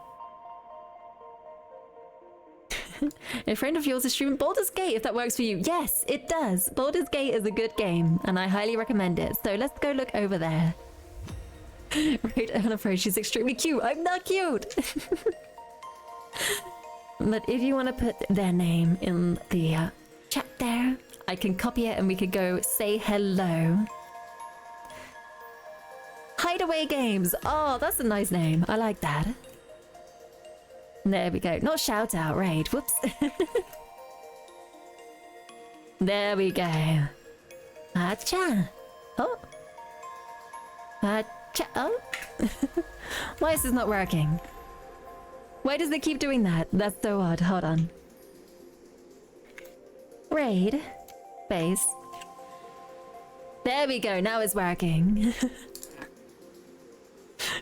[SPEAKER 1] A friend of yours is streaming Baldur's Gate, if that works for you. Yes, it does. Baldur's Gate is a good game, and I highly recommend it. So let's go look over there. Right, I'm afraid she's extremely cute. I'm not cute. But if you want to put their name in the chat there, I can copy it and we could go say hello. Hi Hideaway Games. Oh, that's a nice name. I like that. There we go. Not shout out, raid. Whoops. There we go. Acha. Oh. Acha. Oh. Why is this not working? Why does it keep doing that? That's so odd. Hold on. Raid. Base. There we go. Now it's working.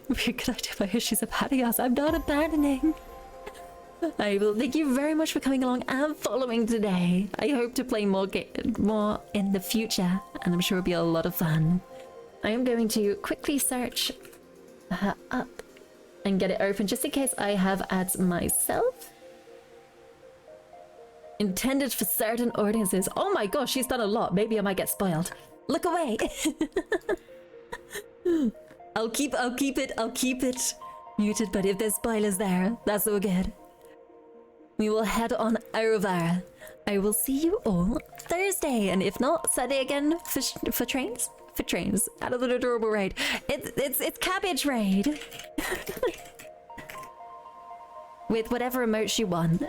[SPEAKER 1] Weird, could I do my issues of adios? I'm not abandoning. I will thank you very much for coming along and following today. I hope to play more in the future, and I'm sure it'll be a lot of fun. I am going to quickly search her up and get it open just in case I have ads myself. Intended for certain audiences. Oh my gosh, she's done a lot. Maybe I might get spoiled. Look away. I'll keep it muted, but if there's spoilers there, that's all good. We will head on over. I will see you all Thursday, and if not, Saturday again for trains. For trains. Out of the adorable raid. It's cabbage raid. With whatever emotes you want.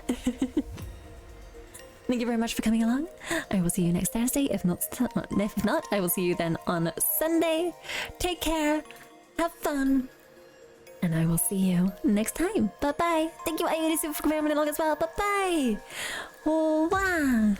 [SPEAKER 1] Thank you very much for coming along. I will see you next Thursday. If not, I will see you then on Sunday. Take care. Have fun. And I will see you next time. Bye-bye. Thank you, Ayuri, for coming along as well. Bye-bye. Oh, wow.